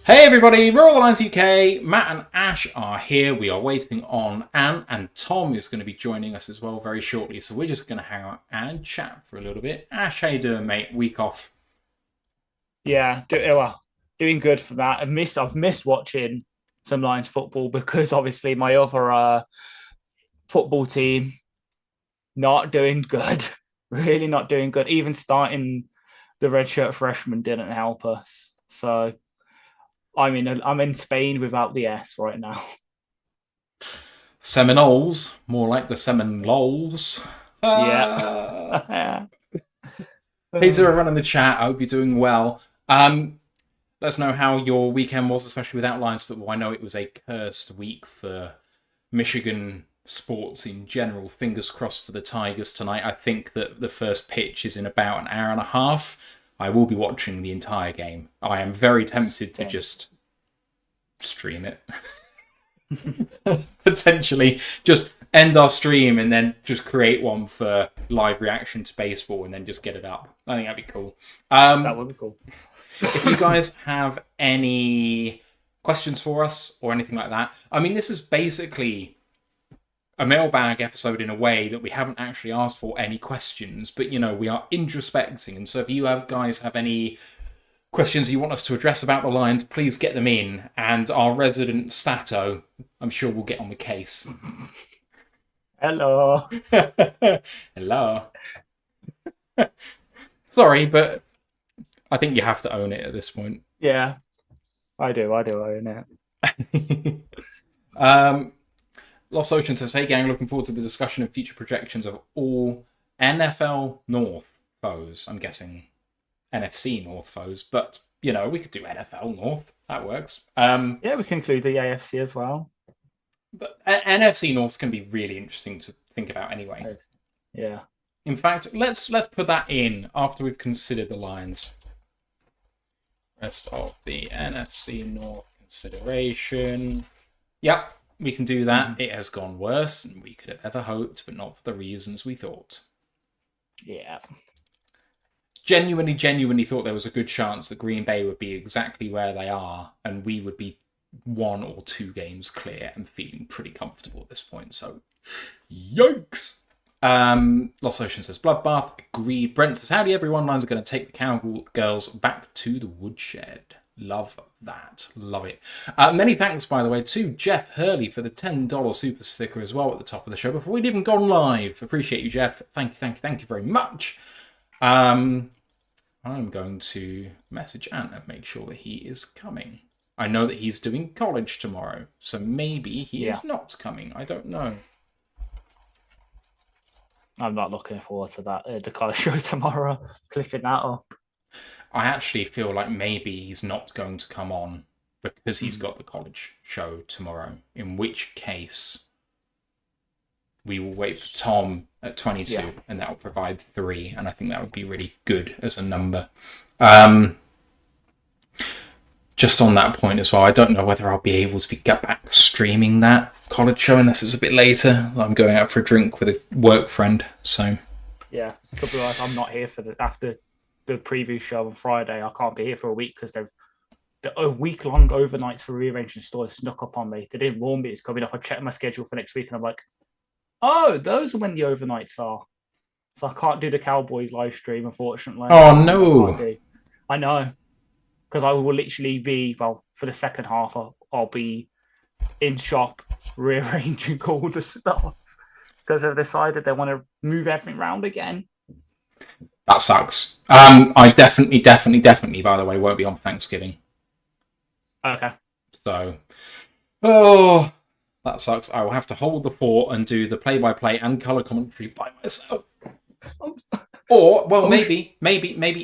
Hey everybody, Royal the Lines UK, Matt and Ash are here. We are waiting on Anne, and Tom is going to be joining us as well very shortly. So we're just going to hang out and chat for a little bit. Ash, how you doing, mate? Week off. Yeah, doing good for that. I've missed watching some Lions football because obviously my other football team not doing good, really not doing good. Even starting the redshirt freshman didn't help us. So I'm in Spain without the S right now. Seminoles, more like the Seminoles. Yeah. Hey to everyone in the chat, I hope you're doing well. Let us know how your weekend was, especially without Lions football. I know it was a cursed week for Michigan sports in general. Fingers crossed for the Tigers tonight. I think that the first pitch is in about an hour and a half. I will be watching the entire game. I am very tempted to just stream it. Potentially just end our stream and then just create one for live reaction to baseball and then just get it up. I think that'd be cool. That would be cool. If you guys have any questions for us or anything like that, I mean, this is basically a mailbag episode in a way that we haven't actually asked for any questions, but you know, we are introspecting. And so if you guys have any questions you want us to address about the Lions, please get them in. And our resident Stato, I'm sure we'll get on the case. Hello. Hello. Sorry, but I think you have to own it at this point. Yeah, I do own it. Lost Ocean says, hey gang, looking forward to the discussion of future projections of all NFL North foes. I'm guessing NFC North foes, but you know, we could do NFL North. That works. Yeah, we can include the AFC as well. But NFC North can be really interesting to think about anyway. Yeah. In fact, let's put that in after we've considered the Lions. Rest of the NFC North consideration. Yep, we can do that. Mm-hmm. It has gone worse than we could have ever hoped, but not for the reasons we thought. Yeah. Genuinely thought there was a good chance that Green Bay would be exactly where they are, and we would be 1 or 2 games clear and feeling pretty comfortable at this point. So, yikes! Lost Ocean says, Bloodbath, agreed. Brent says, howdy everyone, Lions are going to take the Cowgirls back to the woodshed. Love that. Love it. Many thanks, by the way, to Jeff Hurley for the $10 super sticker as well at the top of the show before we'd even gone live. Appreciate you, Jeff. Thank you very much. I'm going to message Ant and make sure that he is coming. I know that he's doing college tomorrow, so maybe he is not coming. I don't know. I'm not looking forward to that. The college show tomorrow, clicking that up. I actually feel like maybe he's not going to come on because he's got the college show tomorrow, in which case we will wait for Tom at 22 and that will provide 3, and I think that would be really good as a number. Just on that point as well, I don't know whether I'll be able to get back streaming that college show unless it's a bit later. I'm going out for a drink with a work friend, so... Yeah, could be like I'm not here for after the preview show on Friday. I can't be here for a week because a week-long overnights for rearranging stores snuck up on me. They didn't warn me it's coming up. I checked my schedule for next week and I'm like, oh, those are when the overnights are. So I can't do the Cowboys live stream, unfortunately. Oh, no. I know. Because I will literally be, well, for the second half, I'll be in shop rearranging all the stuff because they've decided they want to move everything around again. That sucks. I definitely, by the way, won't be on Thanksgiving. Okay. So, that sucks. I will have to hold the fort and do the play-by-play and colour commentary by myself. Or, well, maybe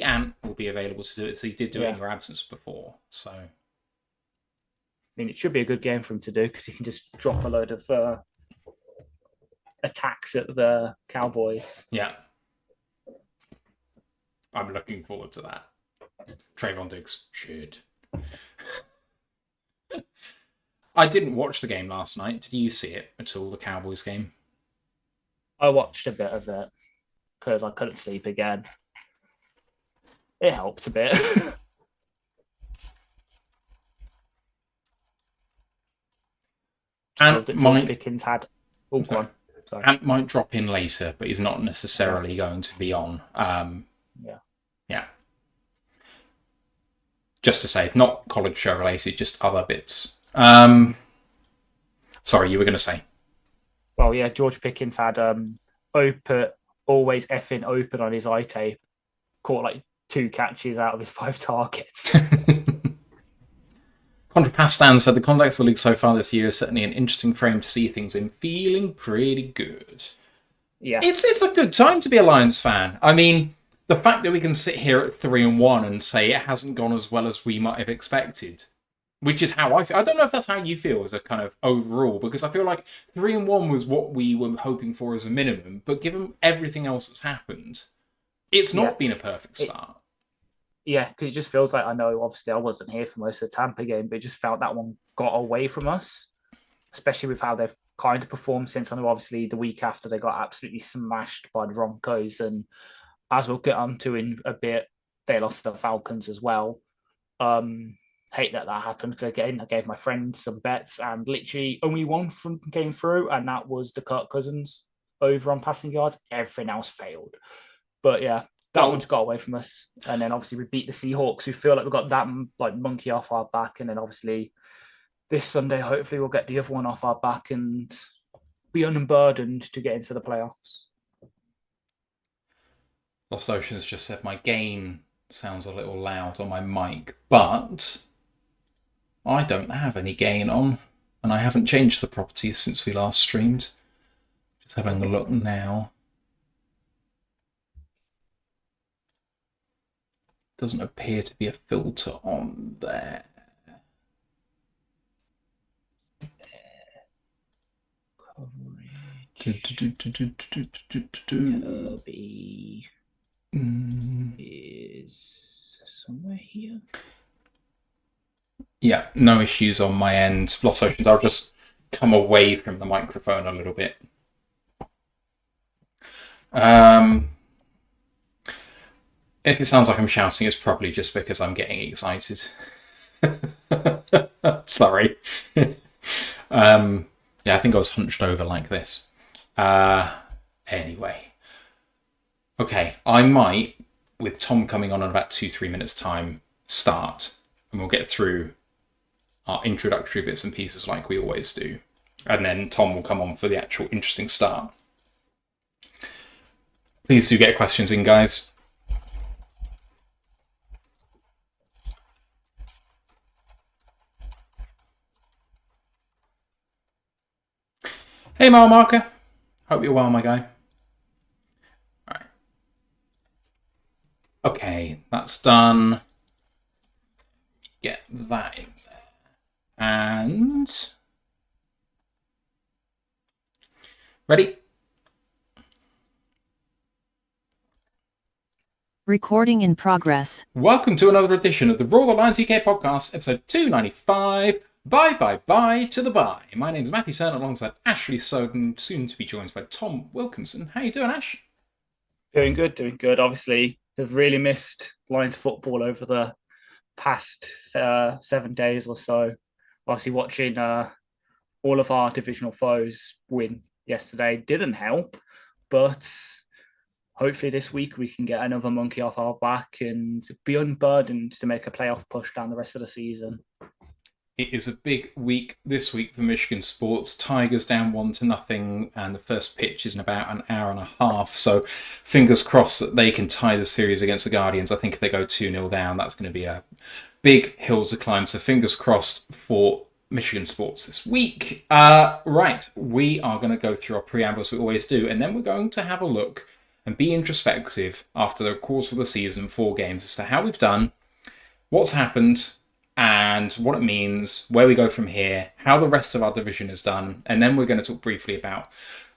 Ant will be available to do it. So he did do it in your absence before. So, I mean, it should be a good game for him to do because he can just drop a load of attacks at the Cowboys. Yeah, I'm looking forward to that. Trayvon Diggs should. I didn't watch the game last night. Did you see it at all? The Cowboys game? I watched a bit of it because I couldn't sleep again. It helped a bit. feel that George Pickens had. Oh, go on. Sorry. Ant might drop in later, but he's not necessarily going to be on. Yeah. Just to say, not college show related, just other bits. Sorry, you were going to say. Well, yeah, George Pickens had always effing open on his eye tape. Caught like 2 catches out of his 5 targets. Contra Pastan said the context of the league so far this year is certainly an interesting frame to see things in, feeling pretty good. Yeah. It's a good time to be a Lions fan. I mean, the fact that we can sit here at 3-1 and say it hasn't gone as well as we might have expected, which is how I feel. I don't know if that's how you feel as a kind of overall, because I feel like 3-1 was what we were hoping for as a minimum, but given everything else that's happened, it's not been a perfect start. Because it just feels like, I know obviously I wasn't here for most of the Tampa game, but it just felt that one got away from us, especially with how they've kind of performed since. I know obviously the week after they got absolutely smashed by the Broncos, and as we'll get onto in a bit, they lost to the Falcons as well. Hate that happened, because again, I gave my friends some bets and literally only one from came through, and that was the Kirk Cousins over on passing yards. Everything else failed. But yeah, that one just got away from us. And then obviously we beat the Seahawks. We feel like we've got that like monkey off our back. And then obviously this Sunday, hopefully we'll get the other one off our back and be unburdened to get into the playoffs. Lost Oceans just said my gain sounds a little loud on my mic, but I don't have any gain on, and I haven't changed the properties since we last streamed. Just having a look now. Doesn't appear to be a filter on there. Kirby is somewhere here. Yeah, no issues on my end. Lost Oceans, I'll just come away from the microphone a little bit. If it sounds like I'm shouting, it's probably just because I'm getting excited. Sorry. Yeah, I think I was hunched over like this. Anyway. Okay, I might, with Tom coming on in about 2-3 minutes' time, start. And we'll get through our introductory bits and pieces like we always do. And then Tom will come on for the actual interesting start. Please do get questions in, guys. Hey, mile marker. Hope you're well, my guy. All right. Okay, that's done. Get that in there. And... ready? Recording in progress. Welcome to another edition of the Roll the Lions UK podcast, episode 295. Bye to the bye. My name's Matthew Turner alongside Ashley Soden, soon to be joined by Tom Wilkinson. How you doing, Ash? Doing good. Obviously, have really missed Lions football over the past 7 days or so. Obviously, watching all of our divisional foes win yesterday didn't help, but hopefully this week we can get another monkey off our back and be unburdened to make a playoff push down the rest of the season. It is a big week this week for Michigan sports. Tigers down 1-0, and the first pitch is in about an hour and a half. So fingers crossed that they can tie the series against the Guardians. I think if they go 2-0 down, that's going to be a big hill to climb. So fingers crossed for Michigan sports this week. Right, we are going to go through our preamble as we always do, and then we're going to have a look and be introspective after the course of the season, 4 games, as to how we've done, what's happened, and what it means, where we go from here, how the rest of our division is done, and then we're going to talk briefly about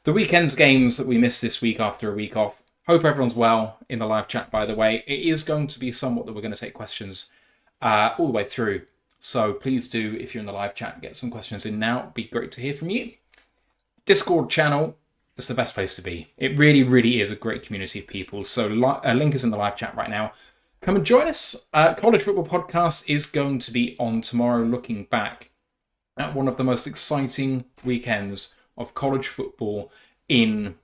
the weekend's games that we missed this week after a week off. Hope everyone's well in the live chat, by the way. It is going to be somewhat that we're going to take questions all the way through. So please do, if you're in the live chat, get some questions in now. It'd be great to hear from you. Discord channel is the best place to be. It really, really is a great community of people. So a link is in the live chat right now. Come and join us. College Football Podcast is going to be on tomorrow, looking back at one of the most exciting weekends of college football in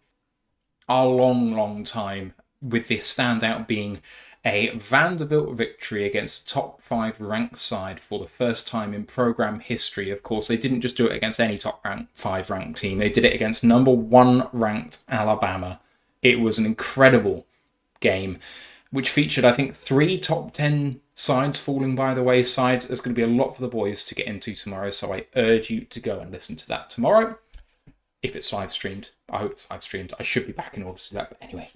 a long, long time, with the standout being a Vanderbilt victory against a top 5 ranked side for the first time in program history. Of course, they didn't just do it against any top 5 ranked team, they did it against number 1 ranked Alabama. It was an incredible game, which featured, I think, 3 top 10 sides falling by the wayside. There's going to be a lot for the boys to get into tomorrow, so I urge you to go and listen to that tomorrow. If it's live streamed. I hope it's live streamed. I should be back in order to do that, but anyway.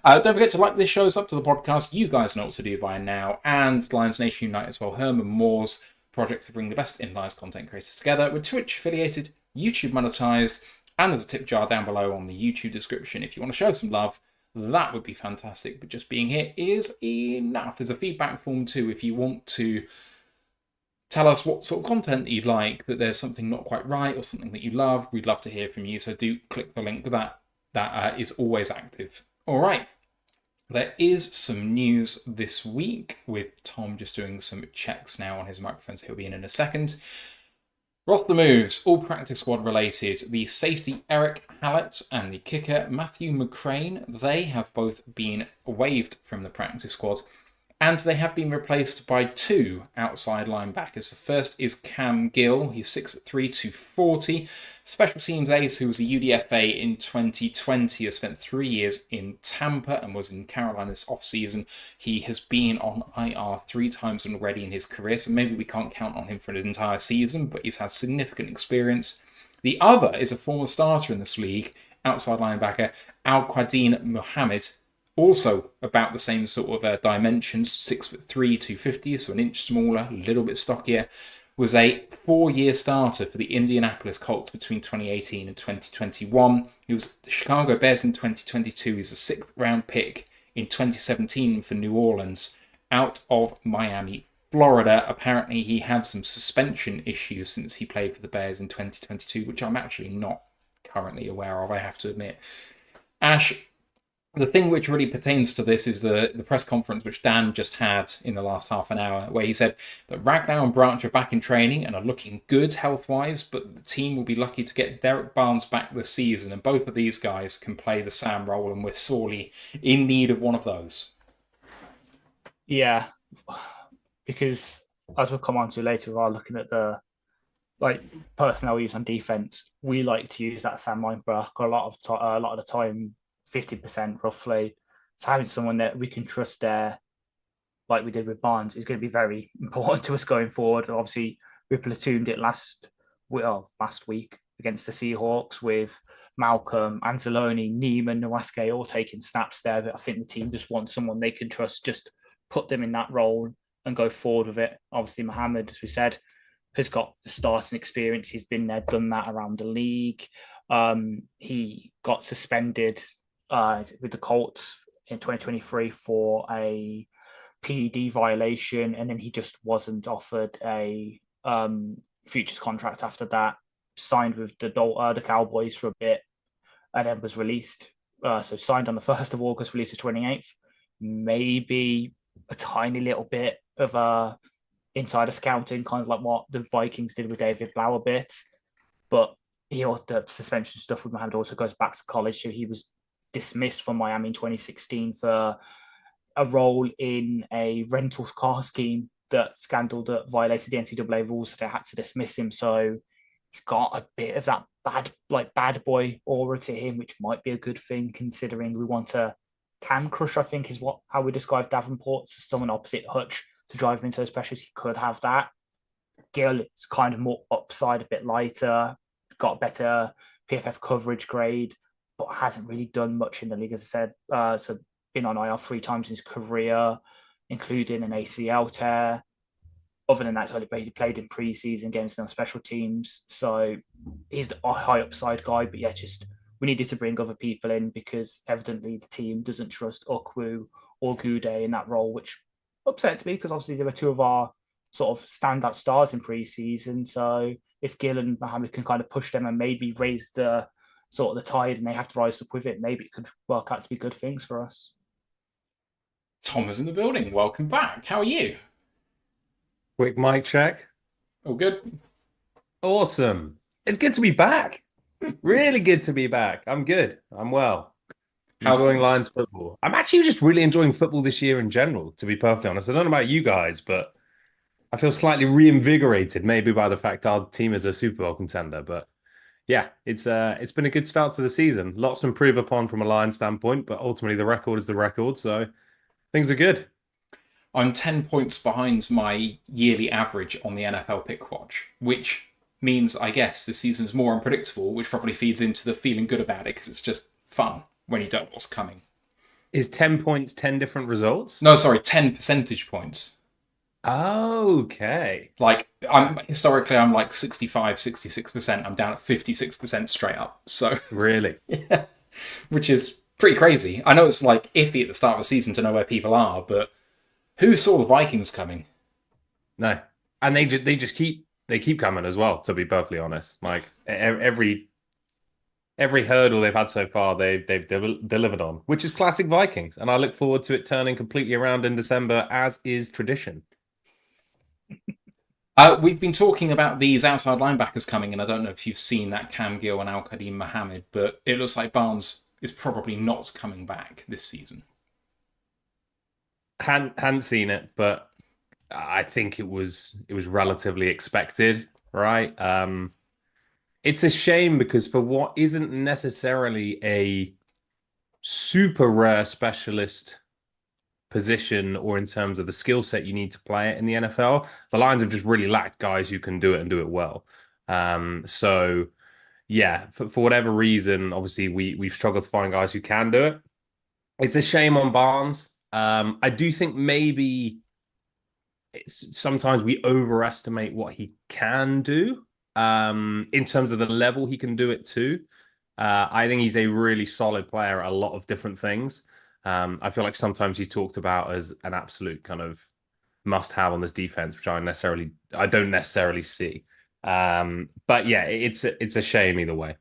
Don't forget to like this show, sub to the podcast. You guys know what to do by now. And Lions Nation Unite as well. Herman Moore's project to bring the best in-Lions content creators together. We're Twitch affiliated, YouTube monetized, and there's a tip jar down below on the YouTube description. If you want to show some love, that would be fantastic. But just being here is enough. There's a feedback form too if you want to tell us what sort of content you'd like, that there's something not quite right or something that you love. We'd love to hear from you, so do click the link. That is always active. All right. There is some news this week with Tom just doing some checks now on his microphone, so he'll be in a second. Roster moves, all practice squad related. The safety Eric Hallett and the kicker Matthew McCrane, they have both been waived from the practice squad. And they have been replaced by 2 outside linebackers. The first is Cam Gill. He's 6'3", 240. Special teams ace who was a UDFA in 2020. Has spent 3 years in Tampa and was in Carolina this offseason. He has been on IR 3 times already in his career, so maybe we can't count on him for his entire season, but he's had significant experience. The other is a former starter in this league, outside linebacker Al-Qadin Muhammad. Also about the same sort of dimensions, 6'3", 250, so an inch smaller, a little bit stockier, was a 4-year starter for the Indianapolis Colts between 2018 and 2021. He was the Chicago Bears in 2022. He's a 6th round pick in 2017 for New Orleans, out of Miami, Florida. Apparently he had some suspension issues since he played for the Bears in 2022, which I'm actually not currently aware of, I have to admit. Ash, the thing which really pertains to this is the press conference which Dan just had in the last half an hour, where he said that Ragnow and Branch are back in training and are looking good health-wise, but the team will be lucky to get Derek Barnes back this season, and both of these guys can play the Sam role, and we're sorely in need of one of those. Yeah, because as we'll come on to later, we are looking at the personnel use on defense. We like to use that Sam linebacker a lot of the time. 50% roughly. So having someone that we can trust there, like we did with Barnes, is going to be very important to us going forward. Obviously, we platooned it last week against the Seahawks with Malcolm, Anzalone, Neiman, Nowaske all taking snaps there. But I think the team just wants someone they can trust, just put them in that role and go forward with it. Obviously, Mohammed, as we said, has got the starting experience. He's been there, done that around the league. He got suspended with the Colts in 2023 for a PED violation, and then he just wasn't offered a futures contract after that. Signed with the Cowboys for a bit, and then was released. So signed on the 1st of August, released the 28th. Maybe a tiny little bit of insider scouting, kind of like what the Vikings did with David Blau a bit, but the suspension stuff with Mohammed also goes back to college. So he was dismissed from Miami in 2016 for a role in a rental car scheme that scandal that violated the NCAA rules, so they had to dismiss him. So he's got a bit of that bad boy aura to him, which might be a good thing considering we want a can crush, I think is how we describe Davenport, so someone opposite Hutch to drive him into those pressures. He could have that. Gill is kind of more upside, a bit lighter, got better PFF coverage grade, but hasn't really done much in the league, as I said. So been on IR 3 times in his career, including an ACL tear. Other than that, he played in preseason games on special teams. So he's a high upside guy, but yeah, we needed to bring other people in because evidently the team doesn't trust Okwu or Gude in that role, which upsets me because obviously they were 2 of our sort of standout stars in preseason. So if Gill and Mohammed can kind of push them and maybe raise the tide and they have to rise up with it, maybe it could work out to be good things for us. Tom is in the building. Welcome back. How are you? Quick mic check. All good? Awesome. It's good to be back. Really good to be back. I'm good. I'm well. How's Enjoying things? Lions football. I'm actually just really enjoying football this year in general, to be perfectly honest. I don't know about you guys, but I feel slightly reinvigorated, maybe by the fact our team is a Super Bowl contender. But yeah, it's been a good start to the season. Lots to improve upon from a Lions standpoint, but ultimately the record is the record, so things are good. I'm 10 points behind my yearly average on the NFL pick watch, which means, I guess, this season is more unpredictable, which probably feeds into the feeling good about it because it's just fun when you don't know what's coming. Is 10 points 10 different results? No, sorry, 10 percentage points. Okay. Like, I'm like 65, 66%. I'm down at 56% straight up. So, Really? yeah, which is pretty crazy. I know it's like iffy at the start of the season to know where people are, but who saw the Vikings coming? No. And they just keep coming as well, to be perfectly honest. Like every hurdle they've had so far, they've delivered on, which is classic Vikings. And I look forward to it turning completely around in December, as is tradition. We've been talking about these outside linebackers coming, and I don't know if you've seen that Cam Gill and Al Qadim Mohammed, but it looks like Barnes is probably not coming back this season. Hadn't seen it, but I think it was relatively expected, right? It's a shame because for what isn't necessarily a super rare specialist position or in terms of the skill set you need to play it in the NFL, the Lions have just really lacked guys who can do it and do it well. So yeah, for whatever reason, obviously we've struggled to find guys who can do it. It's a shame on Barnes. I do think maybe sometimes we overestimate what he can do in terms of the level he can do it to. I think he's a really solid player at a lot of different things. I feel like sometimes he's talked about as an absolute kind of must-have on this defense, which I don't necessarily see. But yeah, it's a shame either way.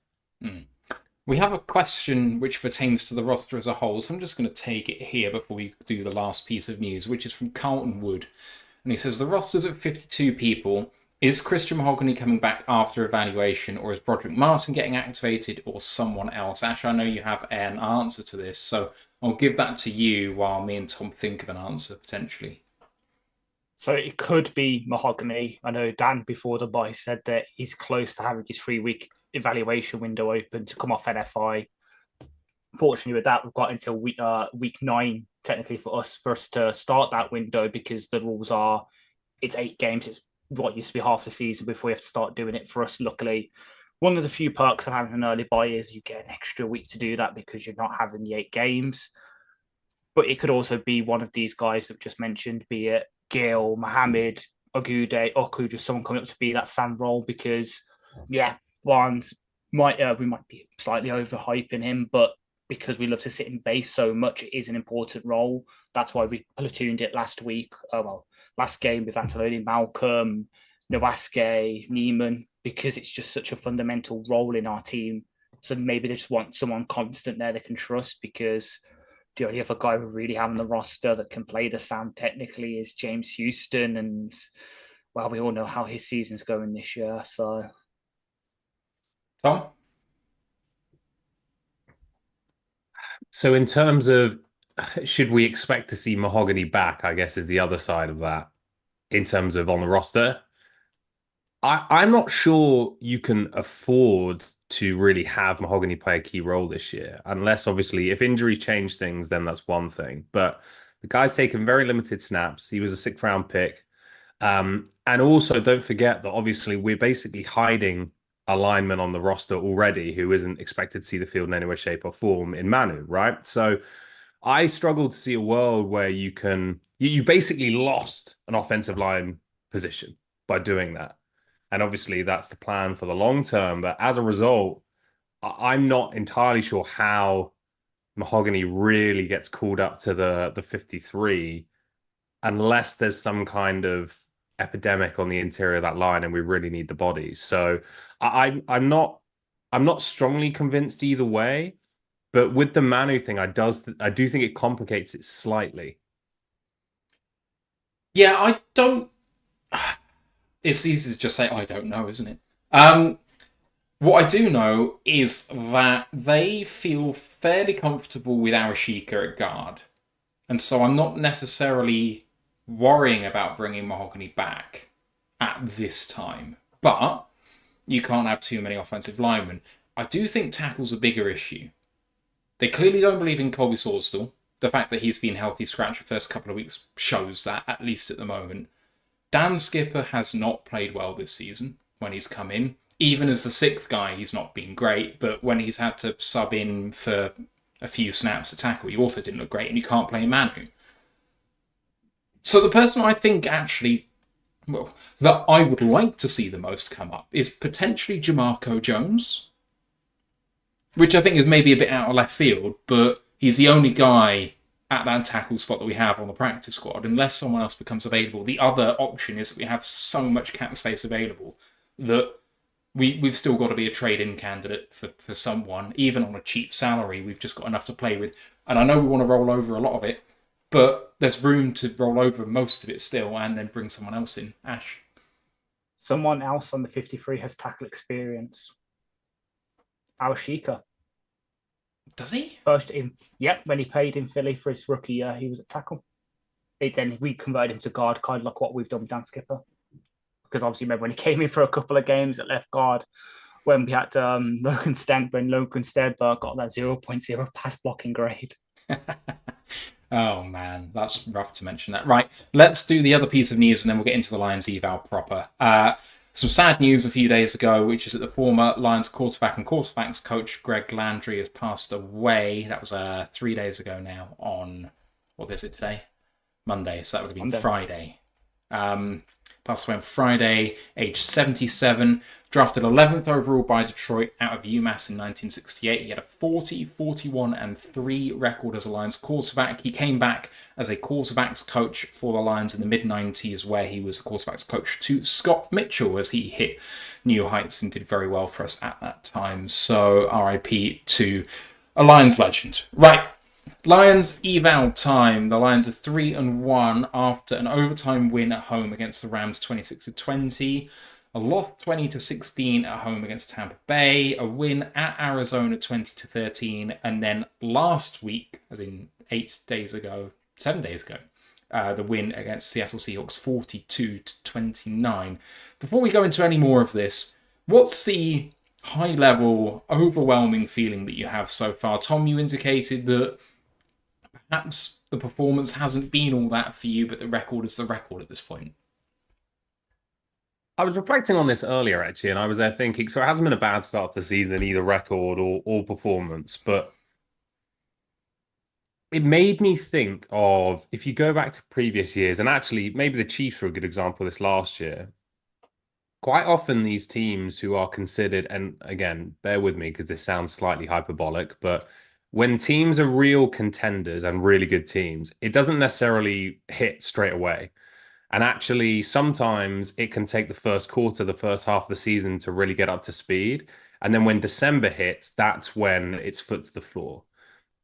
We have a question which pertains to the roster as a whole, so I'm just going to take it here before we do the last piece of news, which is from Carlton Wood. And he says, the roster's at 52 people. Is Christian Mahogany coming back after evaluation, or is Broderick Martin getting activated, or someone else? Ash, I know you have an answer to this, so I'll give that to you while me and Tom think of an answer, potentially. So it could be Mahogany. I know Dan before the bye said that he's close to having his 3-week evaluation window open to come off NFI. Fortunately, with that, we've got until week 9 technically for us to start that window, because the rules are it's 8 games. It's what used to be half the season before we have to start doing it. For us, luckily, one of the few perks of having an early bye is you get an extra week to do that because you're not having the 8 games. But it could also be one of these guys that we just mentioned, be it Gil, Mohammed, Ogude, Oku, just someone coming up to be that Sam role, because Barnes we might be slightly overhyping him, but because we love to sit in base so much, it is an important role. That's why we platooned it last week. Last game with Antonio, Malcolm, Nowaske, Neiman, because it's just such a fundamental role in our team. So maybe they just want someone constant there they can trust, because the only other guy we really have on the roster that can play the Sam technically is James Houston. And, well, we all know how his season's going this year. So, Tom? So in terms of should we expect to see Mahogany back, I guess is the other side of that in terms of on the roster. I'm not sure you can afford to really have Mahogany play a key role this year, unless obviously if injuries change things, then that's one thing. But the guy's taken very limited snaps. He was a 6th round pick. And also don't forget that obviously we're basically hiding a lineman on the roster already who isn't expected to see the field in any way, shape, or form in Manu, right? So I struggle to see a world where you basically lost an offensive line position by doing that. And obviously that's the plan for the long term. But as a result, I'm not entirely sure how Mahogany really gets called up to the 53 unless there's some kind of epidemic on the interior of that line and we really need the bodies. So I'm not strongly convinced either way. But with the Manu thing, I do think it complicates it slightly. Yeah, I don't. It's easy to just say, I don't know, isn't it? What I do know is that they feel fairly comfortable with Arashika at guard. And so I'm not necessarily worrying about bringing Mahogany back at this time. But you can't have too many offensive linemen. I do think tackle's a bigger issue. They clearly don't believe in Colby Sawstall. The fact that he's been healthy scratch the first couple of weeks shows that, at least at the moment. Dan Skipper has not played well this season when he's come in. Even as the sixth guy, he's not been great, but when he's had to sub in for a few snaps to tackle, he also didn't look great, and you can't play Manu. So the person I think actually, well, that I would like to see the most come up is potentially Jamarco Jones, which I think is maybe a bit out of left field, but he's the only guy at that tackle spot that we have on the practice squad, unless someone else becomes available. The other option is that we have so much cap space available that we've still got to be a trade-in candidate for someone, even on a cheap salary. We've just got enough to play with. And I know we want to roll over a lot of it, but there's room to roll over most of it still and then bring someone else in. Ash? Someone else on the 53 has tackle experience. Awashika. Does he? When he played in Philly for his rookie year, he was at tackle. Then we converted him to guard, kind of like what we've done with Dan Skipper. Because obviously, remember when he came in for a couple of games at left guard, when we had Logan Stenberg got that 0.0 pass blocking grade. Oh man, that's rough to mention that. Right, let's do the other piece of news and then we'll get into the Lions eval proper. Some sad news a few days ago, which is that the former Lions quarterback and quarterbacks coach Greg Landry has passed away. That was 3 days ago now on, what is it today? Monday, so that would have been Friday. Passed away on Friday, age 77. Drafted 11th overall by Detroit out of UMass in 1968. He had a 40, 41, and 3 record as a Lions quarterback. He came back as a quarterbacks coach for the Lions in the mid-90s, where he was the quarterbacks coach to Scott Mitchell as he hit new heights and did very well for us at that time. So RIP to a Lions legend. Right. Lions eval time. The Lions are 3-1 after an overtime win at home against the Rams 26-20. A loss 20-16 at home against Tampa Bay. A win at Arizona 20-13. And then last week, as in 7 days ago, the win against Seattle Seahawks 42-29. Before we go into any more of this, what's the high-level, overwhelming feeling that you have so far? Tom, you indicated that perhaps the performance hasn't been all that for you, but the record is the record at this point. I was reflecting on this earlier, actually, and I was there thinking, so it hasn't been a bad start to the season, either record or performance, but it made me think of, if you go back to previous years, and actually maybe the Chiefs were a good example of this last year, quite often these teams who are considered, and again, bear with me because this sounds slightly hyperbolic, but when teams are real contenders and really good teams, it doesn't necessarily hit straight away. And actually, sometimes it can take the first quarter, the first half of the season to really get up to speed. And then when December hits, that's when it's foot to the floor.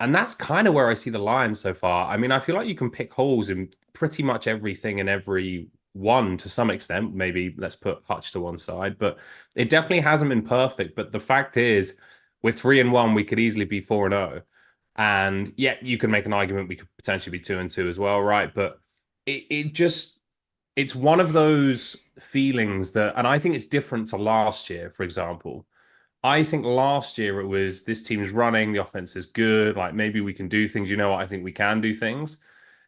And that's kind of where I see the Lions so far. I mean, I feel like you can pick holes in pretty much everything and every one to some extent. Maybe let's put Hutch to one side, but it definitely hasn't been perfect. But the fact is, we're 3-1. We could easily be 4-0, and yet you can make an argument we could potentially be 2-2 as well, right? But it's one of those feelings that, and I think it's different to last year, for example. I think last year it was this team's running, the offense is good, like maybe we can do things. You know what? I think we can do things.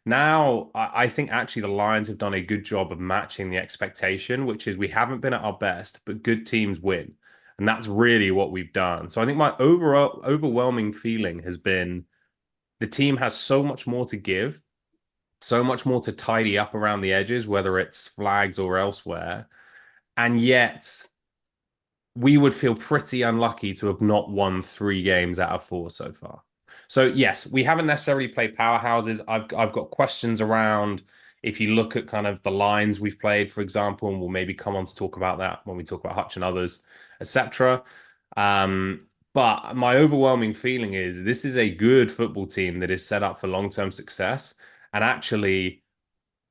Now, I think actually the Lions have done a good job of matching the expectation, which is we haven't been at our best, but good teams win. And that's really what we've done. So I think my overwhelming feeling has been the team has so much more to give, so much more to tidy up around the edges, whether it's flags or elsewhere. And yet we would feel pretty unlucky to have not won 3 games out of 4 so far. So yes, we haven't necessarily played powerhouses. I've got questions around, if you look at kind of the lines we've played, for example, and we'll maybe come on to talk about that when we talk about Hutch and others, etc. But my overwhelming feeling is this is a good football team that is set up for long-term success. And actually,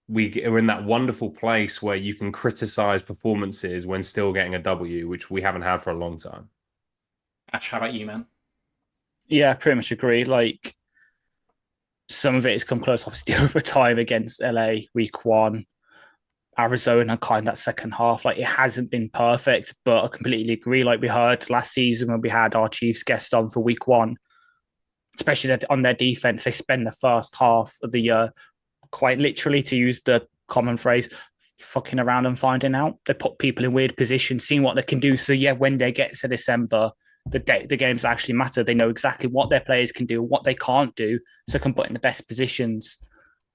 we are in that wonderful place where you can criticize performances when still getting a W, which we haven't had for a long time. Ash, how about you, man? Yeah, I pretty much agree. Like, some of it has come close, obviously, over time against LA week one, Arizona kind of that second half. Like, it hasn't been perfect, but I completely agree. Like we heard last season when we had our Chiefs guest on for week one, especially on their defense, they spend the first half of the year quite literally, to use the common phrase, fucking around and finding out. They put people in weird positions, seeing what they can do. So yeah, when they get to December, the games actually matter. They know exactly what their players can do, what they can't do, so can put in the best positions.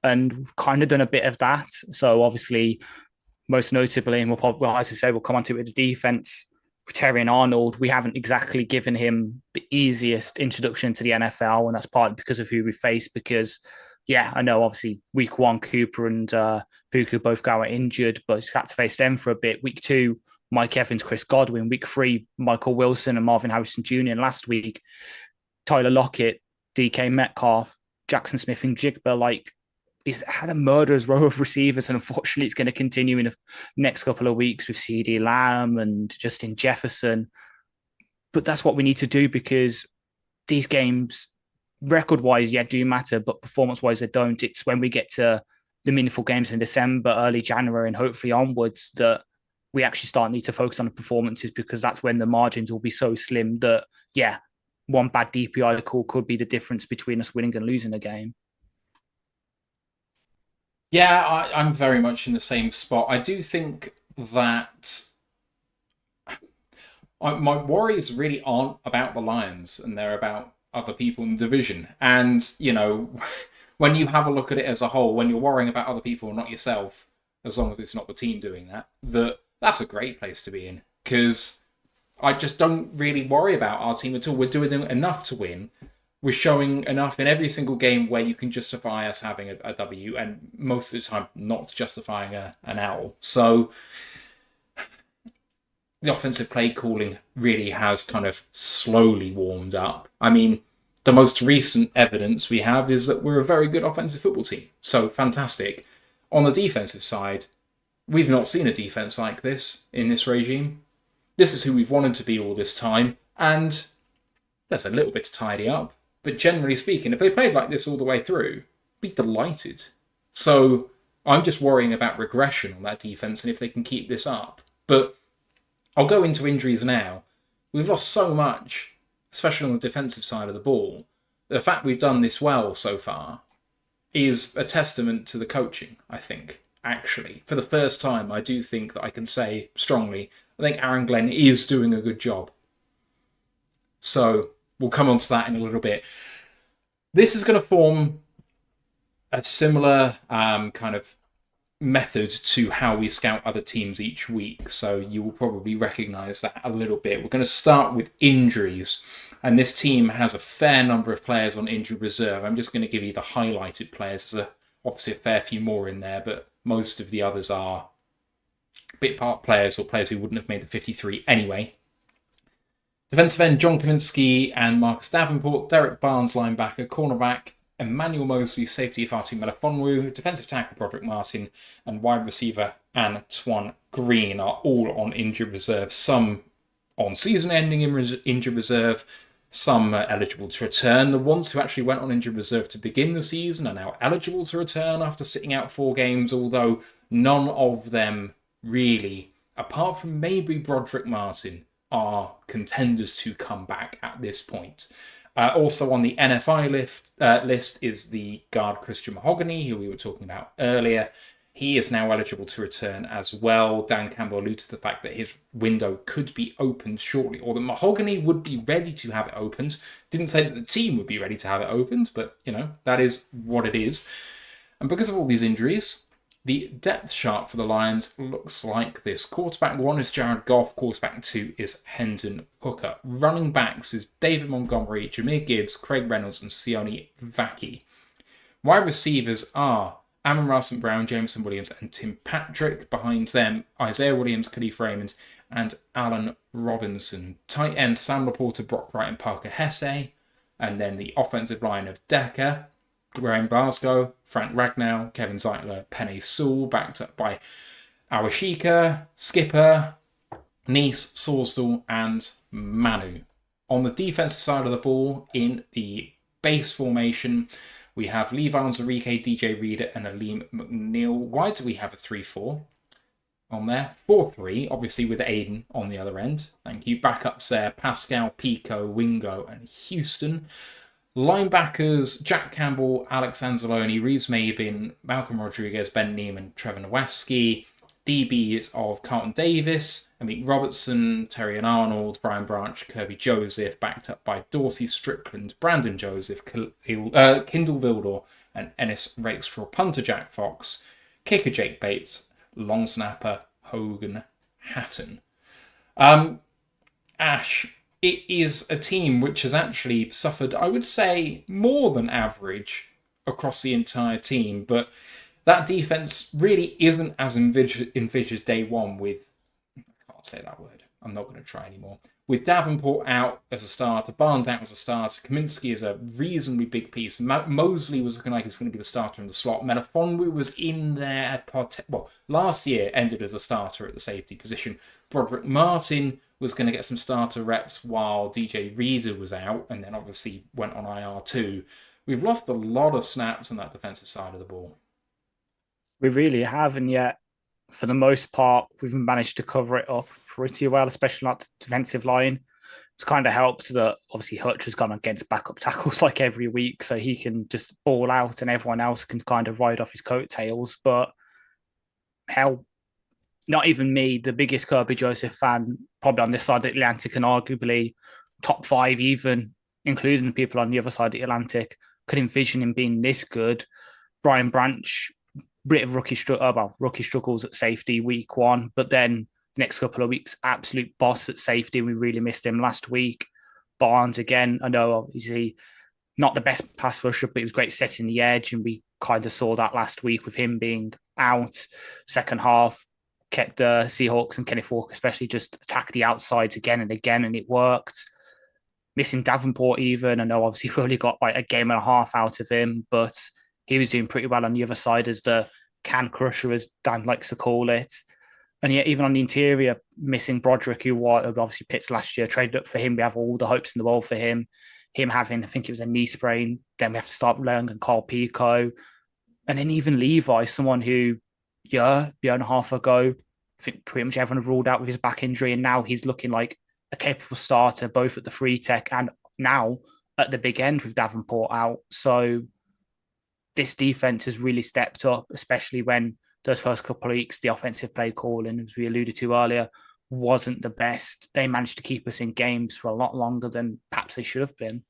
And we've kind of done a bit of that. So obviously, most notably, and well, as I say, we'll come on to it with the defense. Terry and Arnold, we haven't exactly given him the easiest introduction to the NFL, and that's partly because of who we faced. Because, yeah, I know obviously week one, Cooper and Puka both got injured, but he's had to face them for a bit. Week two, Mike Evans, Chris Godwin. Week three, Michael Wilson and Marvin Harrison Jr. And last week, Tyler Lockett, DK Metcalf, Jackson Smith and Jigba. Like, he's had a murderer's row of receivers, and unfortunately, it's going to continue in the next couple of weeks with CeeDee Lamb and Justin Jefferson. But that's what we need to do, because these games, record-wise, yeah, do matter, but performance-wise, they don't. It's when we get to the meaningful games in December, early January, and hopefully onwards that we actually need to focus on the performances, because that's when the margins will be so slim that, yeah, one bad DPI call could be the difference between us winning and losing a game. Yeah, I'm very much in the same spot. I do think that my worries really aren't about the Lions, and they're about other people in the division. And, you know, when you have a look at it as a whole, when you're worrying about other people, not yourself, as long as it's not the team doing that, that's a great place to be in. Because I just don't really worry about our team at all. We're doing enough to win. We're showing enough in every single game where you can justify us having a W, and most of the time not justifying an L. So the offensive play calling really has kind of slowly warmed up. I mean, the most recent evidence we have is that we're a very good offensive football team. So fantastic. On the defensive side, we've not seen a defense like this in this regime. This is who we've wanted to be all this time, and there's a little bit to tidy up. But generally speaking, if they played like this all the way through, I'd be delighted. So I'm just worrying about regression on that defense and if they can keep this up. But I'll go into injuries now. We've lost so much, especially on the defensive side of the ball. The fact we've done this well so far is a testament to the coaching, I think, actually. For the first time, I do think that I can say strongly, I think Aaron Glenn is doing a good job. So we'll come on to that in a little bit. This is going to form a similar kind of method to how we scout other teams each week. So you will probably recognise that a little bit. We're going to start with injuries. And this team has a fair number of players on injured reserve. I'm just going to give you the highlighted players. There's obviously a fair few more in there, but most of the others are bit part players or players who wouldn't have made the 53 anyway. Defensive end, John Kaminsky and Marcus Davenport. Derek Barnes, linebacker. Cornerback, Emmanuel Mosley. Safety, Fatu Melifonwu. Defensive tackle, Broderick Martin. And wide receiver, Antoine Green, are all on injured reserve. Some on season-ending injured reserve. Some are eligible to return. The ones who actually went on injured reserve to begin the season are now eligible to return after sitting out 4 games, although none of them really, apart from maybe Broderick Martin, are contenders to come back at this point. Also on the NFI list is the guard Christian Mahogany, who we were talking about earlier. He is now eligible to return as well. Dan Campbell alluded to the fact that his window could be opened shortly, or that Mahogany would be ready to have it opened. Didn't say that the team would be ready to have it opened, but, you know, that is what it is. And because of all these injuries, the depth chart for the Lions looks like this. Quarterback 1 is Jared Goff. Quarterback 2 is Hendon Hooker. Running backs is David Montgomery, Jahmyr Gibbs, Craig Reynolds, and Sione Vaki. Wide receivers are Amon-Ra St. Brown, Jameson Williams, and Tim Patrick. Behind them, Isaiah Williams, Khalif Raymond, and Allen Robinson. Tight ends, Sam Laporta, Brock Wright, and Parker Hesse. And then the offensive line of Decker, Graham Glasgow, Frank Ragnow, Kevin Zeitler, Penny Sewell, backed up by Awashika, Skipper, Nice, Sorsdal, and Manu. On the defensive side of the ball, in the base formation, we have Lee Valens, Enrique, DJ Reader, and Aleem McNeil. Why do we have a 3-4 on there? 4-3, obviously with Aiden on the other end. Thank you. Backups there, Pascal, Pico, Wingo, and Houston. Linebackers, Jack Campbell, Alex Anzalone, Reeves Mabin, Malcolm Rodriguez, Ben Neiman, Trevor Nowaski. DBs of Carlton Davis, Amit Robertson, Terry and Arnold, Brian Branch, Kirby Joseph, backed up by Dorsey Strickland, Brandon Joseph, Kindle Vildor, and Ennis Rakestraw. Punter Jack Fox, kicker Jake Bates, long snapper Hogan Hatton. Ash, it is a team which has actually suffered, I would say, more than average across the entire team, but that defense really isn't as envisaged day one with, I can't say that word, I'm not going to try anymore, with Davenport out as a starter, Barnes out as a starter, Kaminsky is a reasonably big piece, Mosley was looking like he was going to be the starter in the slot, Melafonwu was in there, last year ended as a starter at the safety position, Broderick Martin was going to get some starter reps while DJ Reader was out, and then obviously went on IR too. We've lost a lot of snaps on that defensive side of the ball. We really have, and yet, for the most part, we've managed to cover it up pretty well, especially on the defensive line. It's kind of helped that obviously Hutch has gone against backup tackles like every week, so he can just ball out and everyone else can kind of ride off his coattails. But hell, not even me, the biggest Kirby Joseph fan, probably on this side of the Atlantic and arguably top 5 even, including the people on the other side of the Atlantic, could envision him being this good. Brian Branch, bit of rookie struggles at safety week 1, but then the next couple of weeks, absolute boss at safety. We really missed him last week. Barnes, again, I know obviously not the best pass rusher, but he was great setting the edge, and we kind of saw that last week with him being out. Second half, kept the Seahawks and Kenneth Walker especially just attack the outsides again and again, and it worked. Missing Davenport even. I know obviously we only got like a game and a half out of him, but he was doing pretty well on the other side as the can crusher, as Dan likes to call it. And yet, even on the interior, missing Broderick, who obviously Pitts last year, traded up for him. We have all the hopes in the world for him. Him having, I think it was a knee sprain. Then we have to start learning and Carl Pico. And then even Levi, someone who, year and a half ago, I think pretty much everyone ruled out with his back injury. And now he's looking like a capable starter, both at the free tech and now at the big end with Davenport out. So this defense has really stepped up, especially when those first couple of weeks, the offensive play calling, as we alluded to earlier, wasn't the best. They managed to keep us in games for a lot longer than perhaps they should have been.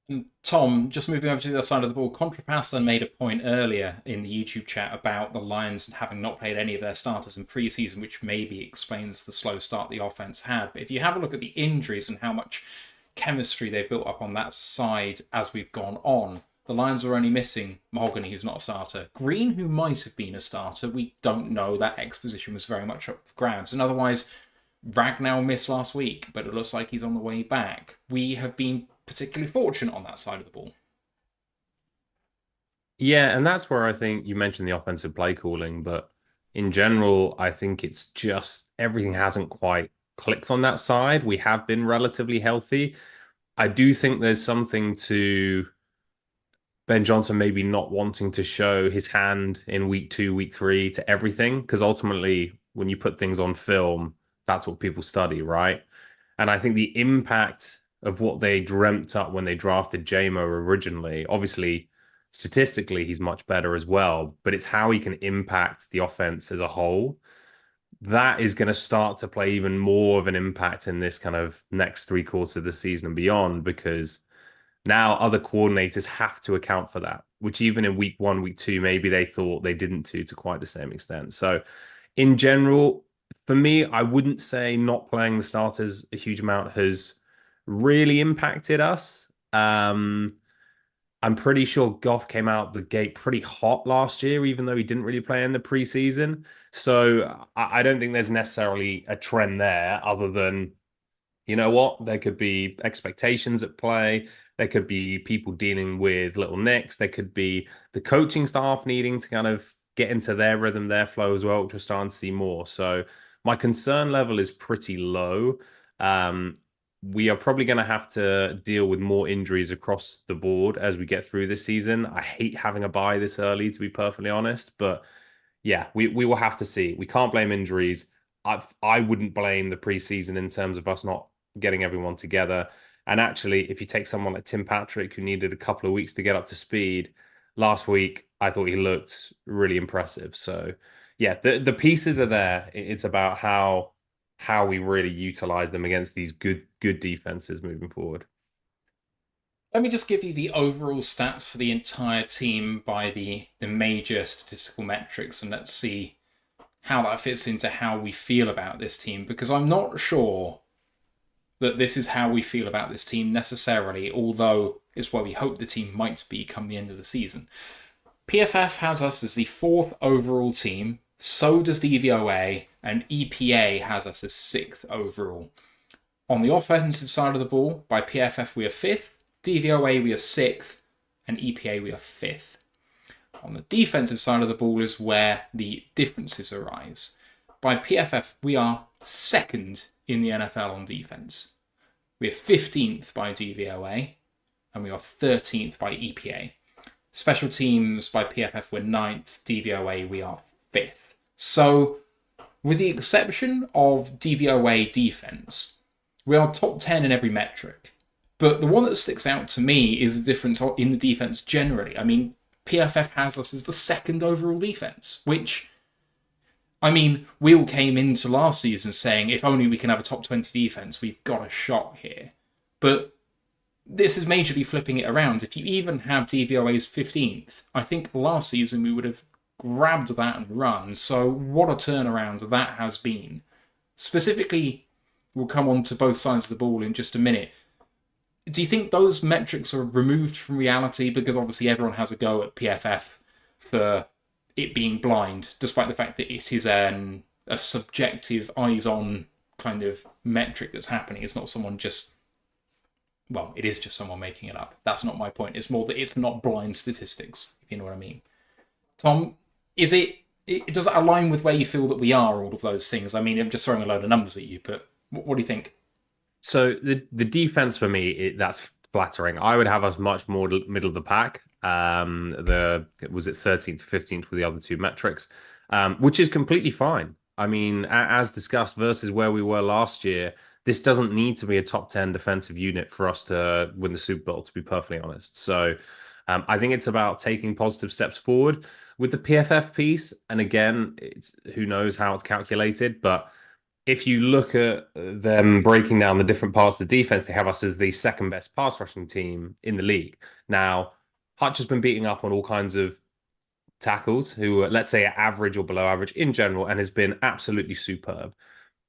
And Tom, just moving over to the other side of the ball, Contrapass made a point earlier in the YouTube chat about the Lions having not played any of their starters in preseason, which maybe explains the slow start the offense had. But if you have a look at the injuries and how much chemistry they've built up on that side as we've gone on, the Lions are only missing Mahogany, who's not a starter. Green, who might have been a starter, we don't know. That exposition was very much up for grabs. And otherwise, Ragnow missed last week, but it looks like he's on the way back. We have been particularly fortunate on that side of the ball. Yeah, and that's where I think you mentioned the offensive play calling, but in general, I think it's just everything hasn't quite clicked on that side. We have been relatively healthy. I do think there's something to Ben Johnson maybe not wanting to show his hand in week 2, week 3 to everything, because ultimately, when you put things on film, that's what people study, right? And I think the impact of what they dreamt up when they drafted JMO originally, obviously, statistically, he's much better as well, but it's how he can impact the offense as a whole. That is going to start to play even more of an impact in this kind of next 3 quarters of the season and beyond, because now other coordinators have to account for that, which even in week 1, week 2, maybe they thought they didn't to quite the same extent. So in general, for me, I wouldn't say not playing the starters a huge amount has really impacted us. I'm pretty sure Goff came out the gate pretty hot last year, even though he didn't really play in the preseason. So I don't think there's necessarily a trend there other than, you know what, there could be expectations at play. There could be people dealing with little nicks. There could be the coaching staff needing to kind of get into their rhythm, their flow as well, which we're starting to see more. So my concern level is pretty low. We are probably going to have to deal with more injuries across the board as we get through this season. I hate having a bye this early, to be perfectly honest, but yeah, we will have to see. We can't blame injuries. I wouldn't blame the preseason in terms of us not getting everyone together. And actually, if you take someone like Tim Patrick, who needed a couple of weeks to get up to speed, last week I thought he looked really impressive. So yeah, the pieces are there. It's about how we really utilize them against these good defenses moving forward. Let me just give you the overall stats for the entire team by the major statistical metrics, and let's see how that fits into how we feel about this team, because I'm not sure that this is how we feel about this team necessarily, although it's where we hope the team might be come the end of the season. PFF has us as the 4th overall team, so does DVOA, and EPA has us as 6th overall. On the offensive side of the ball, by PFF we are 5th, DVOA we are 6th, and EPA we are 5th. On the defensive side of the ball is where the differences arise. By PFF we are 2nd in the NFL on defense. We are 15th by DVOA, and we are 13th by EPA. Special teams by PFF we're 9th, DVOA we are 5th. So, with the exception of DVOA defense, we are top 10 in every metric. But the one that sticks out to me is the difference in the defense generally. I mean, PFF has us as the 2nd overall defense, which, I mean, we all came into last season saying if only we can have a top 20 defense, we've got a shot here. But this is majorly flipping it around. If you even have DVOA's 15th, I think last season we would have grabbed that and run. So what a turnaround that has been. Specifically, we'll come on to both sides of the ball in just a minute. Do you think those metrics are removed from reality? Because obviously everyone has a go at PFF for it being blind, despite the fact that it is a subjective, eyes-on kind of metric that's happening. It's not someone just... Well, it is just someone making it up. That's not my point. It's more that it's not blind statistics, if you know what I mean. Tom, does it align with where you feel that we are, all of those things? I mean, I'm just throwing a load of numbers at you, but what do you think? So the defense for me, that's flattering. I would have us much more middle of the pack. Was it 13th, 15th with the other two metrics, which is completely fine. I mean, as discussed versus where we were last year, this doesn't need to be a top 10 defensive unit for us to win the Super Bowl, to be perfectly honest. So I think it's about taking positive steps forward with the PFF piece. And again, it's who knows how it's calculated, but if you look at them breaking down the different parts of the defense, they have us as the 2nd best pass rushing team in the league. Now, Hutch has been beating up on all kinds of tackles who are, let's say, average or below average in general, and has been absolutely superb.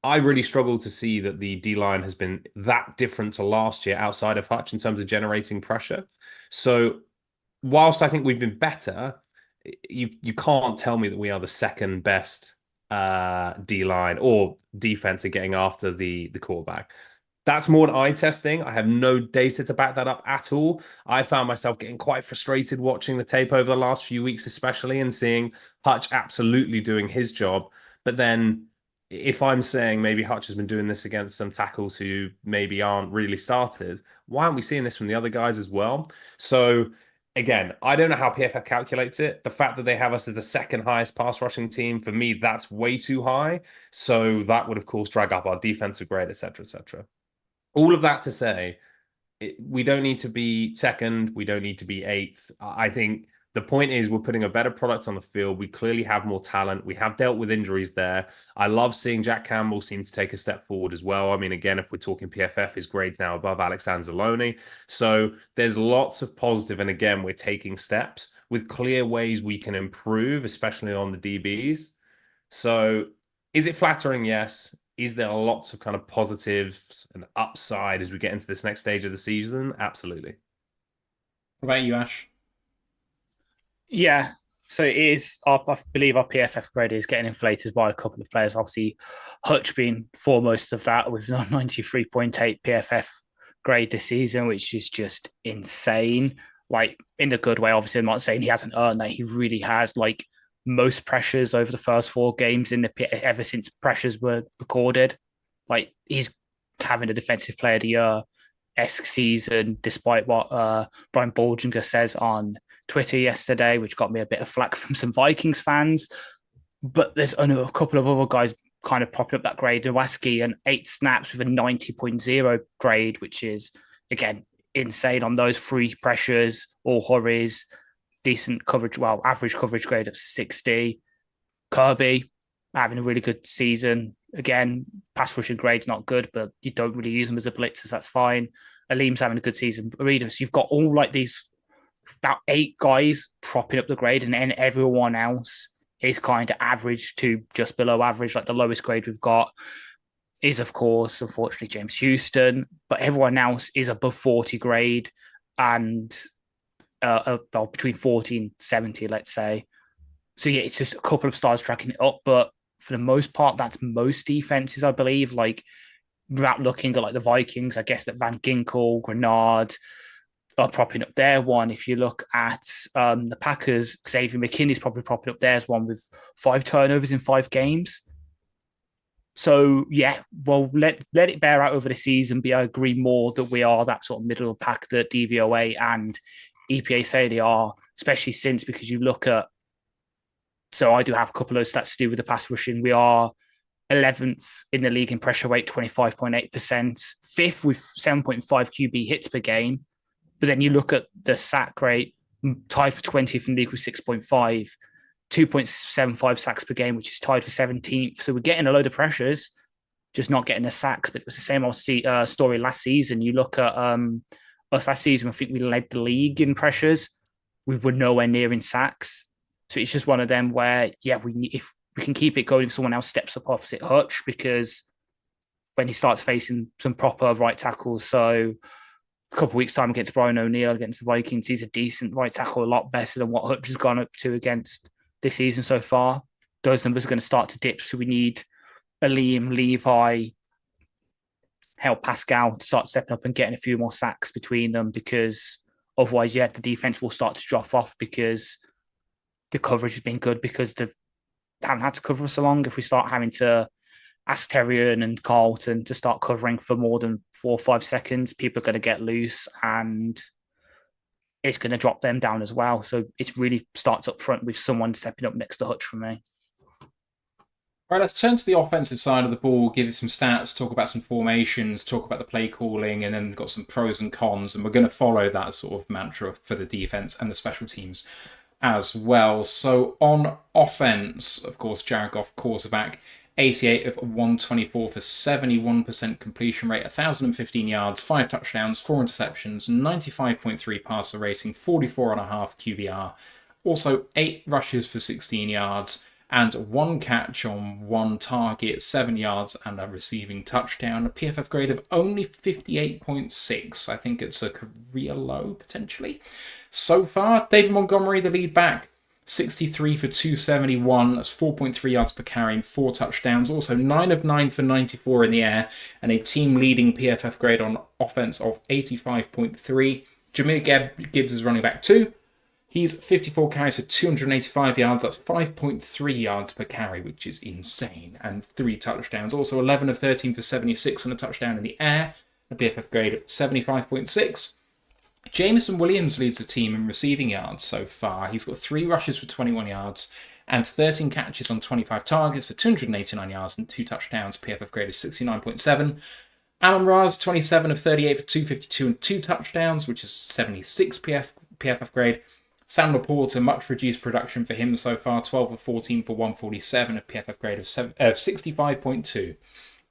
I really struggle to see that the D-line has been that different to last year outside of Hutch in terms of generating pressure. So whilst I think we've been better, you can't tell me that we are the 2nd best D-line or defense at getting after the quarterback. That's more an eye test thing. I have no data to back that up at all. I found myself getting quite frustrated watching the tape over the last few weeks, especially, and seeing Hutch absolutely doing his job. But then if I'm saying maybe Hutch has been doing this against some tackles who maybe aren't really starters, why aren't we seeing this from the other guys as well? So again, I don't know how PFF calculates it. The fact that they have us as the 2nd highest pass rushing team, for me, that's way too high. So that would, of course, drag up our defensive grade, etc., etc. All of that to say, we don't need to be 2nd. We don't need to be 8th. I think the point is we're putting a better product on the field. We clearly have more talent. We have dealt with injuries there. I love seeing Jack Campbell seem to take a step forward as well. I mean, again, if we're talking PFF, his grade's now above Alex Anzalone. So there's lots of positive. And again, we're taking steps with clear ways we can improve, especially on the DBs. So is it flattering? Yes. Is there lots of kind of positives and upside as we get into this next stage of the season? Absolutely. What about you, Ash? Yeah, so it is. I believe our PFF grade is getting inflated by a couple of players. Obviously, Hutch being foremost of that with 93.8 PFF grade this season, which is just insane. Like, in a good way, obviously. I'm not saying he hasn't earned that. He really has. Like, most pressures over the first 4 games ever since pressures were recorded. Like, he's having a defensive player of the year-esque season, despite what Brian Boldinger says on Twitter yesterday, which got me a bit of flack from some Vikings fans. But there's a couple of other guys kind of propping up that grade. Iwaski and 8 snaps with a 90.0 grade, which is, again, insane on those 3 pressures, all hurries, decent coverage, well, average coverage grade of 60. Kirby having a really good season. Again, pass rushing grade's not good, but you don't really use them as a blitzer, so that's fine. Aleem's having a good season. So you've got all like these, about 8 guys propping up the grade, and then everyone else is kind of average to just below average. Like, the lowest grade we've got is, of course, unfortunately, James Houston, but everyone else is above 40 grade and between 40 and 70, let's say. So yeah, it's just a couple of stars tracking it up, but for the most part, that's most defenses, I believe. Like, without looking at like the Vikings, I guess that Van Ginkel, Grenard are propping up their one. If you look at the Packers, Xavier McKinney's probably propping up theirs one with 5 turnovers in 5 games. So yeah, well, let it bear out over the season. But I agree more that we are that sort of middle of the pack that DVOA and EPA say they are, especially since, because you look at, so I do have a couple of stats to do with the pass rushing. We are 11th in the league in pressure rate, 25.8%, 5th with 7.5 QB hits per game. But then you look at the sack rate, tied for 20th in the league with 6.5, 2.75 sacks per game, which is tied for 17th. So we're getting a load of pressures, just not getting the sacks. But it was the same old story last season. You look at us last season, I think we led the league in pressures. We were nowhere near in sacks. So it's just one of them where, yeah, if we can keep it going, if someone else steps up opposite Hutch, because when he starts facing some proper right tackles, so a couple of weeks' time against Brian O'Neill against the Vikings, he's a decent right tackle, a lot better than what Hutch has gone up to against this season so far. Those numbers are going to start to dip, so we need Aleem, Levi, help Pascal to start stepping up and getting a few more sacks between them, because otherwise, yeah, the defense will start to drop off because the coverage has been good, because they haven't had to cover so long. If we start having to ask Terrian and Carlton to start covering for more than 4 or 5 seconds, people are going to get loose and it's going to drop them down as well. So it really starts up front with someone stepping up next to Hutch for me. Right, let's turn to the offensive side of the ball, give you some stats, talk about some formations, talk about the play calling, and then got some pros and cons. And we're going to follow that sort of mantra for the defense and the special teams as well. So on offense, of course, Jared Goff, quarterback, 88 of 124 for 71% completion rate, 1,015 yards, 5 touchdowns, 4 interceptions, 95.3 passer rating, 44.5 QBR, also 8 rushes for 16 yards, and 1 catch on 1 target, 7 yards, and a receiving touchdown. A PFF grade of only 58.6. I think it's a career low, potentially. So far, David Montgomery, the lead back, 63 for 271. That's 4.3 yards per carry and 4 touchdowns. Also 9 of 9 for 94 in the air, and a team-leading PFF grade on offense of 85.3. Jahmyr Gibbs is running back 2. He's 54 carries for 285 yards. That's 5.3 yards per carry, which is insane. And 3 touchdowns. Also 11 of 13 for 76 and a touchdown in the air. A PFF grade of 75.6. Jameson Williams leads the team in receiving yards so far. He's got 3 rushes for 21 yards and 13 catches on 25 targets for 289 yards and 2 touchdowns. PFF grade is 69.7. Amon Ra's 27 of 38 for 252 and 2 touchdowns, which is 76 PFF grade. Sam Laporta, much reduced production for him so far, 12 of 14 for 147, a PFF grade of 65.2.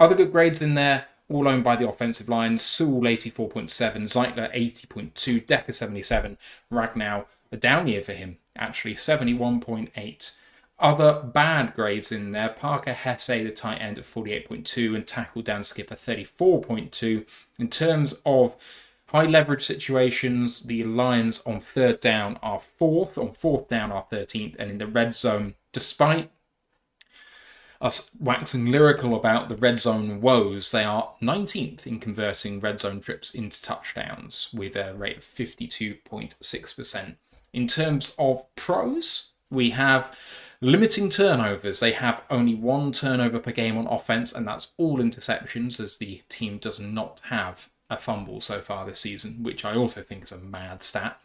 Other good grades in there, all owned by the offensive line. Sewell 84.7, Zeitler 80.2, Decker 77, Ragnow, a down year for him, actually 71.8. Other bad grades in there, Parker Hesse, the tight end at 48.2, and tackle Dan Skipper 34.2. In terms of high leverage situations, the Lions on 3rd down are 4th, on 4th down are 13th, and in the red zone, despite us waxing lyrical about the red zone woes, they are 19th in converting red zone trips into touchdowns with a rate of 52.6%. In terms of pros, we have limiting turnovers. They have only 1 turnover per game on offense, and that's all interceptions, as the team does not have a fumble so far this season, which I also think is a mad stat.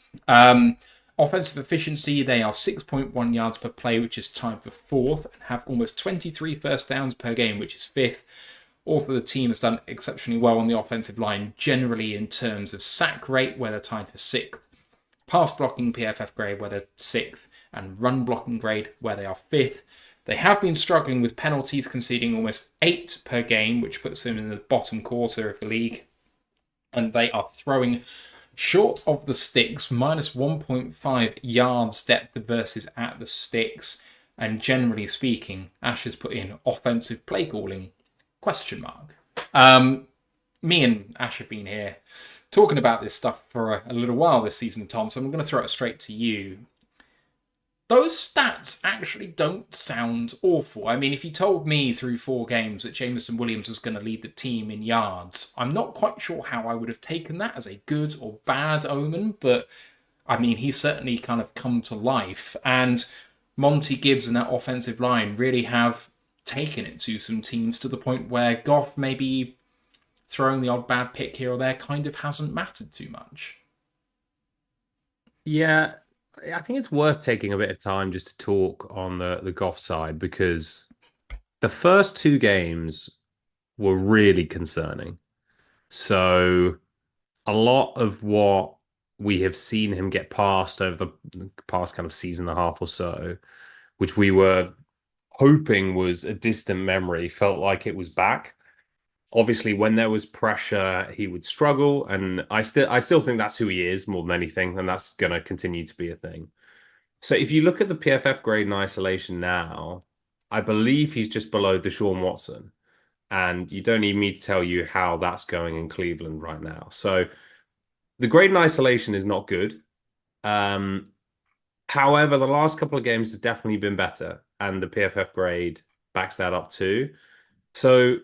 Offensive efficiency, they are 6.1 yards per play, which is tied for 4th, and have almost 23 first downs per game, which is 5th. Also, the team has done exceptionally well on the offensive line, generally in terms of sack rate, where they're tied for 6th, pass blocking PFF grade, where they're 6th, and run blocking grade, where they are 5th. They have been struggling with penalties, conceding almost 8 per game, which puts them in the bottom quarter of the league. And they are throwing short of the sticks, minus 1.5 yards depth versus at the sticks. And generally speaking, Ash has put in offensive play calling, ? Me and Ash have been here talking about this stuff for a little while this season, Tom, so I'm going to throw it straight to you. Those stats actually don't sound awful. I mean, if you told me through 4 games that Jameson Williams was going to lead the team in yards, I'm not quite sure how I would have taken that as a good or bad omen, but I mean, he's certainly kind of come to life. And Monty Gibbs and that offensive line really have taken it to some teams to the point where Goff maybe throwing the odd bad pick here or there kind of hasn't mattered too much. Yeah, I think it's worth taking a bit of time just to talk on the Goff side, because the first 2 games were really concerning. So a lot of what we have seen him get past over the past kind of season and a half or so, which we were hoping was a distant memory, felt like it was back. Obviously, when there was pressure, he would struggle, and I still think that's who he is more than anything, and that's going to continue to be a thing. So if you look at the PFF grade in isolation now, I believe he's just below Deshaun Watson, and you don't need me to tell you how that's going in Cleveland right now. So the grade in isolation is not good. However, the last couple of games have definitely been better, and the PFF grade backs that up too. So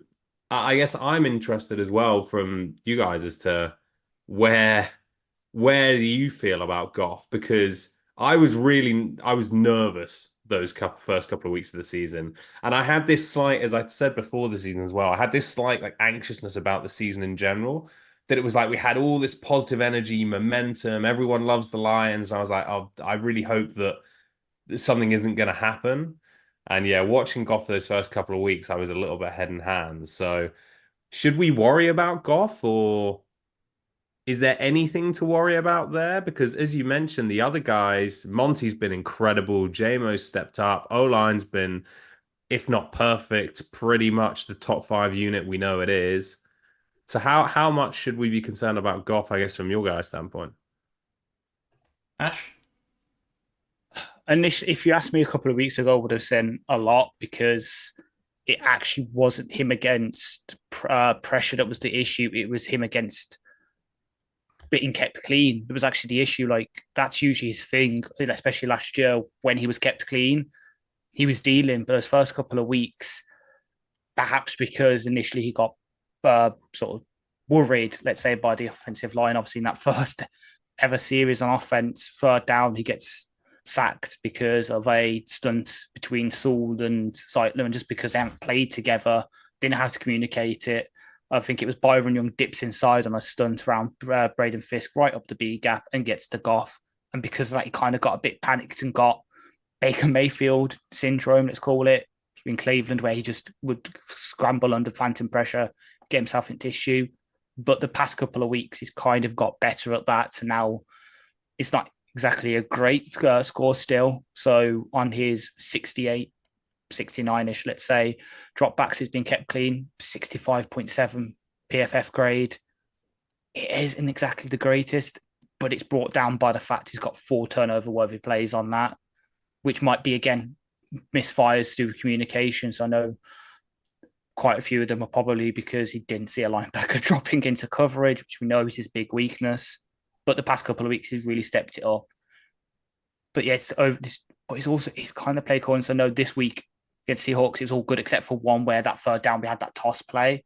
I guess I'm interested as well from you guys as to where do you feel about Goff? Because I was nervous those first couple of weeks of the season. And I had this slight, as I said before the season as well, I had this slight like anxiousness about the season in general, that it was like we had all this positive energy, momentum, everyone loves the Lions. And I was like, oh, I really hope that something isn't going to happen. And yeah, watching Goff those first couple of weeks, I was a little bit head in hands. So should we worry about Goff, or is there anything to worry about there? Because as you mentioned, the other guys, Monty's been incredible. JMO's stepped up. O-line's been, if not perfect, pretty much the top 5 unit we know it is. So how much should we be concerned about Goff, I guess, from your guys' standpoint? Ash? Initially, if you asked me a couple of weeks ago, I would have said a lot, because it actually wasn't him against pressure that was the issue. It was him against being kept clean. It was actually the issue. Like, that's usually his thing, especially last year when he was kept clean. He was dealing, but those first couple of weeks, perhaps because initially he got sort of worried, let's say, by the offensive line. Obviously, in that first ever series on offense, 3rd down, he gets sacked because of a stunt between Sewell and Seidler, and just because they haven't played together, didn't know how to communicate it. I think it was Byron Young dips inside on a stunt around Braden Fisk right up the B gap and gets to Goff. And because of that, he kind of got a bit panicked and got Baker Mayfield syndrome, let's call it, in Cleveland, where he just would scramble under phantom pressure, get himself into issue. But the past couple of weeks, he's kind of got better at that. So now it's not exactly a great score still. So on his 68, 69-ish, let's say, dropbacks has been kept clean, 65.7 PFF grade. It isn't exactly the greatest, but it's brought down by the fact he's got 4 turnover-worthy plays on that, which might be, again, misfires through communication. So I know quite a few of them are probably because he didn't see a linebacker dropping into coverage, which we know is his big weakness. But the past couple of weeks, he's really stepped it up. But yeah, it's over this. But it's also, it's kind of play calling. So no, this week against Seahawks, it was all good except for one where that third down we had that toss play.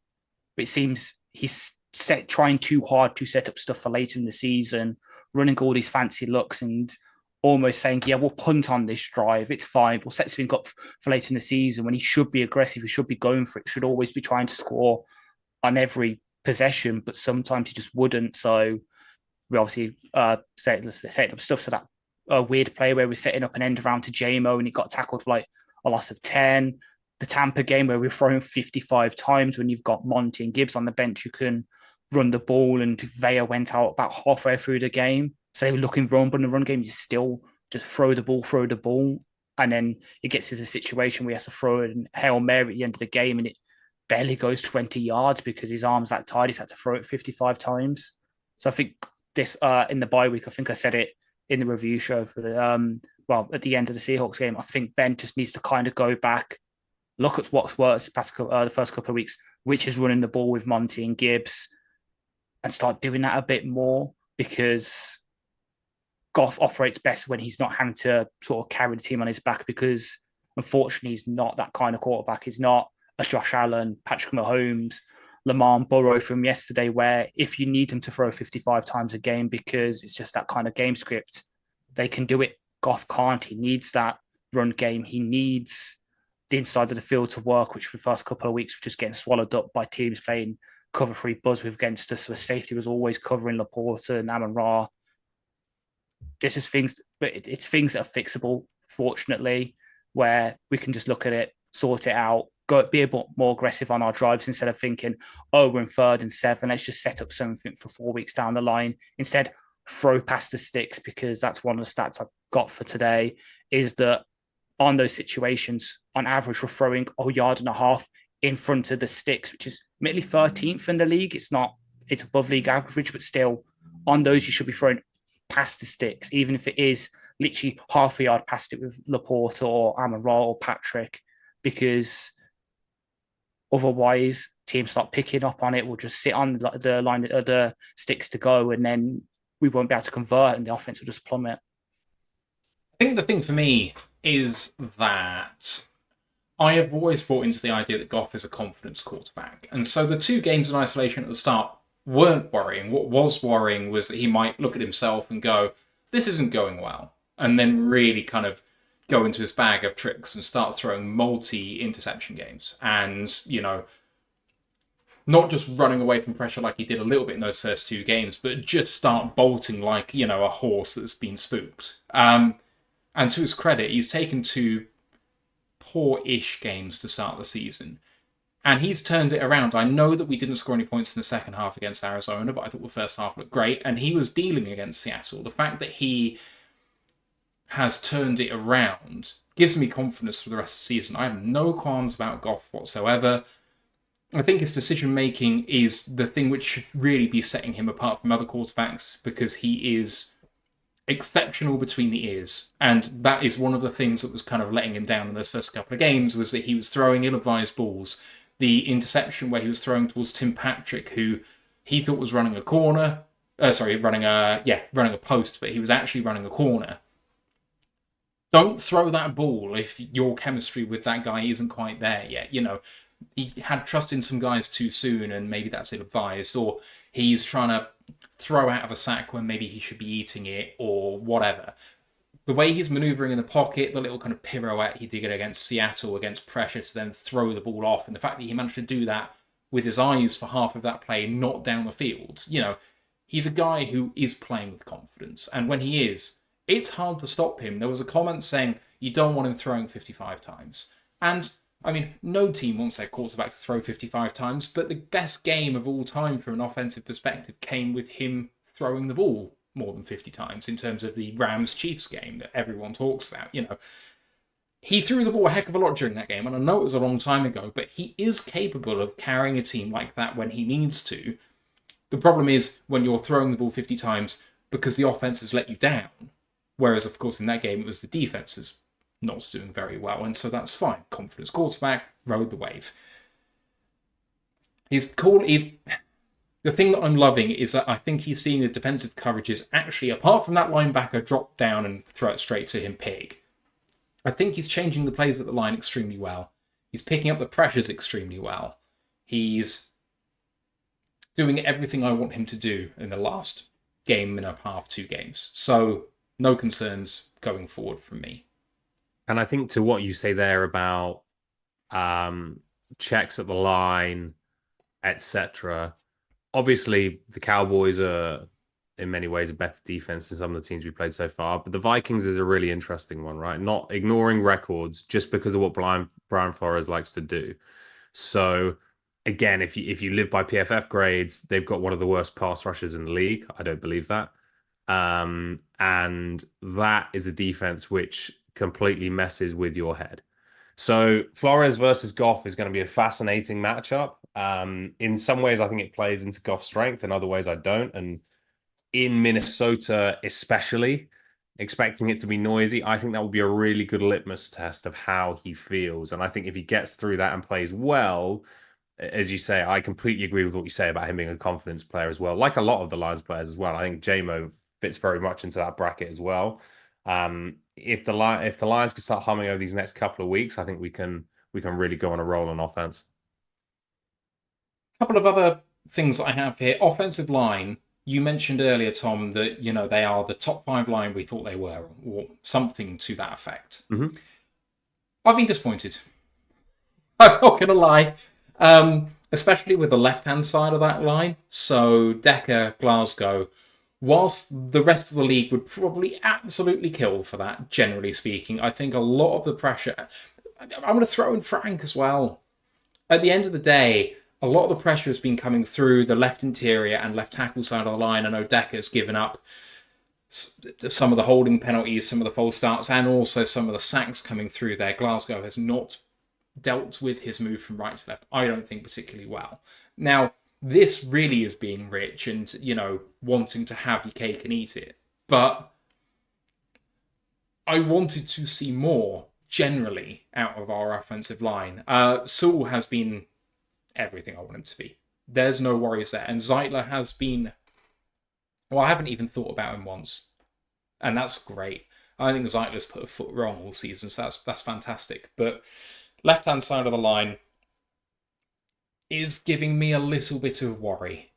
But it seems he's trying too hard to set up stuff for later in the season, running all these fancy looks and almost saying, yeah, we'll punt on this drive. It's fine. We'll set something up for later in the season when he should be aggressive. He should be going for it. Should always be trying to score on every possession, but sometimes he just wouldn't. So we obviously setting up stuff. So that weird play where we're setting up an end around to JMO and he got tackled for like a loss of 10. The Tampa game where we're throwing 55 times when you've got Monty and Gibbs on the bench, you can run the ball, and Vea went out about halfway through the game. So they were looking wrong, but in the run game, you still just throw the ball. And then it gets to the situation where he has to throw an Hail Mary at the end of the game and it barely goes 20 yards because his arm's that tight. He's had to throw it 55 times. So I think this, in the bye week, I think I said it in the review show for the, at the end of the Seahawks game, I think Ben just needs to kind of go back, look at what's worked the first couple of weeks, which is running the ball with Monty and Gibbs, and start doing that a bit more, because Goff operates best when he's not having to sort of carry the team on his back, because unfortunately he's not that kind of quarterback. He's not a Josh Allen, Patrick Mahomes, Lamar Burrow from yesterday, where if you need them to throw 55 times a game because it's just that kind of game script, they can do it. Goff can't. He needs that run game. He needs the inside of the field to work, which for the first couple of weeks were just getting swallowed up by teams playing cover 3 buzz with against us. So safety was always covering Laporta and Amon-Ra. This is things, but it's things that are fixable, fortunately, where we can just look at it, sort it out, be a bit more aggressive on our drives instead of thinking, oh, we're in 3rd and 7, let's just set up something for 4 weeks down the line. Instead, throw past the sticks, because that's one of the stats I've got for today, is that on those situations, on average, we're throwing a yard and a half in front of the sticks, which is merely 13th in the league. It's above league average, but still, on those, you should be throwing past the sticks, even if it is literally half a yard past it with Laporta or Amon-Ra or Patrick, because otherwise teams start picking up on it. We'll just sit on the line of the sticks to go, and then we won't be able to convert, and the offense will just plummet. I think the thing for me is that I have always bought into the idea that Goff is a confidence quarterback. And so the 2 games in isolation at the start weren't worrying. What was worrying was that he might look at himself and go, this isn't going well. And then really kind of go into his bag of tricks and start throwing multi-interception games. And, not just running away from pressure like he did a little bit in those first 2 games, but just start bolting like, a horse that's been spooked. And to his credit, he's taken 2 poor-ish games to start the season, and he's turned it around. I know that we didn't score any points in the second half against Arizona, but I thought the first half looked great, and he was dealing against Seattle. The fact that he has turned it around gives me confidence for the rest of the season. I have no qualms about Goff whatsoever. I think his decision-making is the thing which should really be setting him apart from other quarterbacks, because he is exceptional between the ears. And that is one of the things that was kind of letting him down in those first couple of games, was that he was throwing ill-advised balls. The interception where he was throwing towards Tim Patrick, who he thought was running a corner, running a post, but he was actually running a corner. Don't throw that ball if your chemistry with that guy isn't quite there yet. He had trust in some guys too soon, and maybe that's ill-advised, or he's trying to throw out of a sack when maybe he should be eating it, or whatever. The way he's manoeuvring in the pocket, the little kind of pirouette he did against Seattle, against pressure, to then throw the ball off, and the fact that he managed to do that with his eyes for half of that play, not down the field. He's a guy who is playing with confidence, and when he is, it's hard to stop him. There was a comment saying you don't want him throwing 55 times. And, no team wants their quarterback to throw 55 times, but the best game of all time from an offensive perspective came with him throwing the ball more than 50 times, in terms of the Rams-Chiefs game that everyone talks about. He threw the ball a heck of a lot during that game, and I know it was a long time ago, but he is capable of carrying a team like that when he needs to. The problem is when you're throwing the ball 50 times because the offense has let you down. Whereas, of course, in that game, it was the defenses not doing very well, and so that's fine. Confidence quarterback, rode the wave. He's cool. The thing that I'm loving is that I think he's seeing the defensive coverages actually, apart from that linebacker drop down and throw it straight to him pig, I think he's changing the plays at the line extremely well. He's picking up the pressures extremely well. He's doing everything I want him to do in the last game and a half, 2 games. So no concerns going forward from me. And I think to what you say there about checks at the line, etc. Obviously, the Cowboys are in many ways a better defense than some of the teams we played so far. But the Vikings is a really interesting one, right? Not ignoring records just because of what Brian Flores likes to do. So again, if you live by PFF grades, they've got one of the worst pass rushers in the league. I don't believe that. And that is a defense which completely messes with your head. So Flores versus Goff is going to be a fascinating matchup. In some ways, I think it plays into Goff's strength. In other ways, I don't. And in Minnesota, especially, expecting it to be noisy, I think that will be a really good litmus test of how he feels. And I think if he gets through that and plays well, as you say, I completely agree with what you say about him being a confidence player as well. Like a lot of the Lions players as well. I think JMO fits very much into that bracket as well. If the Lions can start humming over these next couple of weeks, I think we can really go on a roll on offense. A couple of other things that I have here. Offensive line. You mentioned earlier, Tom, that they are the top 5 line we thought they were, or something to that effect. Mm-hmm. I've been disappointed. I'm not going to lie. Especially with the left-hand side of that line. So Decker, Glasgow. Whilst the rest of the league would probably absolutely kill for that, generally speaking, I think a lot of the pressure... I'm going to throw in Frank as well. At the end of the day, a lot of the pressure has been coming through the left interior and left tackle side of the line. I know Decker's given up some of the holding penalties, some of the false starts, and also some of the sacks coming through there. Glasgow has not dealt with his move from right to left, I don't think, particularly well. Now, this really is being rich and, wanting to have your cake and eat it. But I wanted to see more, generally, out of our offensive line. Sewell has been everything I want him to be. There's no worries there. And Zeitler has been... Well, I haven't even thought about him once. And that's great. I think Zeitler's put a foot wrong all season, so that's fantastic. But left-hand side of the line is giving me a little bit of worry.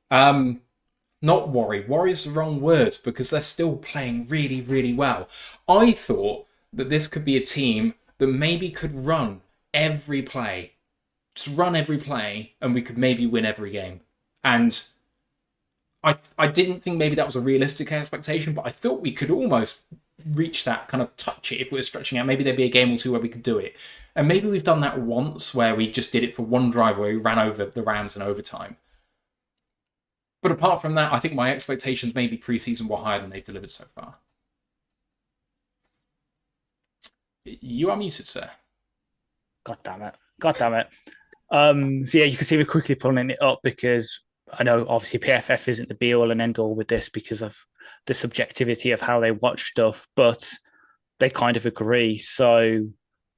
Not worry. Worry is the wrong word because they're still playing really, really well. I thought that this could be a team that maybe could run every play. Just run every play and we could maybe win every game. And I didn't think maybe that was a realistic expectation, but I thought we could almost reach that, kind of touch it if we were stretching out. Maybe there'd be a game or two where we could do it. And maybe we've done that once where we just did it for one drive where we ran over the Rams in overtime. But apart from that, I think my expectations maybe pre-season were higher than they've delivered so far. You are muted, sir. God damn it. So yeah, you can see we're quickly pulling it up because I know obviously PFF isn't the be all and end all with this because of the subjectivity of how they watch stuff, but they kind of agree. So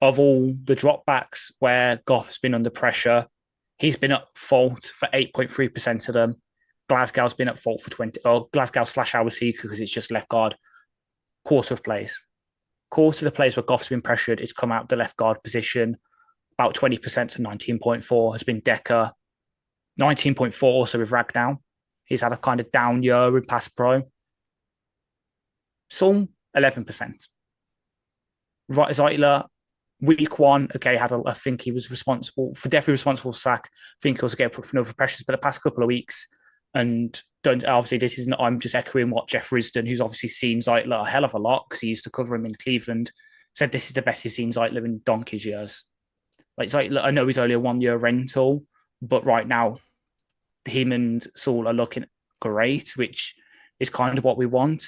of all the dropbacks where Goff has been under pressure, he's been at fault for 8.3% of them. Glasgow's been at fault for 20, or Glasgow / our seeker because it's just left guard. Quarter of the plays where Goff's been pressured, it's come out the left guard position. About 20% to 19.4 has been Decker. 19.4 also with Ragnow. He's had a kind of down year in pass pro. Some 11%. Zeitler, week 1, okay, I think he was definitely responsible for sack. I think he also get put for no pressures, but the past couple of weeks, and obviously this isn't, I'm just echoing what Jeff Risdon, who's obviously seen Zeitler a hell of a lot because he used to cover him in Cleveland, said this is the best he's seen Zeitler in donkey's years. Like Zeitler, I know he's only a 1-year rental, but right now, him and Saul are looking great, which is kind of what we want.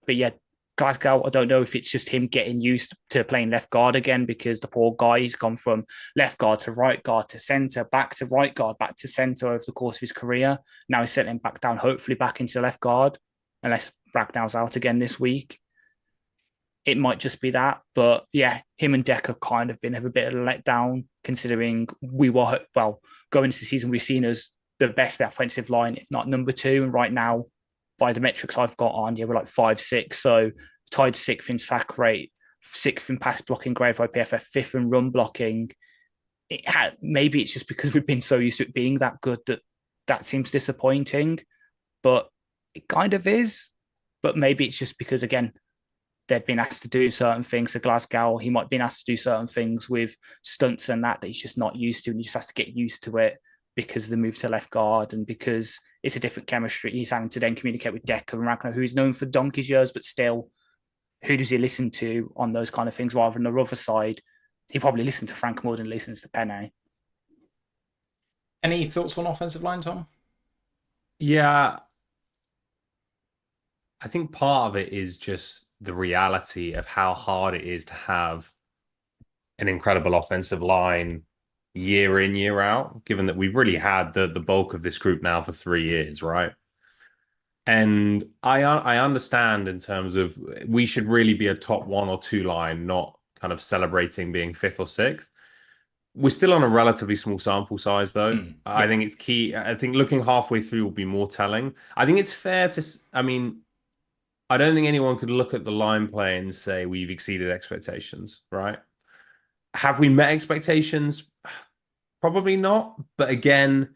But yeah, Glasgow, I don't know if it's just him getting used to playing left guard again because the poor guy's gone from left guard to right guard to centre, back to right guard, back to centre over the course of his career. Now he's settling back down, hopefully back into left guard, unless Ragnow's out again this week. It might just be that. But yeah, him and Decker kind of been a bit of a letdown considering we were, well, going into the season, we've seen as the best offensive line, if not number 2. And right now, by the metrics I've got on, yeah, we're like 5-6. So tied 6th in sack rate, 6th in pass blocking, grade 5 PFF, 5th in run blocking. Maybe it's just because we've been so used to it being that good that seems disappointing, but it kind of is. But maybe it's just because, again, they've been asked to do certain things. So Glasgow, he might have been asked to do certain things with stunts and that he's just not used to, and he just has to get used to it because of the move to left guard and because it's a different chemistry. He's having to then communicate with Decker and Ragnar, who is known for donkey's years, but still, who does he listen to on those kind of things rather than the other side? He probably listened to Frank more than listens to Penne. Any thoughts on offensive line, Tom? Yeah. I think part of it is just the reality of how hard it is to have an incredible offensive line year in, year out, given that we've really had the bulk of this group now for 3 years, right? And I understand in terms of we should really be a top 1 or 2 line, not kind of celebrating being 5th or 6th. We're still on a relatively small sample size, though. Yeah. I think it's key. I think looking halfway through will be more telling. I think it's fair to, I mean, I don't think anyone could look at the line play and say we've exceeded expectations, right? Have we met expectations? Probably not. But again,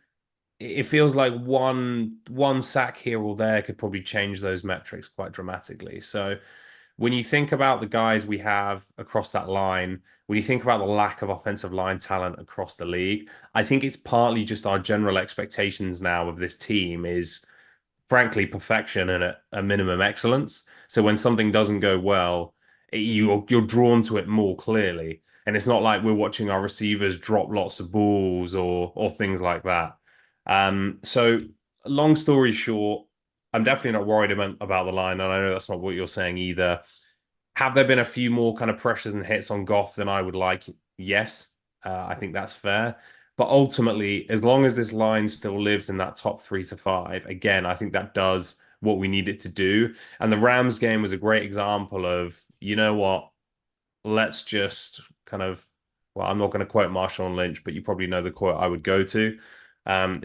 it feels like one sack here or there could probably change those metrics quite dramatically. So when you think about the guys we have across that line, when you think about the lack of offensive line talent across the league, I think it's partly just our general expectations now of this team is frankly perfection and a minimum excellence. So when something doesn't go well, you're drawn to it more clearly. And it's not like we're watching our receivers drop lots of balls or things like that. So long story short, I'm definitely not worried about the line, and I know that's not what you're saying either. Have there been a few more kind of pressures and hits on Goff than I would like? Yes, I think that's fair. But ultimately, as long as this line still lives in that top 3 to 5, again, I think that does what we need it to do. And the Rams game was a great example of, you know what, let's just kind of, well, I'm not going to quote Marshawn Lynch, but you probably know the quote I would go to.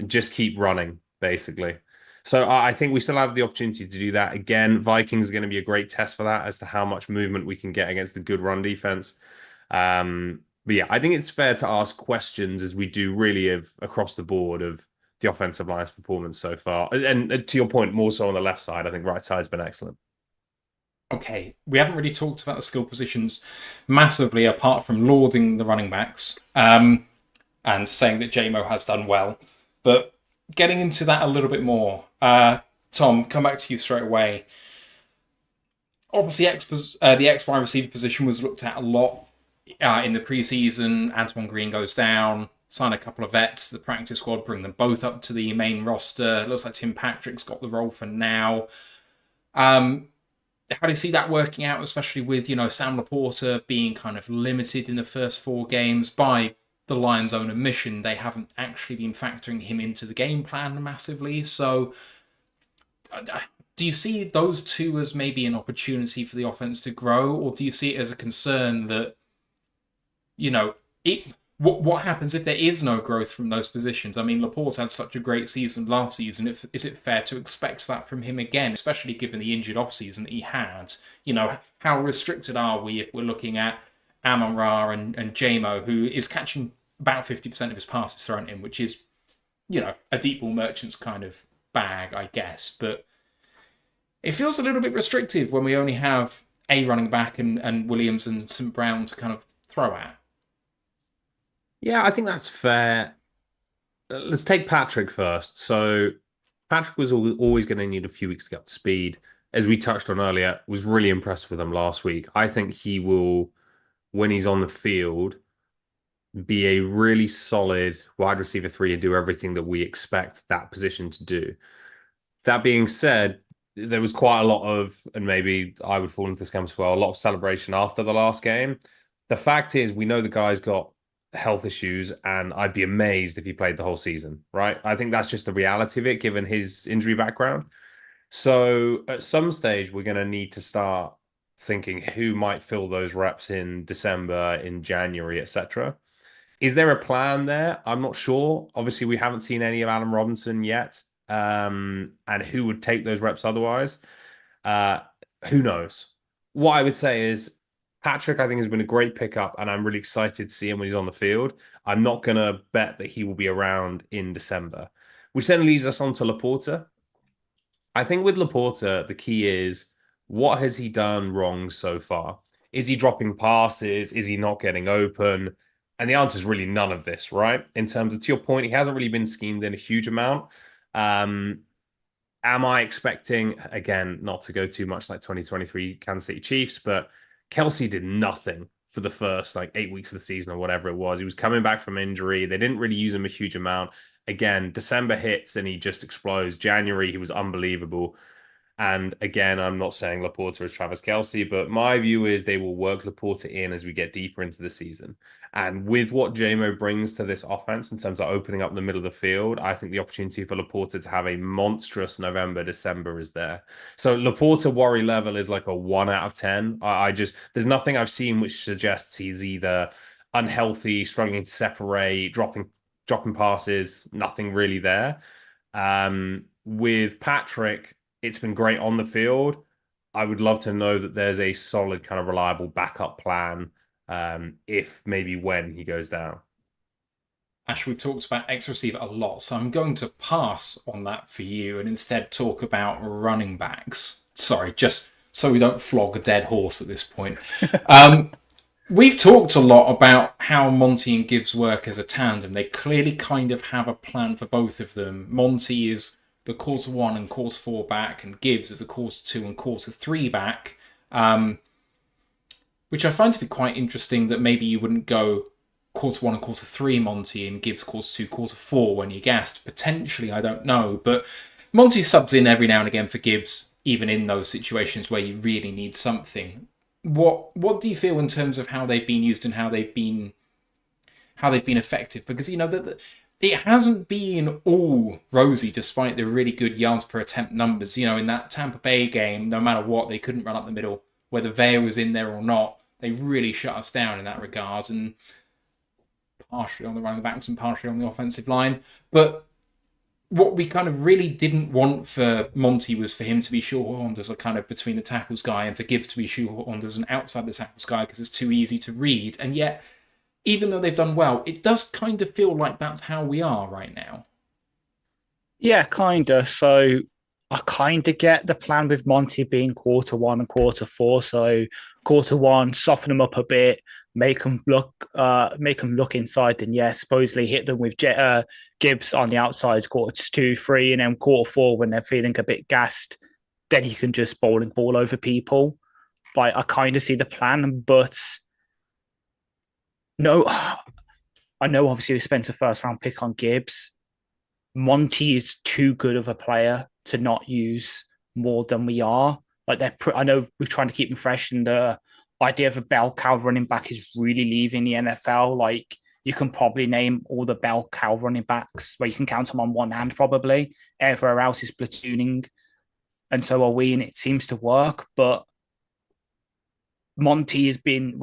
Just keep running, basically. So I think we still have the opportunity to do that. Again, Vikings are going to be a great test for that as to how much movement we can get against a good run defense. But yeah, I think it's fair to ask questions as we do really across the board of the offensive line's performance so far. And to your point, more so on the left side, I think right side's been excellent. Okay, we haven't really talked about the skill positions massively apart from lauding the running backs and saying that JMO has done well. But getting into that a little bit more, Tom, come back to you straight away. Obviously, the X wide receiver position was looked at a lot in the preseason. Antoine Green goes down, sign a couple of vets, the practice squad, bring them both up to the main roster. Looks like Tim Patrick's got the role for now. How do you see that working out, especially with, Sam Laporta being kind of limited in the first 4 games by the Lions' own admission? They haven't actually been factoring him into the game plan massively. So do you see those two as maybe an opportunity for the offense to grow, or do you see it as a concern that, what happens if there is no growth from those positions? I mean, Laporte had such a great season last season. Is it fair to expect that from him again, especially given the injured offseason that he had? How restricted are we if we're looking at Amon-Ra and JMO, who is catching about 50% of his passes thrown in, which is, a deep ball merchant's kind of bag, I guess. But it feels a little bit restrictive when we only have a running back and Williams and St. Brown to kind of throw at. Yeah, I think that's fair. Let's take Patrick first. So Patrick was always going to need a few weeks to get up to speed. As we touched on earlier, was really impressed with him last week. I think he will, when he's on the field, be a really solid wide receiver 3 and do everything that we expect that position to do. That being said, there was quite a lot of, and maybe I would fall into this camp as well, a lot of celebration after the last game. The fact is, we know the guy's got health issues, and I'd be amazed if he played the whole season, right? I think that's just the reality of it, given his injury background. So at some stage, we're going to need to start thinking who might fill those reps in December, in January, etc. Is there a plan there? I'm not sure. Obviously, we haven't seen any of Allen Robinson yet. And who would take those reps otherwise? Who knows? What I would say is Patrick, I think, has been a great pickup, and I'm really excited to see him when he's on the field. I'm not going to bet that he will be around in December, which then leads us on to Laporta. I think with Laporta, the key is, what has he done wrong so far? Is he dropping passes? Is he not getting open? And the answer is really none of this, right? In terms of, to your point, he hasn't really been schemed in a huge amount. Am I expecting, again, not to go too much like 2023 Kansas City Chiefs, but Kelsey did nothing for the first 8 weeks of the season or whatever it was. He was coming back from injury. They didn't really use him a huge amount. Again, December hits and he just explodes. January, he was unbelievable. And again, I'm not saying Laporta is Travis Kelsey, but my view is they will work Laporta in as we get deeper into the season. And with what JMO brings to this offense in terms of opening up the middle of the field, I think the opportunity for Laporta to have a monstrous November, December is there. So Laporta worry level is like a 1 out of 10. There's nothing I've seen which suggests he's either unhealthy, struggling to separate, dropping passes, nothing really there. With Patrick, it's been great on the field. I would love to know that there's a solid kind of reliable backup plan if maybe when he goes down. Ash, we've talked about X receiver a lot, so I'm going to pass on that for you and instead talk about running backs. Sorry, just so we don't flog a dead horse at this point. We've talked a lot about how Monty and Gibbs work as a tandem. They clearly kind of have a plan for both of them. Monty is the quarter 1 and quarter 4 back, and Gibbs is the quarter 2 and quarter 3 back, which I find to be quite interesting that maybe you wouldn't go quarter 1 and quarter 3 Monty and Gibbs quarter 2, quarter 4 when you're gassed. Potentially, I don't know, but Monty subs in every now and again for Gibbs, even in those situations where you really need something. What do you feel in terms of how they've been used and how they've been effective? Because it hasn't been all rosy despite the really good yards per attempt numbers. In that Tampa Bay game, no matter what, they couldn't run up the middle. Whether Vale was in there or not, they really shut us down in that regard, and partially on the running backs and partially on the offensive line. But what we kind of really didn't want for Monty was for him to be shoehorned as a kind of between the tackles guy and for Gibbs to be shoehorned as an outside the tackles guy because it's too easy to read. And yet, even though they've done well, it does kind of feel like that's how we are right now. Yeah, kind of. So I kind of get the plan with Monty being quarter 1 and quarter 4. So quarter 1, soften them up a bit, make them look inside. Then supposedly hit them with Gibbs on the outside, quarter 2, 3, and then quarter 4 when they're feeling a bit gassed. Then you can just bowling ball over people. I kind of see the plan, but no, I know obviously we spent a first round pick on Gibbs. Monty is too good of a player to not use more than we are. I know we're trying to keep him fresh, and the idea of a bell cow running back is really leaving the NFL. You can probably name all the bell cow running backs where you can count them on one hand, probably. Everywhere else is platooning, and so are we, and it seems to work. But Monty has been,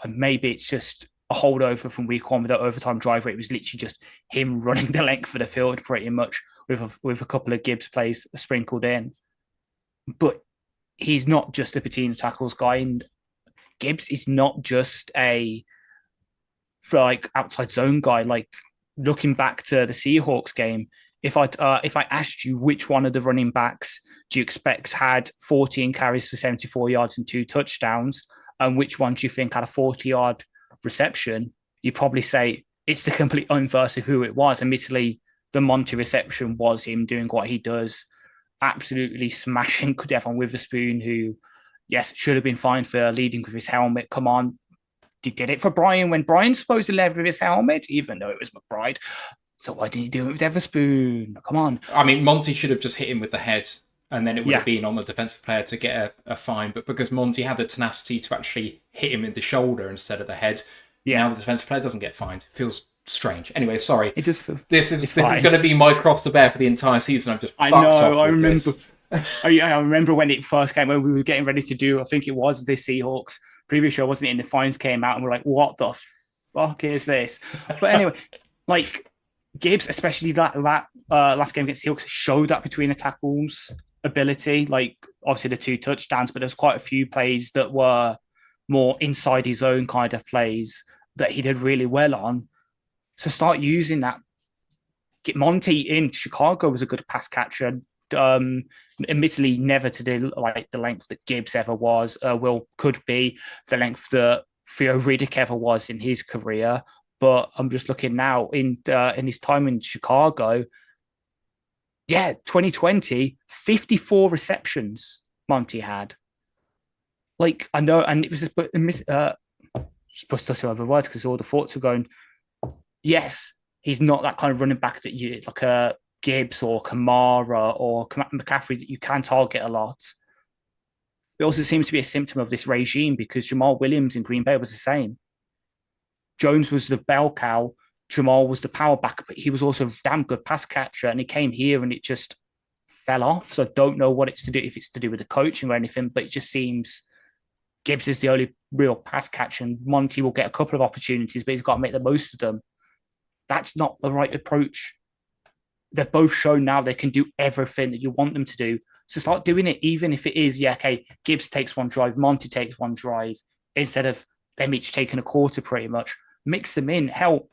maybe it's just a holdover from week 1 with that overtime drive where it was literally just him running the length of the field pretty much with a couple of Gibbs plays sprinkled in. But he's not just a between the tackles guy, and Gibbs is not just a outside zone guy. Looking back to the Seahawks game, if I asked you which one of the running backs do you expect had 14 carries for 74 yards and 2 touchdowns, and which one do you think had a 40-yard reception, you probably say it's the complete inverse of who it was. Admittedly, the Monty reception was him doing what he does, absolutely smashing Devon Witherspoon, who, yes, should have been fined for leading with his helmet. Come on. He did it for Brian when Brian supposedly led with his helmet, even though it was McBride. So why didn't he do it with Witherspoon? Come on. I mean, Monty should have just hit him with the head, and then it would have been on the defensive player to get a fine. But because Monty had the tenacity to actually hit him in the shoulder instead of the head, now the defensive player doesn't get fined. It feels strange. Anyway, sorry. It just this is going to be my cross to bear for the entire season. I know. I remember. I remember when it first came, when we were getting ready to do, I think it was the Seahawks previous show, wasn't it? And the fines came out, and we're like, "What the fuck is this?" But anyway, Gibbs, especially that last game against Seahawks, showed that between the tackles ability. Obviously the 2 touchdowns, but there's quite a few plays that were more inside his own kind of plays that he did really well on. So start using that. Get Monty in Chicago was a good pass catcher. Admittedly, never to the length that Gibbs ever was. Could be the length that Theo Riddick ever was in his career. But I'm just looking now in his time in Chicago. Yeah, 2020, 54 receptions Monty had. Like, I know, and it was just supposed to other words because all the thoughts are going, yes, he's not that kind of running back that you like a Gibbs or Kamara or McCaffrey that you can target a lot. It also seems to be a symptom of this regime because Jamal Williams in Green Bay was the same. Jones was the bell cow. Jamal was the power back, but he was also a damn good pass catcher. And he came here and it just fell off. So I don't know what it's to do, if it's to do with the coaching or anything, but it just seems Gibbs is the only real pass catcher and Monty will get a couple of opportunities, but he's got to make the most of them. That's not the right approach. They've both shown now they can do everything that you want them to do. So start doing it, even if it is, Gibbs takes one drive, Monty takes one drive, instead of them each taking a quarter pretty much. Mix them in. Hell,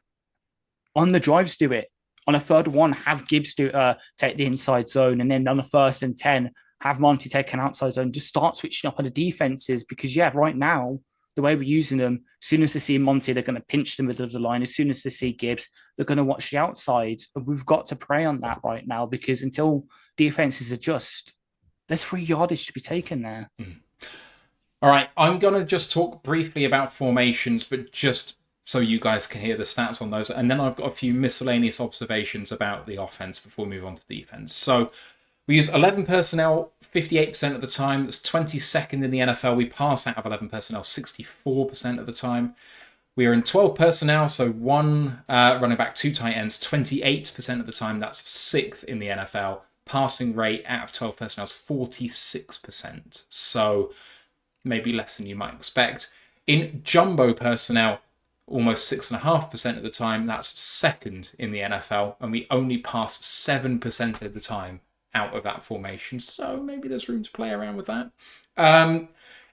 on the drives, do it. On a third one, have Gibbs take the inside zone, and then on the 1st and 10, have Monty take an outside zone. Just start switching up on the defenses because, right now, the way we're using them, as soon as they see Monty, they're going to pinch the middle of the line. As soon as they see Gibbs, they're going to watch the outsides. We've got to prey on that right now because until defenses adjust, there's free yardage to be taken there. All right, I'm going to just talk briefly about formations, but just so you guys can hear the stats on those. And then I've got a few miscellaneous observations about the offense before we move on to defense. So we use 11 personnel 58% of the time. That's 22nd in the NFL. We pass out of 11 personnel 64% of the time. We are in 12 personnel, so 1 running back, 2 tight ends, 28% of the time. That's 6th in the NFL. Passing rate out of 12 personnel is 46%. So maybe less than you might expect. In jumbo personnel, almost 6.5% of the time. That's 2nd in the NFL. And we only pass 7% of the time out of that formation, so maybe there's room to play around with that.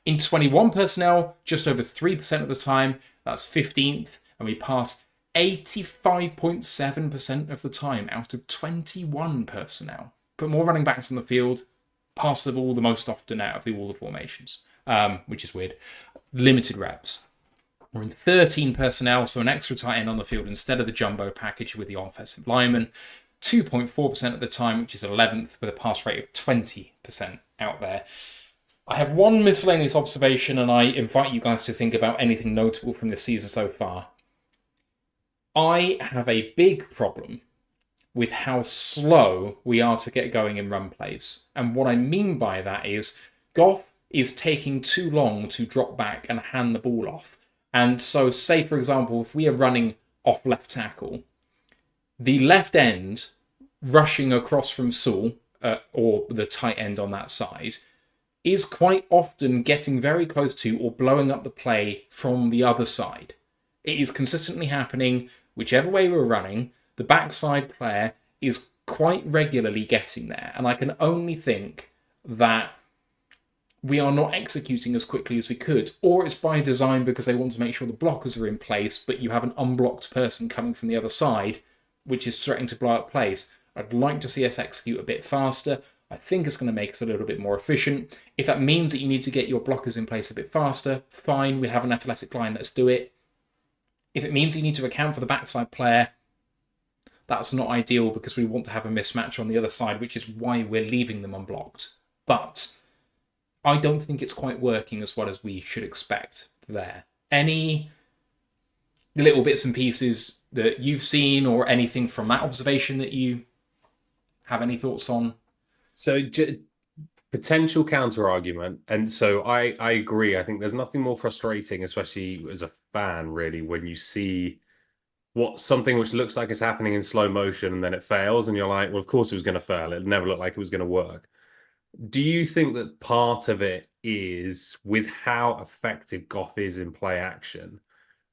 In 21 personnel, just over 3% of the time, that's 15th, and we pass 85.7% of the time out of 21 personnel. Put more running backs on the field, pass the ball the most often out of all the formations, which is weird. Limited reps. We're in 13 personnel, so an extra tight end on the field instead of the jumbo package with the offensive lineman. 2.4% of the time, which is 11th, with a pass rate of 20% out there. I have one miscellaneous observation, and I invite you guys to think about anything notable from this season so far. I have a big problem with how slow we are to get going in run plays. And what I mean by that is Goff is taking too long to drop back and hand the ball off. And so, say, for example, if we are running off left tackle, the left end rushing across from Sewell, or the tight end on that side, is quite often getting very close to or blowing up the play from the other side. It is consistently happening whichever way we're running. The backside player is quite regularly getting there. And I can only think that we are not executing as quickly as we could, or it's by design because they want to make sure the blockers are in place, but you have an unblocked person coming from the other side, which is threatening to blow up plays. I'd like to see us execute a bit faster. I think it's going to make us a little bit more efficient. If that means that you need to get your blockers in place a bit faster, fine, we have an athletic line, let's do it. If it means you need to account for the backside player, that's not ideal because we want to have a mismatch on the other side, which is why we're leaving them unblocked. But I don't think it's quite working as well as we should expect there. Any little bits and pieces that you've seen or anything from that observation that you have any thoughts on? So potential counter argument. And so I agree. I think there's nothing more frustrating, especially as a fan, really, when you see something which looks like it's happening in slow motion and then it fails. And you're like, well, of course it was going to fail. It never looked like it was going to work. Do you think that part of it is with how effective Goff is in play action,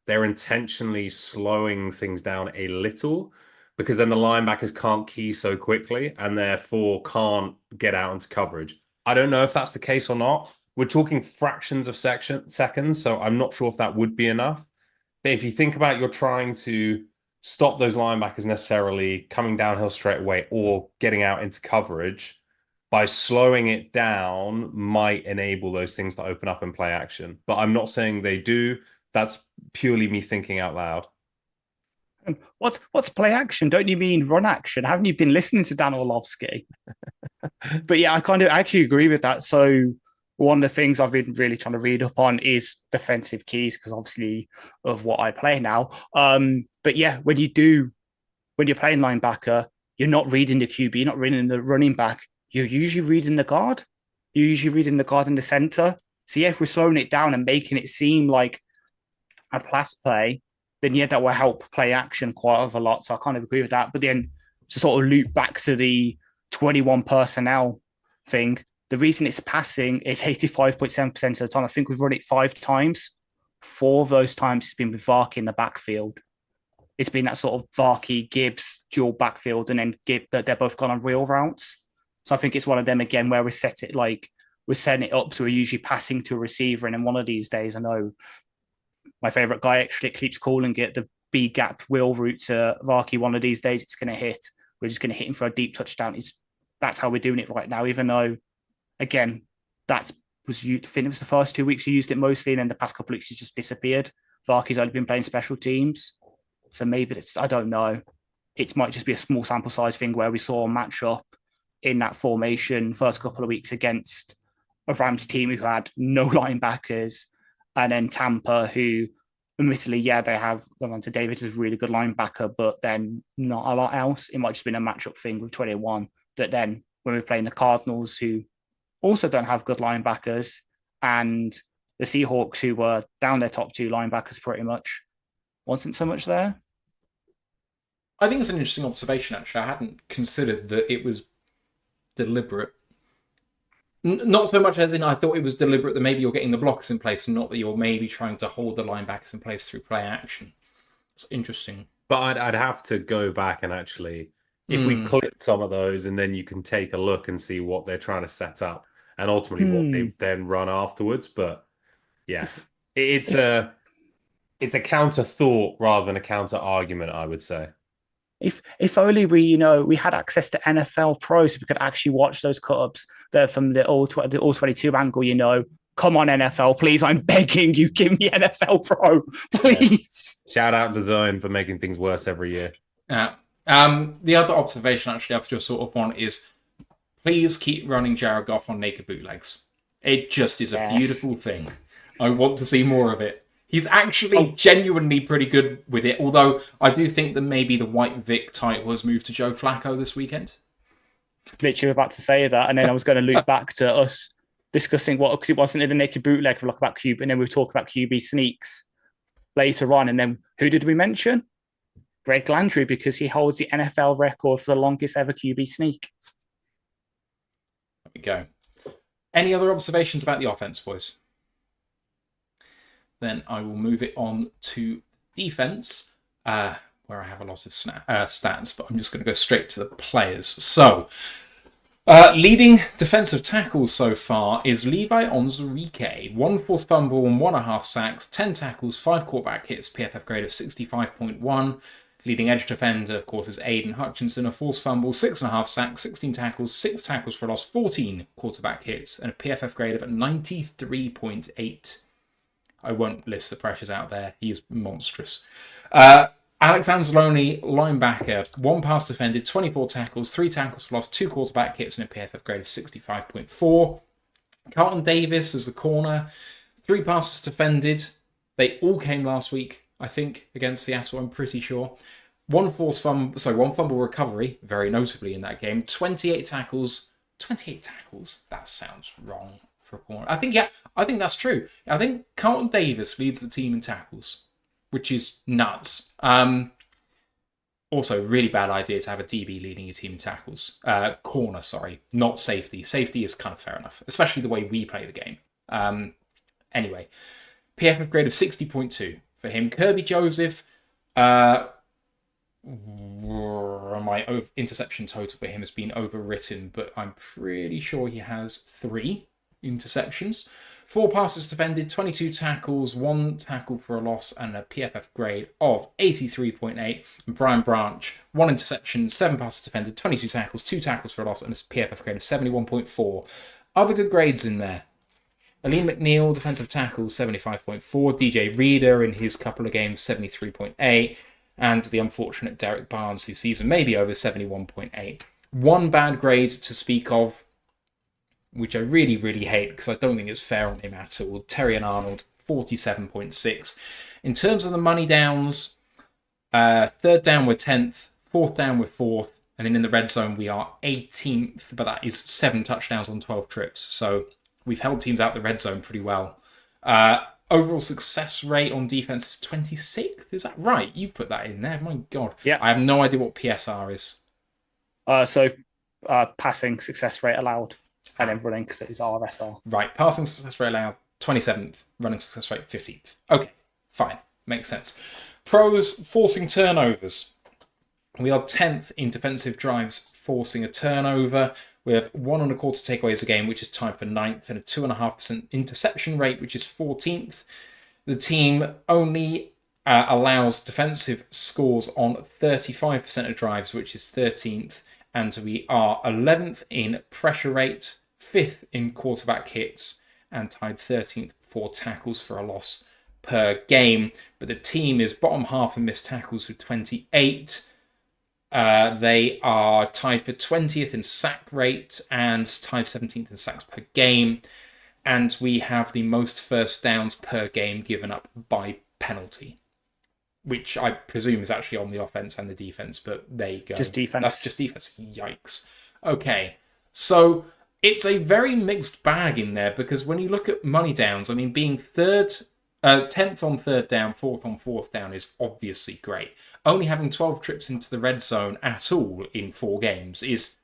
they're intentionally slowing things down a little because then the linebackers can't key so quickly and therefore can't get out into coverage? I don't know if that's the case or not, we're talking fractions of seconds, so I'm not sure if that would be enough. But if you think about you're trying to stop those linebackers necessarily coming downhill straight away or getting out into coverage, by slowing it down might enable those things to open up in play action. But I'm not saying they do. That's purely me thinking out loud. What's play action? Don't you mean run action? Haven't you been listening to Dan Orlovsky? But yeah, I actually agree with that. So one of the things I've been really trying to read up on is defensive keys, because obviously of what I play now. But yeah, when you're playing linebacker, you're not reading the QB, you're not reading the running back. You're usually reading the guard. You're usually reading the guard in the center. So yeah, if we're slowing it down and making it seem like a pass play, then yeah, that will help play action quite a lot. So I kind of agree with that. But then to sort of loop back to the 21 personnel thing, the reason it's passing is 85.7% of the time. I think we've run it 5 times. 4 of those times it's been with Varkey in the backfield. It's been that sort of Varkey, Gibbs, dual backfield, and then they're both gone on real routes. So I think it's one of them again where we're setting it up, so we're usually passing to a receiver. And then one of these days, I know my favorite guy actually keeps calling it the B gap wheel route to Varkey. One of these days, it's going to hit. We're just going to hit him for a deep touchdown. That's how we're doing it right now. Even though, again, I think it was the first 2 weeks we used it mostly, and then the past couple of weeks it's just disappeared. Varkey's only been playing special teams, so maybe I don't know. It might just be a small sample size thing where we saw a matchup in that formation first couple of weeks against a Rams team who had no linebackers, and then Tampa, who admittedly, yeah, they have Lavonte David is a really good linebacker, but then not a lot else. It might just been a matchup thing with 21 that then when we're playing the Cardinals, who also don't have good linebackers, and the Seahawks, who were down their top 2 linebackers pretty much, wasn't so much there. I think it's an interesting observation, actually. I hadn't considered that it was deliberate. Not so much as in I thought it was deliberate that maybe you're getting the blocks in place and not that you're maybe trying to hold the linebackers in place through play action. It's interesting. But I'd have to go back and actually, if we clip some of those, and then you can take a look and see what they're trying to set up and ultimately what they then run afterwards. But yeah, it's a counter thought rather than a counter argument, I would say. If only we had access to NFL Pro, so we could actually watch those cut-ups there from the all 22 angle. Come on, NFL, please! I'm begging you, give me NFL Pro, please. Yeah. Shout out to Zone for making things worse every year. The other observation actually after your sort of one is, please keep running Jared Goff on naked bootlegs. It just is a beautiful thing. I want to see more of it. He's actually genuinely pretty good with it, although I do think that maybe the White Vic title was moved to Joe Flacco this weekend. Literally about to say that, and then I was going to loop back to us discussing because it wasn't in the naked bootleg, we look about QB, and then we talk about QB sneaks later on, and then who did we mention? Greg Landry, because he holds the NFL record for the longest ever QB sneak. There we go. Any other observations about the offense, boys? Then I will move it on to defense, where I have a lot of stats, but I'm just going to go straight to the players. So, leading defensive tackles so far is Levi Onwuzurike. 1 forced fumble and 1.5 sacks, 10 tackles, 5 quarterback hits, PFF grade of 65.1. Leading edge defender, of course, is Aiden Hutchinson. A forced fumble, 6.5 sacks, 16 tackles, 6 tackles for loss, 14 quarterback hits, and a PFF grade of 93.8. I won't list the pressures out there. He is monstrous. Alex Anzalone, linebacker. 1 pass defended, 24 tackles, 3 tackles for loss, 2 quarterback hits, and a PFF grade of 65.4. Carlton Davis as the corner. 3 passes defended. They all came last week, I think, against Seattle, I'm pretty sure. 1 fumble recovery, very notably in that game. 28 tackles. 28 tackles? That sounds wrong. For a corner. I think that's true. I think Carlton Davis leads the team in tackles, which is nuts. Also, really bad idea to have a DB leading your team in tackles. Corner, sorry, not safety. Safety is kind of fair enough, especially the way we play the game. Anyway, PFF grade of 60.2 for him. Kirby Joseph, my interception total for him has been overwritten, but I'm pretty sure he has 3. interceptions. 4 passes defended, 22 tackles, 1 tackle for a loss, and a PFF grade of 83.8. And Brian Branch, 1 interception, 7 passes defended, 22 tackles, 2 tackles for a loss, and a PFF grade of 71.4. Other good grades in there. Aleem McNeil, defensive tackles, 75.4. DJ Reader in his couple of games, 73.8. And the unfortunate Derek Barnes, whose season may be over, 71.8. One bad grade to speak of, which I really, really hate because I don't think it's fair on him at all. Terry and Arnold, 47.6. In terms of the money downs, third down we're 10th, fourth down we're 4th, and then in the red zone we are 18th, but that is 7 touchdowns on 12 trips. So we've held teams out the red zone pretty well. Overall success rate on defense is 26th. Is that right? You've put that in there. My God. Yeah. I have no idea what PSR is. Passing success rate allowed. And then running because it is RSR. Right, passing success rate allowed 27th, running success rate 15th. Okay, fine, makes sense. Pros, forcing turnovers. We are 10th in defensive drives forcing a turnover. We have 1.25 takeaways a game, which is tied for 9th, and a 2.5% interception rate, which is 14th. The team only allows defensive scores on 35% of drives, which is 13th, and we are 11th in pressure rate, 5th in quarterback hits, and tied 13th for tackles for a loss per game. But the team is bottom half in missed tackles with 28. They are tied for 20th in sack rate and tied 17th in sacks per game. And we have the most first downs per game given up by penalty, which I presume is actually on the offense and the defense, but there you go. Just defense. That's just defense. Yikes. Okay, so it's a very mixed bag in there because when you look at money downs, I mean, being 10th on third down, 4th on fourth down is obviously great. Only having 12 trips into the red zone at all in 4 games is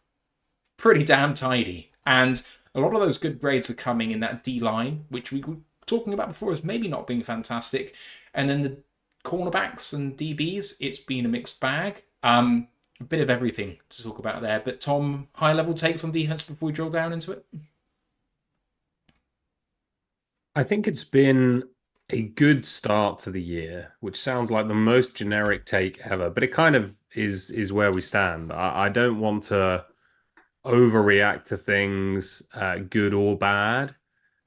pretty damn tidy. And a lot of those good grades are coming in that D-line, which we were talking about before as maybe not being fantastic. And then the cornerbacks and DBs, it's been a mixed bag. A bit of everything to talk about there. But Tom, high-level takes on defense before we drill down into it? I think it's been a good start to the year, which sounds like the most generic take ever, but it kind of is where we stand. I don't want to overreact to things, good or bad,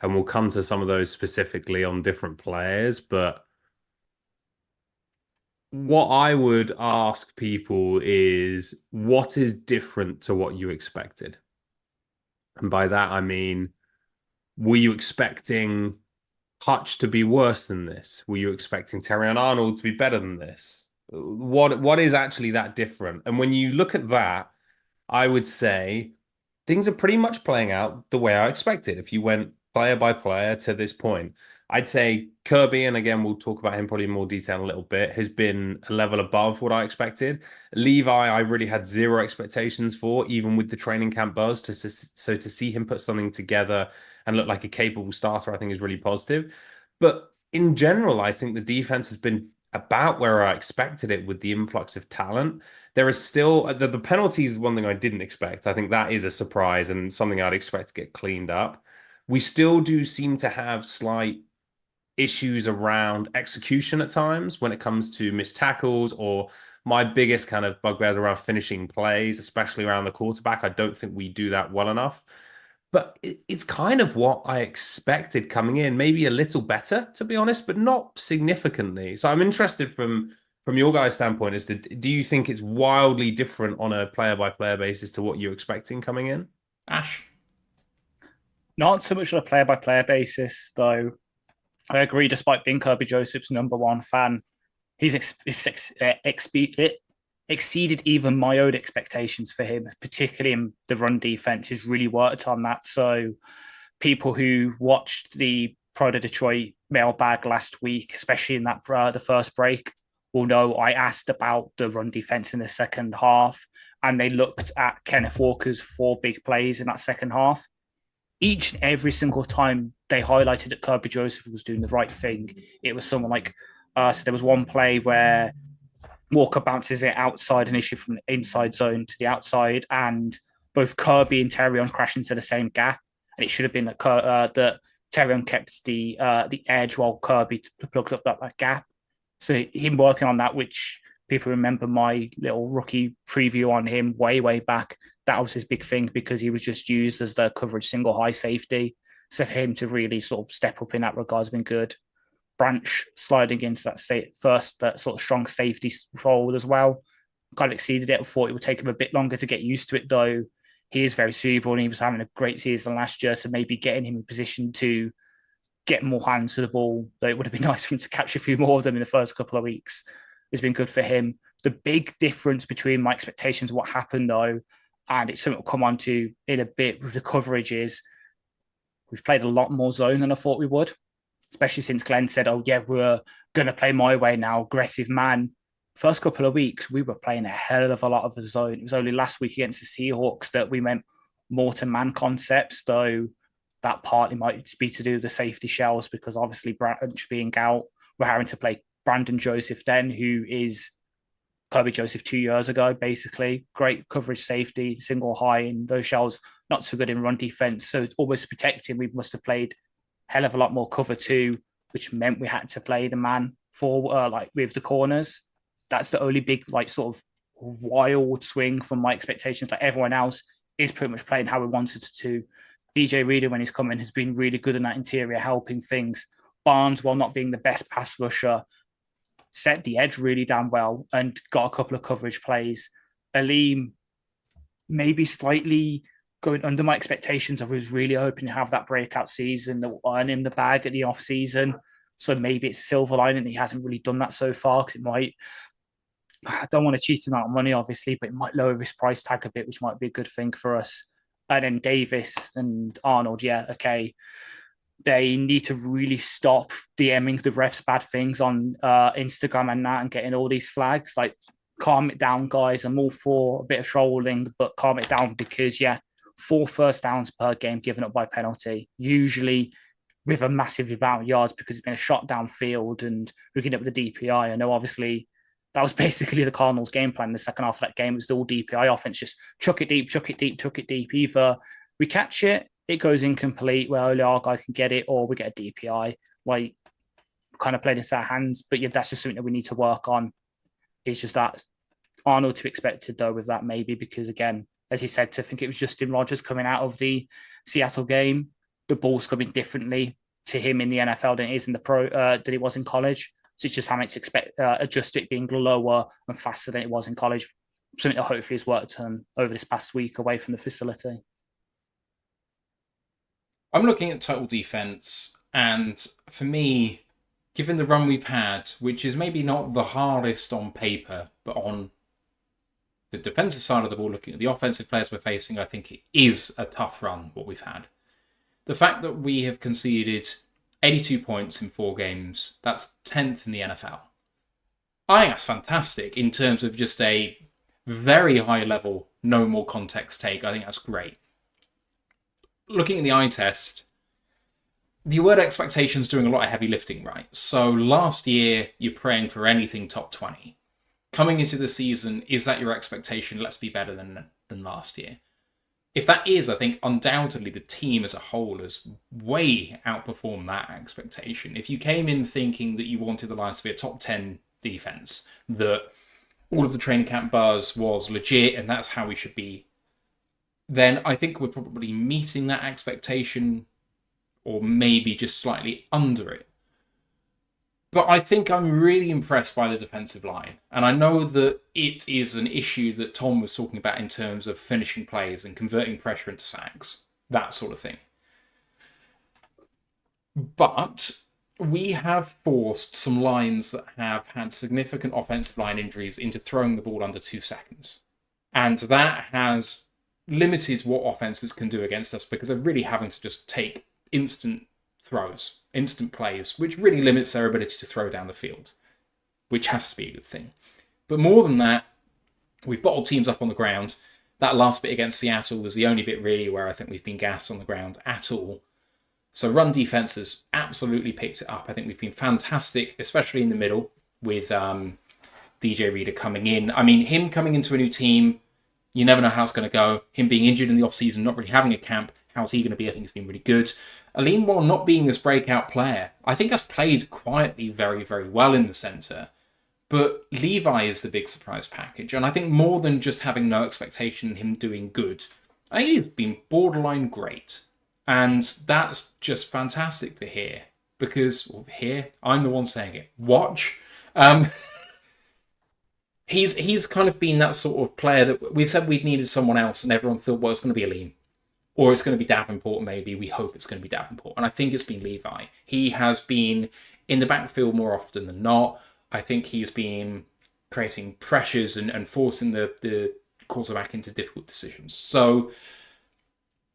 and we'll come to some of those specifically on different players, but what I would ask people is, what is different to what you expected? And by that, I mean, were you expecting Hutch to be worse than this? Were you expecting Terry and Arnold to be better than this? What is actually that different? And when you look at that, I would say things are pretty much playing out the way I expected. If you went player by player to this point, I'd say Kirby, and again, we'll talk about him probably in more detail in a little bit, has been a level above what I expected. Levi, I really had 0 expectations for, even with the training camp buzz. So to see him put something together and look like a capable starter, I think is really positive. But in general, I think the defense has been about where I expected it with the influx of talent. There is still, the penalties is one thing I didn't expect. I think that is a surprise and something I'd expect to get cleaned up. We still do seem to have slight issues around execution at times when it comes to missed tackles, or my biggest kind of bugbears around finishing plays, especially around the quarterback. I don't think we do that well enough. But it's kind of what I expected coming in, maybe a little better, to be honest, but not significantly. So I'm interested from your guys' standpoint as to, do you think it's wildly different on a player-by-player basis to what you're expecting coming in? Ash? Not so much on a player-by-player basis, though. I agree, despite being Kirby Joseph's #1 fan, he's exceeded even my own expectations for him, particularly in the run defense. He's really worked on that. So people who watched the Pride of Detroit mailbag last week, especially in that the first break, will know I asked about the run defense in the second half, and they looked at Kenneth Walker's 4 big plays in that second half. Each and every single time they highlighted that Kirby Joseph was doing the right thing, it was someone like, so there was one play where Walker bounces it outside an issue from the inside zone to the outside, and both Kirby and Terrion crash into the same gap. and it should have been that Terran kept the edge while Kirby plugged up that gap. So him working on that, which people remember my little rookie preview on him way back, that was his big thing because he was just used as the coverage single high safety. So for him to really sort of step up in that regard has been good. Branch sliding into that that sort of strong safety role as well. Kind of exceeded it. I thought it would take him a bit longer to get used to it, though. He is very cerebral and he was having a great season last year. So maybe getting him in position to get more hands to the ball, though it would have been nice for him to catch a few more of them in the first couple of weeks, has been good for him. The big difference between my expectations and what happened, though, and it's something we'll come on to in a bit with the coverage, is we've played a lot more zone than I thought we would, especially since Glenn said, oh, yeah, we're going to play my way now, aggressive man. First couple of weeks, we were playing a hell of a lot of the zone. It was only last week against the Seahawks that we went more to man concepts, though that partly might be to do with the safety shells because obviously Branch being out, we're having to play Brandon Joseph then, who is Kirby Joseph 2 years ago, basically. Great coverage safety, single high in those shells, not so good in run defense. So almost protecting, we must have played a hell of a lot more cover two, which meant we had to play the man for with the corners. That's the only big sort of wild swing from my expectations. Like everyone else is pretty much playing how we wanted to. DJ Reader, when he's come in, has been really good in that interior, helping things. Barnes, while not being the best pass rusher, set the edge really damn well and got a couple of coverage plays. Aleem, maybe slightly going under my expectations. I was really hoping to have that breakout season that will earn him the bag at the off season. So maybe it's a silver lining. He hasn't really done that so far because it might, I don't want to cheat him out of money, obviously, but it might lower his price tag a bit, which might be a good thing for us. And then Davis and Arnold, yeah, okay. They need to really stop DMing the refs bad things on Instagram and that and getting all these flags. Like, calm it down, guys. I'm all for a bit of trolling, but calm it down because, 4 first downs per game given up by penalty, usually with a massive amount of yards because it's been a shot downfield and looking up the DPI. I know, obviously, that was basically the Cardinals' game plan in the second half of that game. It was the all DPI offense, just chuck it deep, chuck it deep, chuck it deep. Either we catch it, it goes incomplete, where only our guy can get it, or we get a DPI. Like, kind of played into our hands. But that's just something that we need to work on. It's just that Arnold to be expected, though, with that maybe, because, again, as he said, to think it was Justin Rogers coming out of the Seattle game, the ball's coming differently to him in the NFL than it is in the pro, than it was in college. So it's just having to adjust it being lower and faster than it was in college. Something that hopefully has worked over this past week away from the facility. I'm looking at total defense, and for me, given the run we've had, which is maybe not the hardest on paper, but on the defensive side of the ball, looking at the offensive players we're facing, I think it is a tough run, what we've had. The fact that we have conceded 82 points in 4 games, that's 10th in the NFL. I think that's fantastic in terms of just a very high level, no more context take. I think that's great. Looking at the eye test, the word expectations doing a lot of heavy lifting, right? So last year, you're praying for anything top 20. Coming into the season, is that your expectation? Let's be better than last year. If that is, I think undoubtedly the team as a whole has way outperformed that expectation. If you came in thinking that you wanted the Lions to be a top 10 defense, that all of the training camp buzz was legit and that's how we should be, then I think we're probably meeting that expectation or maybe just slightly under it. But I think I'm really impressed by the defensive line. And I know that it is an issue that Tom was talking about in terms of finishing plays and converting pressure into sacks, that sort of thing. But we have forced some lines that have had significant offensive line injuries into throwing the ball under 2 seconds. And that has limited what offenses can do against us because they're really having to just take instant throws, instant plays, which really limits their ability to throw down the field, which has to be a good thing. But more than that, we've bottled teams up on the ground. That last bit against Seattle was the only bit really where I think we've been gassed on the ground at all. So run defense has absolutely picked it up. I think we've been fantastic, especially in the middle with DJ Reader coming in. I mean, him coming into a new team, you never know how it's going to go. Him being injured in the offseason, not really having a camp, how's he going to be? I think he's been really good. Aline, while not being his breakout player, I think has played quietly very, very well in the centre. But Levi is the big surprise package. And I think more than just having no expectation in him doing good, I think he's been borderline great. And that's just fantastic to hear. Because, I'm the one saying it. Watch. He's kind of been that sort of player that we've said we needed someone else, and everyone thought, well, it's going to be Aline. Or it's going to be Davenport, maybe. We hope it's going to be Davenport. And I think it's been Levi. He has been in the backfield more often than not. I think he's been creating pressures and forcing the quarterback into difficult decisions. So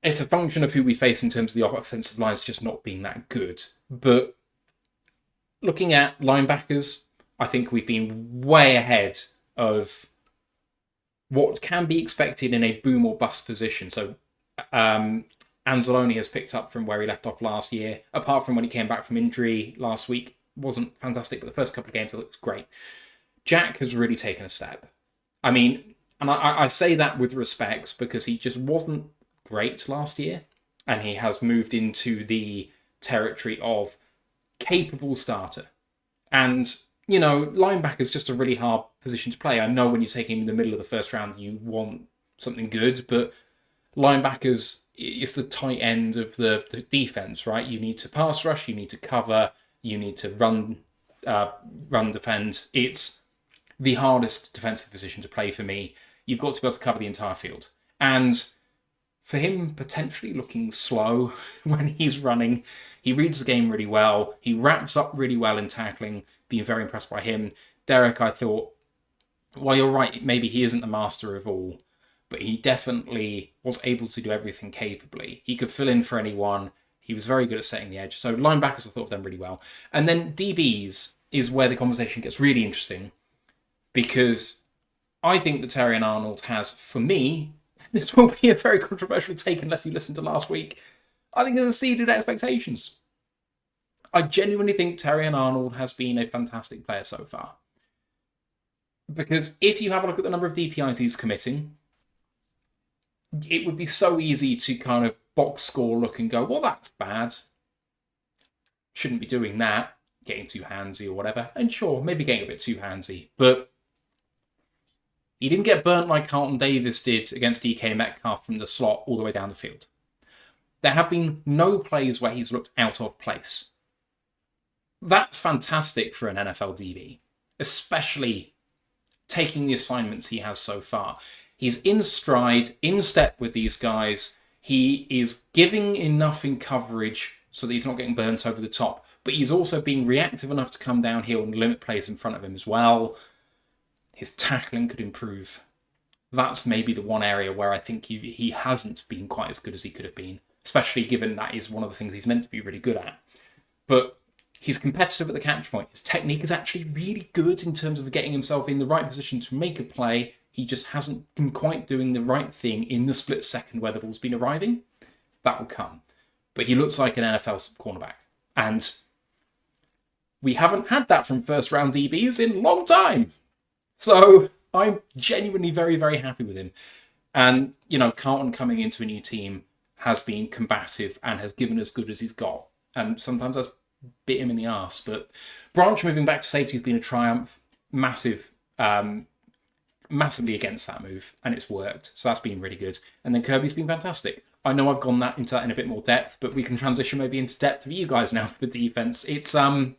it's a function of who we face in terms of the offensive lines just not being that good. But looking at linebackers, I think we've been way ahead of what can be expected in a boom or bust position. So Anzalone has picked up from where he left off last year, apart from when he came back from injury last week. Wasn't fantastic, but the first couple of games it looked great. Jack has really taken a step. I mean, and I say that with respect because he just wasn't great last year, and he has moved into the territory of capable starter. And, you know, linebacker is just a really hard position to play. I know when you take him in the middle of the first round, you want something good, but linebackers is the tight end of the defense, right? You need to pass rush, you need to cover, you need to run defend. It's the hardest defensive position to play for me. You've got to be able to cover the entire field. And for him potentially looking slow when he's running, he reads the game really well. He wraps up really well in tackling. Being very impressed by him. Derek, I thought, well, you're right, maybe he isn't the master of all, but he definitely was able to do everything capably. He could fill in for anyone. He was very good at setting the edge. So linebackers, I thought, have done really well. And then DBs is where the conversation gets really interesting, because I think that Terrion Arnold has, for me, this will be a very controversial take unless you listened to last week, I think has exceeded expectations. I genuinely think Terrion Arnold has been a fantastic player so far. Because if you have a look at the number of DPIs he's committing, it would be so easy to kind of box score look and go, well, that's bad. Shouldn't be doing that, getting too handsy or whatever. And sure, maybe getting a bit too handsy, but he didn't get burnt like Carlton Davis did against DK Metcalf from the slot all the way down the field. There have been no plays where he's looked out of place. That's fantastic for an NFL DB, especially taking the assignments he has so far. He's in stride, in step with these guys. He is giving enough in coverage so that he's not getting burnt over the top, but he's also being reactive enough to come downhill and limit plays in front of him as well. His tackling could improve. That's maybe the one area where I think he hasn't been quite as good as he could have been, especially given that is one of the things he's meant to be really good at. But he's competitive at the catch point. His technique is actually really good in terms of getting himself in the right position to make a play. He just hasn't been quite doing the right thing in the split second where the ball's been arriving. That will come. But he looks like an NFL cornerback. And we haven't had that from first round DBs in a long time. So I'm genuinely very, very happy with him. And, you know, Carlton coming into a new team has been combative and has given as good as he's got. And sometimes that's bit him in the arse. But Branch moving back to safety has been a triumph. Massively against that move, and it's worked. So that's been really good. And then Kirby's been fantastic. I know I've gone into that in a bit more depth, but we can transition maybe into depth for you guys now for the defense. It's carte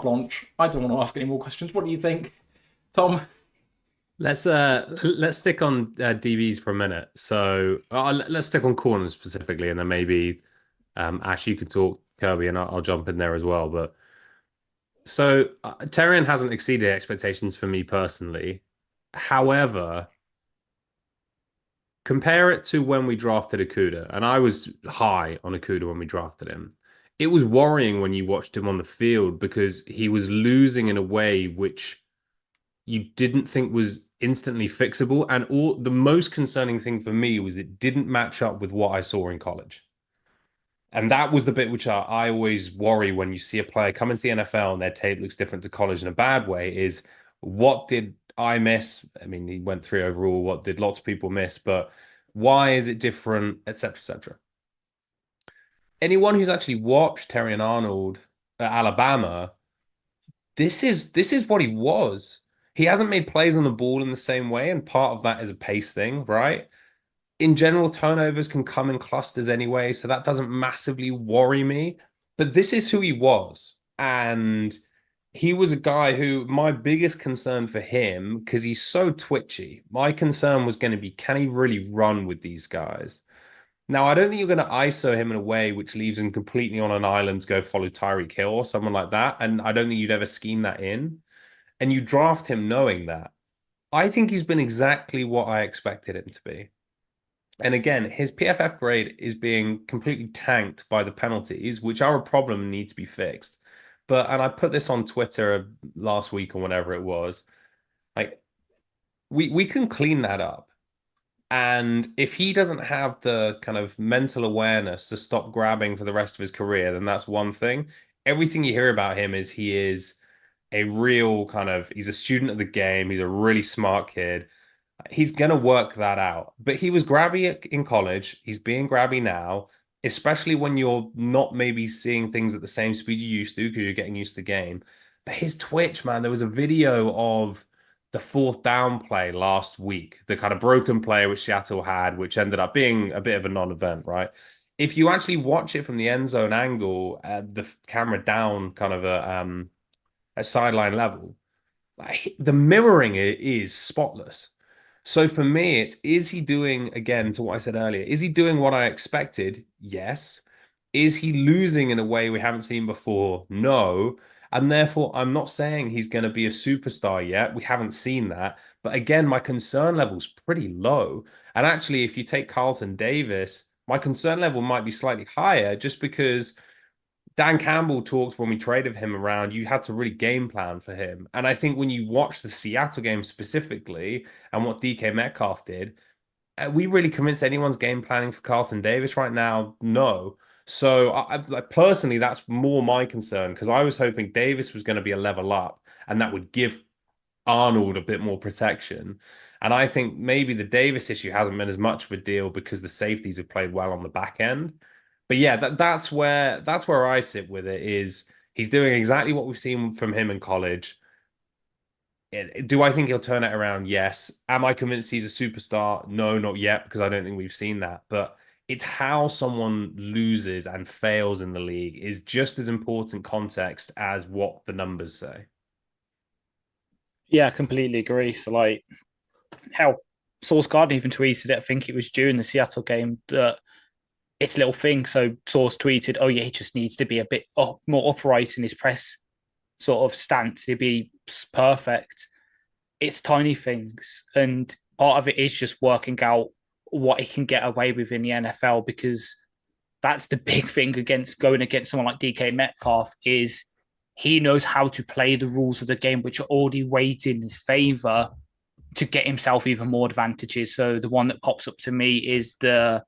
blanche. I don't want to ask any more questions. What do you think, Tom? Let's stick on DBs for a minute. So let's stick on corners specifically, and then maybe Ash, you could talk Kirby, and I'll jump in there as well. But so Terrion hasn't exceeded expectations for me personally. However, compare it to when we drafted Okuda, and I was high on Okuda when we drafted him. It was worrying when you watched him on the field because he was losing in a way which you didn't think was instantly fixable. And the most concerning thing for me was it didn't match up with what I saw in college. And that was the bit which I always worry when you see a player come into the NFL and their tape looks different to college in a bad way, is what did I miss? I mean, he went 3 overall. What did lots of people miss? But Why is it different, etc., etc. Anyone who's actually watched Terry and Arnold at Alabama, this is what he was. He hasn't made plays on the ball in the same way, and part of that is a pace thing, right? In general, turnovers can come in clusters anyway, so that doesn't massively worry me. But this is who he was. And he was a guy who my biggest concern for him, because he's so twitchy, my concern was going to be, can he really run with these guys? Now, I don't think you're going to ISO him in a way which leaves him completely on an island to go follow Tyreek Hill or someone like that. And I don't think you'd ever scheme that in. And you draft him knowing that. I think he's been exactly what I expected him to be. And again, his PFF grade is being completely tanked by the penalties, which are a problem and need to be fixed. And I put this on Twitter last week or whenever it was, like we can clean that up. And if he doesn't have the kind of mental awareness to stop grabbing for the rest of his career, then that's one thing. Everything you hear about him is he is a real kind of, he's a student of the game. He's a really smart kid. He's going to work that out. But he was grabby in college. He's being grabby now, especially when you're not maybe seeing things at the same speed you used to because you're getting used to the game. But his twitch, man, there was a video of the fourth down play last week, the kind of broken play which Seattle had, which ended up being a bit of a non-event, right? If you actually watch it from the end zone angle, the camera down kind of a sideline level, the mirroring is spotless. So for me, is he doing, again, to what I said earlier, is he doing what I expected? Yes. Is he losing in a way we haven't seen before? No. And therefore, I'm not saying he's going to be a superstar yet. We haven't seen that. But again, my concern level's pretty low. And actually, if you take Carlton Davis, my concern level might be slightly higher just because Dan Campbell talked when we traded him around, you had to really game plan for him. And I think when you watch the Seattle game specifically and what DK Metcalf did, we really convinced anyone's game planning for Carlton Davis right now? No. So like personally, that's more my concern because I was hoping Davis was going to be a level up and that would give Arnold a bit more protection. And I think maybe the Davis issue hasn't been as much of a deal because the safeties have played well on the back end. But yeah, that's where I sit with it is he's doing exactly what we've seen from him in college. Do I think he'll turn it around? Yes. Am I convinced he's a superstar? No, not yet, because I don't think we've seen that. But it's how someone loses and fails in the league is just as important context as what the numbers say. Yeah, I completely agree. So, like, hell, Source Garden even tweeted it. I think it was during the Seattle game that it's a little thing. So, Source tweeted, "Oh yeah, he just needs to be a bit more upright in his press sort of stance. He'd be perfect." It's tiny things, and part of it is just working out what he can get away with in the NFL because that's the big thing against going against someone like DK Metcalf is he knows how to play the rules of the game, which are already weighed in his favor to get himself even more advantages. So the one that pops up to me is the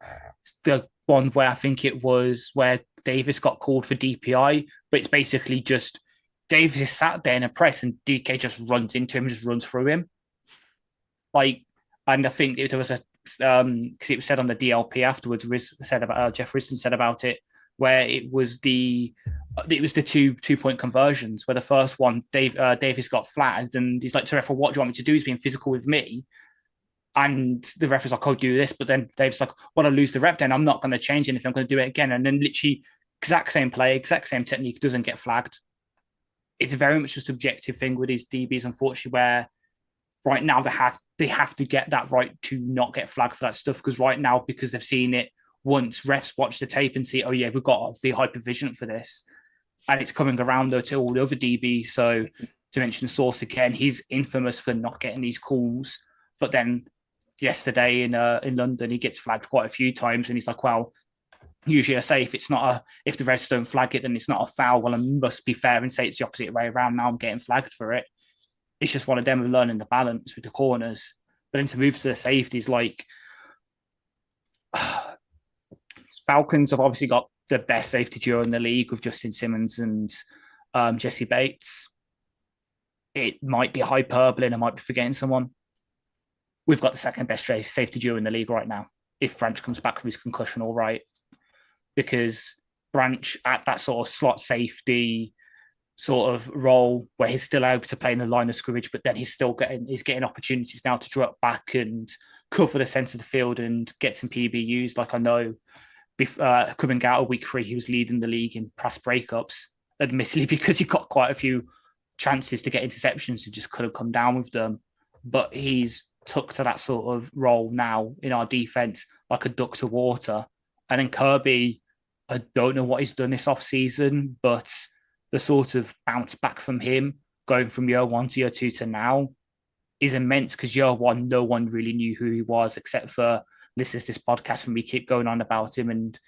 one where I think it was where Davis got called for DPI, but it's basically just Davis is sat there in a press and DK just runs into him, just runs through him. Like, and I think there was a because it was said on the DLP afterwards. Jeff Riston said about it, where it was the 2-point conversions. Where the first one, Davis got flagged, and he's like, "To ref, what do you want me to do?" He's being physical with me, and the ref was like, "I'll do this," but then Davis like, "Well, I lose the rep, then I'm not going to change anything. I'm going to do it again," and then literally exact same play, exact same technique doesn't get flagged. It's very much a subjective thing with these DBs, unfortunately, where right now they have to get that right to not get flagged for that stuff. Because right now, because they've seen it once, refs watch the tape and see, oh yeah, we've got to be hyper vigilant for this, and it's coming around though to all the other DBs. So to mention Source again, he's infamous for not getting these calls, but then yesterday in London, he gets flagged quite a few times, and he's like, well, usually I say if the refs don't flag it, then it's not a foul. Well, I must be fair and say it's the opposite way around. Now I'm getting flagged for it. It's just one of them of learning the balance with the corners. But then to move to the safeties, like Falcons have obviously got the best safety duo in the league with Justin Simmons and Jesse Bates. It might be hyperbole and I might be forgetting someone. We've got the second best safety duo in the league right now. if Branch comes back from his concussion all right, because Branch at that sort of slot safety sort of role where he's still able to play in the line of scrimmage, but then he's getting opportunities now to drop back and cover the centre of the field and get some PBUs. Like I know coming out of week 3, he was leading the league in pass breakups, admittedly because he got quite a few chances to get interceptions and just couldn't come down with them. But he's took to that sort of role now in our defense like a duck to water. And then Kirby, I don't know what he's done this off season, but the sort of bounce back from him going from year 1 to year 2 to now is immense, because year 1, no one really knew who he was except for this podcast, and we keep going on about him, and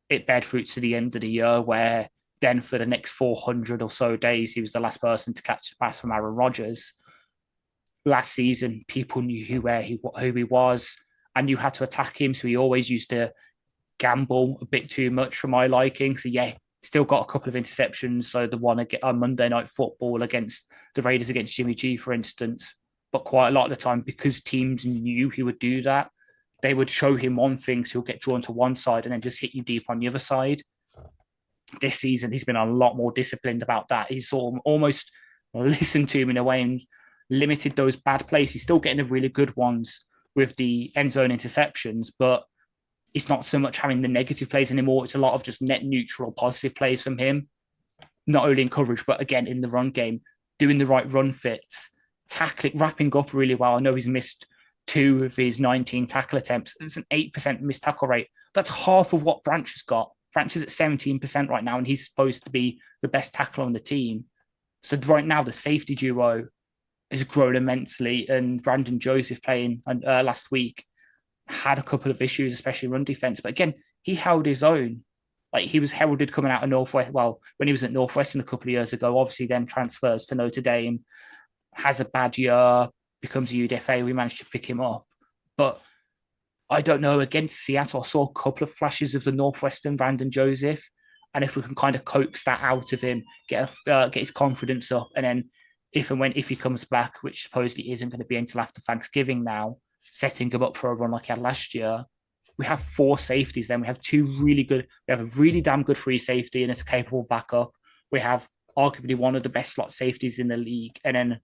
it bear fruit to the end of the year, where then for the next 400 or so days, he was the last person to catch a pass from Aaron Rodgers. Last season, people knew who he was and knew how to attack him, so he always used to gamble a bit too much for my liking. So yeah, still got a couple of interceptions. So the one on Monday Night Football against the Raiders against Jimmy G, for instance. But quite a lot of the time, because teams knew he would do that, they would show him one thing, so he'll get drawn to one side and then just hit you deep on the other side. This season, he's been a lot more disciplined about that. He's sort of almost listened to him in a way and limited those bad plays. He's still getting the really good ones with the end zone interceptions, but it's not so much having the negative plays anymore. It's a lot of just net neutral, positive plays from him, not only in coverage, but again, in the run game, doing the right run fits, tackling, wrapping up really well. I know he's missed 2 of his 19 tackle attempts. It's an 8% missed tackle rate. That's half of what Branch has got. Branch is at 17% right now, and he's supposed to be the best tackler on the team. So right now, the safety duo has grown immensely, and Brandon Joseph playing last week had a couple of issues, especially run defense. But again, he held his own. Like, he was heralded coming out of Northwest. Well, when he was at Northwestern a couple of years ago, obviously then transfers to Notre Dame, has a bad year, becomes a UDFA. We managed to pick him up. But I don't know, against Seattle, I saw a couple of flashes of the Northwestern Brandon Joseph. And if we can kind of coax that out of him, get his confidence up, and then if he comes back, which supposedly isn't going to be until after Thanksgiving now, setting him up for a run like he had last year, we have 4 safeties. Then we have 2 really good. We have a really damn good free safety and it's a capable backup. We have arguably one of the best slot safeties in the league, and then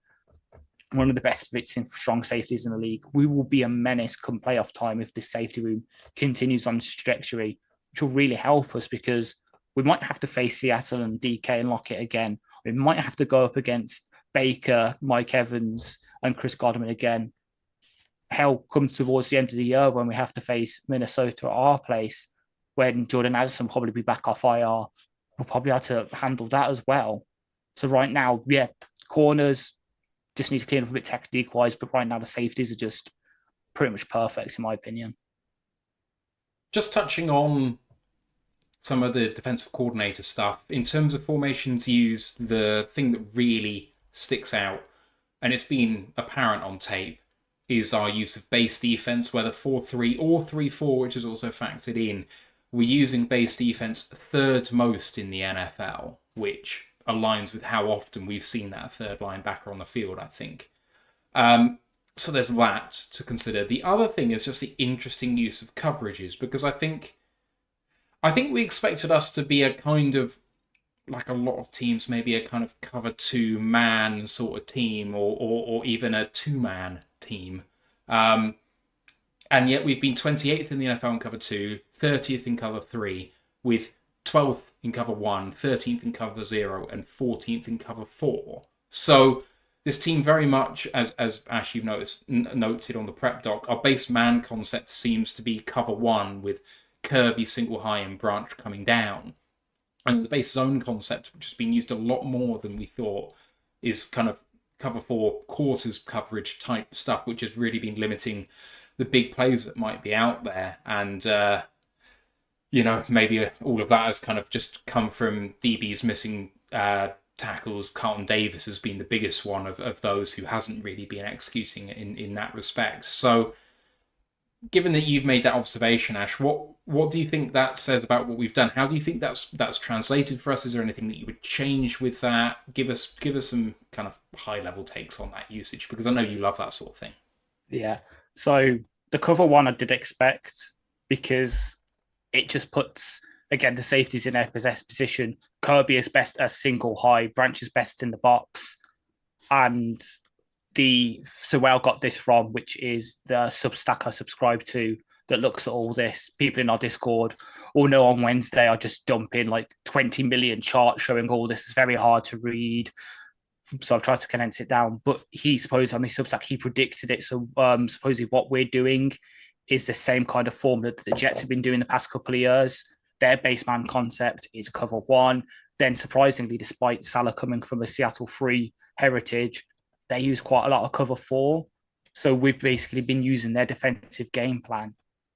one of the best fits in strong safeties in the league. We will be a menace come playoff time if this safety room continues on this trajectory, which will really help us, because we might have to face Seattle and DK and Lockett again. We might have to go up against Baker, Mike Evans, and Chris Godwin again. Hell, come towards the end of the year when we have to face Minnesota at our place, when Jordan Addison will probably be back off IR. We'll probably have to handle that as well. So right now, yeah, corners just need to clean up a bit technique-wise, but right now the safeties are just pretty much perfect, in my opinion. Just touching on some of the defensive coordinator stuff, in terms of formations used, the thing that really sticks out, and it's been apparent on tape, is our use of base defense, whether 4-3 or 3-4, which is also factored in. We're using base defense 3rd most in the NFL, which aligns with how often we've seen that 3rd linebacker on the field, I think. So there's that to consider. The other thing is just the interesting use of coverages, because I think we expected us to be a kind of, like a lot of teams, maybe a kind of cover 2-man sort of team, or even a 2-man team. And yet we've been 28th in the NFL in cover 2, 30th in cover 3, with 12th in cover 1, 13th in cover 0, and 14th in cover 4. So this team very much, as Ash, you've noted on the prep doc, our base man concept seems to be cover 1, with Kirby single high and Branch coming down. And the base zone concept, which has been used a lot more than we thought, is kind of cover 4 quarters coverage type stuff, which has really been limiting the big plays that might be out there. And, maybe all of that has kind of just come from DBs missing tackles. Carlton Davis has been the biggest one of those who hasn't really been executing in that respect. So, given that you've made that observation, Ash, what do you think that says about what we've done? How do you think that's translated for us? Is there anything that you would change with that? Give us some kind of high level takes on that usage, because I know you love that sort of thing. Yeah. So the cover 1 I did expect. because it just puts, again, the safeties in their possessed position. Kirby is best as single high, Branch is best in the box. And so where I got this from, which is the Substack I subscribe to that looks at all this. People in our Discord all know on Wednesday I just dump in like 20 million charts showing all this. It's very hard to read. So I've tried to condense it down. But he supposed on his Substack, he predicted it. So supposedly what we're doing is the same kind of formula that the Jets have been doing the past couple of years. Their base man concept is cover one. Then surprisingly, despite Salah coming from a Seattle free heritage, they use quite a lot of cover four. So we've basically been using their defensive game plan,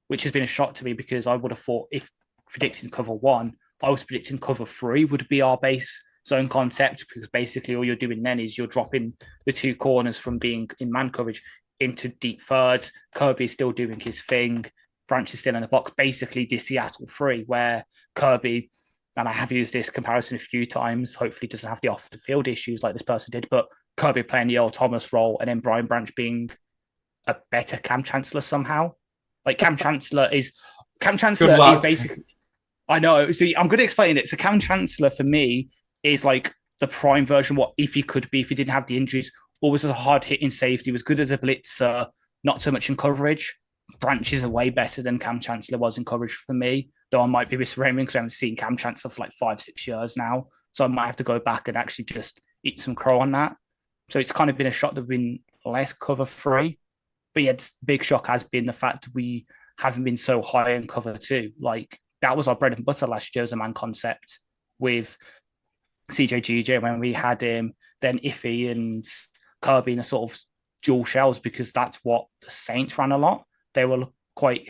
which has been a shock to me because I would have thought if predicting cover one, I was predicting cover three would be our base zone concept, because basically all you're doing then is you're dropping the two corners from being in man coverage into deep thirds. Kirby is still doing his thing. Branch is still in the box, basically the Seattle free, where Kirby, and I have used this comparison a few times, hopefully doesn't have the off the field issues like this person did, but Kirby playing the Earl Thomas role and then Brian Branch being a better Cam Chancellor somehow. Like Cam Chancellor is basically, I know. So I'm going to explain it. So Cam Chancellor for me is like the prime version what if he could be if he didn't have the injuries. Always a hard hitting safety, was good as a blitzer, not so much in coverage. Branch is way better than Cam Chancellor was in coverage for me, though I might be misremembering because I haven't seen Cam Chancellor for like 5-6 years now. So I might have to go back and actually just eat some crow on that. So it's kind of been a shock that we've been less cover free. But yeah, the big shock has been the fact that we haven't been so high in cover two. Like that was our bread and butter last year as a man concept with CJGJ when we had him, then Iffy and Kirby in a sort of dual shells, because that's what the Saints ran a lot. They were quite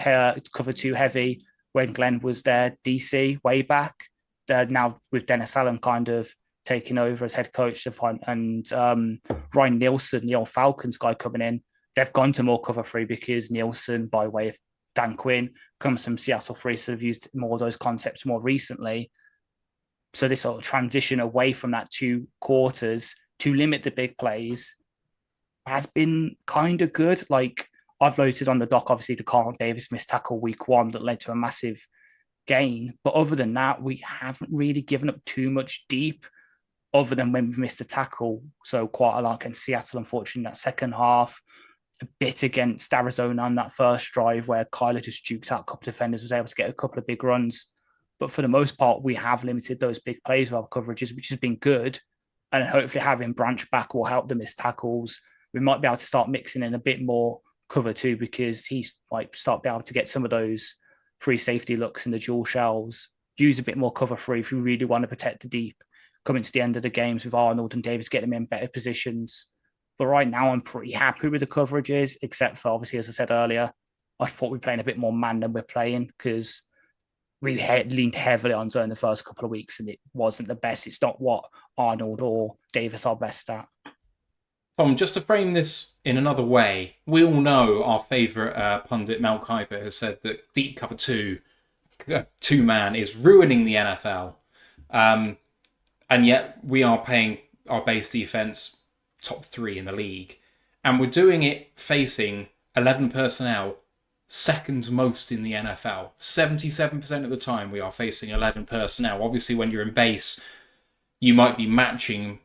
cover two heavy when Glenn was there, DC way back. Now with Dennis Allen kind of taking over as head coach and Ryan Nielsen, the old Falcons guy coming in, they've gone to more cover three because Nielsen, by way of Dan Quinn, comes from Seattle free, so they've used more of those concepts more recently. So this sort of transition away from that 2 quarters to limit the big plays has been kind of good. Like I've noted on the doc, obviously the Carl Davis missed tackle week 1 that led to a massive gain. But other than that, we haven't really given up too much deep other than when we've missed a tackle. So quite a lot against Seattle, unfortunately, in that second half. A bit against Arizona on that first drive where Kyler just juked out a couple of defenders, was able to get a couple of big runs. But for the most part, we have limited those big plays with our coverages, which has been good. And hopefully having Branch back will help the missed tackles. We might be able to start mixing in a bit more cover too, because he's like start be able to get some of those free safety looks in the dual shells, use a bit more cover free if we really want to protect the deep, coming to the end of the games with Arnold and Davis, getting them in better positions. But right now, I'm pretty happy with the coverages, except for obviously, as I said earlier, I thought we were playing a bit more man than we're playing because we leaned heavily on zone the first couple of weeks and it wasn't the best. It's not what Arnold or Davis are best at. Tom, just to frame this in another way, we all know our favourite pundit Mel Kiper has said that deep cover two-man is ruining the NFL. And yet we are playing our base defence top 3 in the league. And we're doing it facing 11 personnel, second most in the NFL. 77% of the time we are facing 11 personnel. Obviously, when you're in base, you might be matching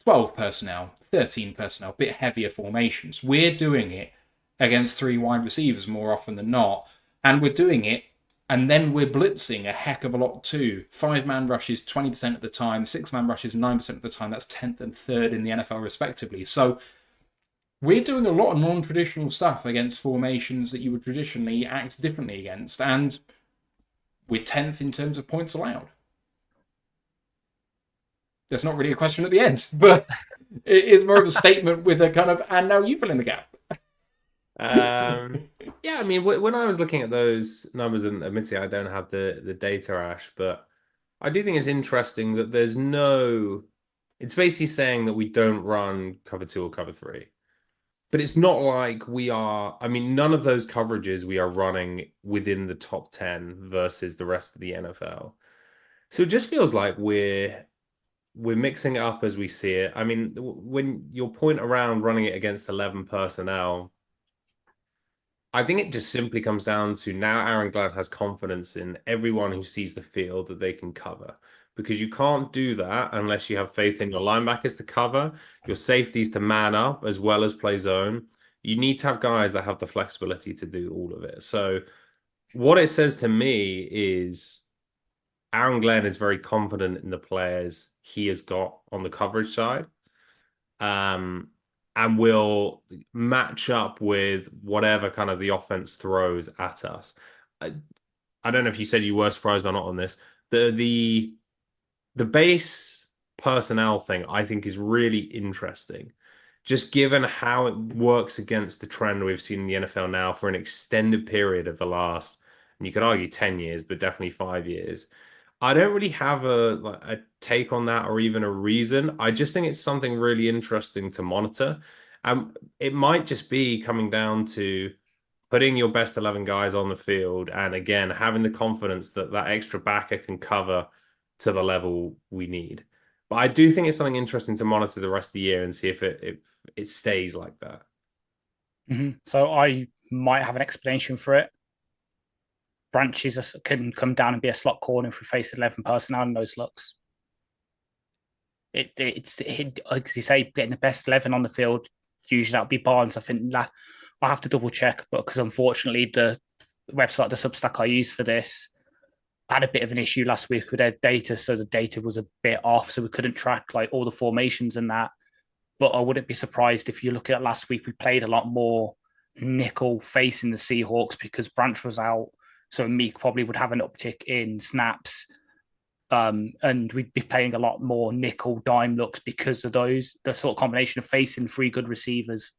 12 personnel, 13 personnel, a bit heavier formations. We're doing it against 3 wide receivers more often than not. And we're doing it, and then we're blitzing a heck of a lot too. 5-man rushes 20% of the time, 6-man rushes 9% of the time. That's 10th and 3rd in the NFL respectively. So we're doing a lot of non-traditional stuff against formations that you would traditionally act differently against. And we're 10th in terms of points allowed. There's not really a question at the end, but it is more of a statement with a kind of, and now you fill in the gap. Yeah, I mean, when I was looking at those numbers, and admittedly I don't have the data, Ash, but I do think it's interesting that there's no... It's basically saying that we don't run cover 2 or cover 3. But it's not like we are... I mean, none of those coverages we are running within the top 10 versus the rest of the NFL. So it just feels like we're mixing it up as we see it. I mean, when your point around running it against 11 personnel... I think it just simply comes down to now Aaron Glenn has confidence in everyone who sees the field that they can cover. Because you can't do that unless you have faith in your linebackers to cover, your safeties to man up as well as play zone. You need to have guys that have the flexibility to do all of it. So what it says to me is Aaron Glenn is very confident in the players he has got on the coverage side. And will match up with whatever kind of the offense throws at us. I don't know if you said you were surprised or not on this. The base personnel thing I think is really interesting, just given how it works against the trend we've seen in the NFL now for an extended period of the last, and you could argue 10 years, but definitely 5 years. I don't really have a take on that or even a reason. I just think it's something really interesting to monitor. It might just be coming down to putting your best 11 guys on the field and again having the confidence that that extra backer can cover to the level we need. But I do think it's something interesting to monitor the rest of the year and see if it stays like that. So I might have an explanation for it. Branches can come down and be a slot corner if we face 11 personnel in those looks. It's like you say, getting the best 11 on the field. Usually that would be Barnes. I think that I'll have to double check, but because unfortunately the website, the Substack I use for this, had a bit of an issue last week with their data, so the data was a bit off, so we couldn't track like all the formations and that. But I wouldn't be surprised if you look at last week, we played a lot more nickel facing the Seahawks because Branch was out. So Meek probably would have an uptick in snaps. And we'd be playing a lot more nickel dime looks because of the sort of combination of facing three good receivers.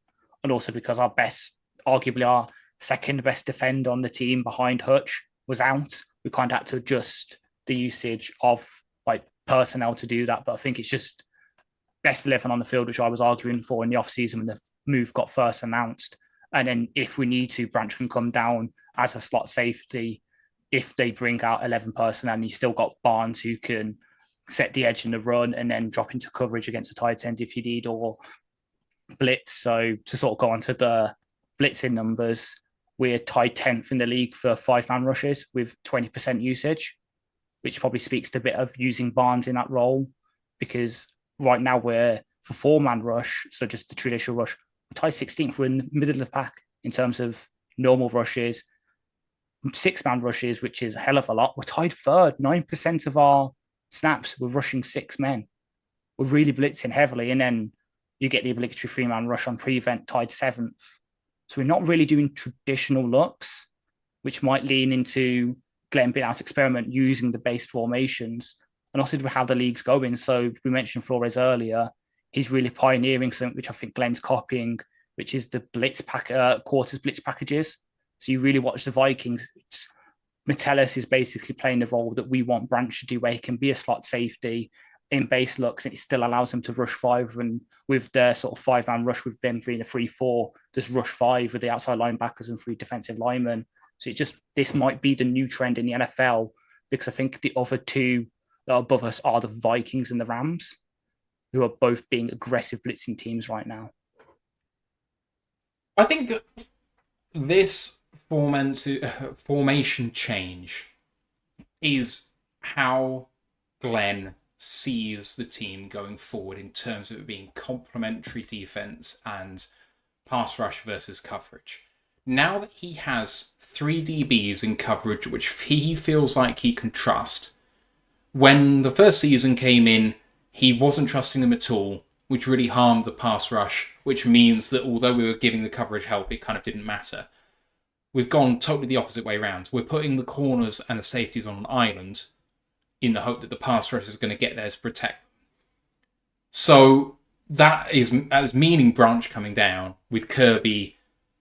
And also because arguably our second best defender on the team behind Hutch was out. We kind of had to adjust the usage of like personnel to do that. But I think it's just best 11 on the field, which I was arguing for in the offseason when the move got first announced. And then if we need to, Branch can come down as a slot safety if they bring out 11 personnel and you still got Barnes who can set the edge in the run and then drop into coverage against a tight end if you need, or blitz. So to sort of go on to the blitzing numbers, we're tied 10th in the league for 5-man rushes with 20% usage, which probably speaks to a bit of using Barnes in that role, because right now we're for 4-man rush, so just the traditional rush, we're tied 16th. We're in the middle of the pack in terms of normal rushes. 6-man rushes, which is a hell of a lot. We're tied third. 9% of our snaps we're rushing 6 men. We're really blitzing heavily, and then you get the obligatory 3-man rush on prevent, tied 7th. So we're not really doing traditional looks, which might lean into Glenn being able to experiment using the base formations, and also how the league's going. So we mentioned Flores earlier. He's really pioneering something which I think Glenn's copying, which is the quarters blitz packages. So you really watch the Vikings. Metellus is basically playing the role that we want Branch to do, where he can be a slot safety in base looks, and it still allows him to rush 5. And with their sort of 5-man rush with them being a 3-4, there's rush 5 with the outside linebackers and 3 defensive linemen. So this might be the new trend in the NFL, because I think the other two that are above us are the Vikings and the Rams, who are both being aggressive blitzing teams right now. I think this formation change is how Glenn sees the team going forward in terms of it being complementary defense and pass rush versus coverage. Now that he has 3 DBs in coverage, which he feels like he can trust, when the first season came in, he wasn't trusting them at all, which really harmed the pass rush, which means that although we were giving the coverage help, it kind of didn't matter. We've gone totally the opposite way around. We're putting the corners and the safeties on an island in the hope that the pass rush is going to get there to protect them. So that is meaning Branch coming down with Kirby,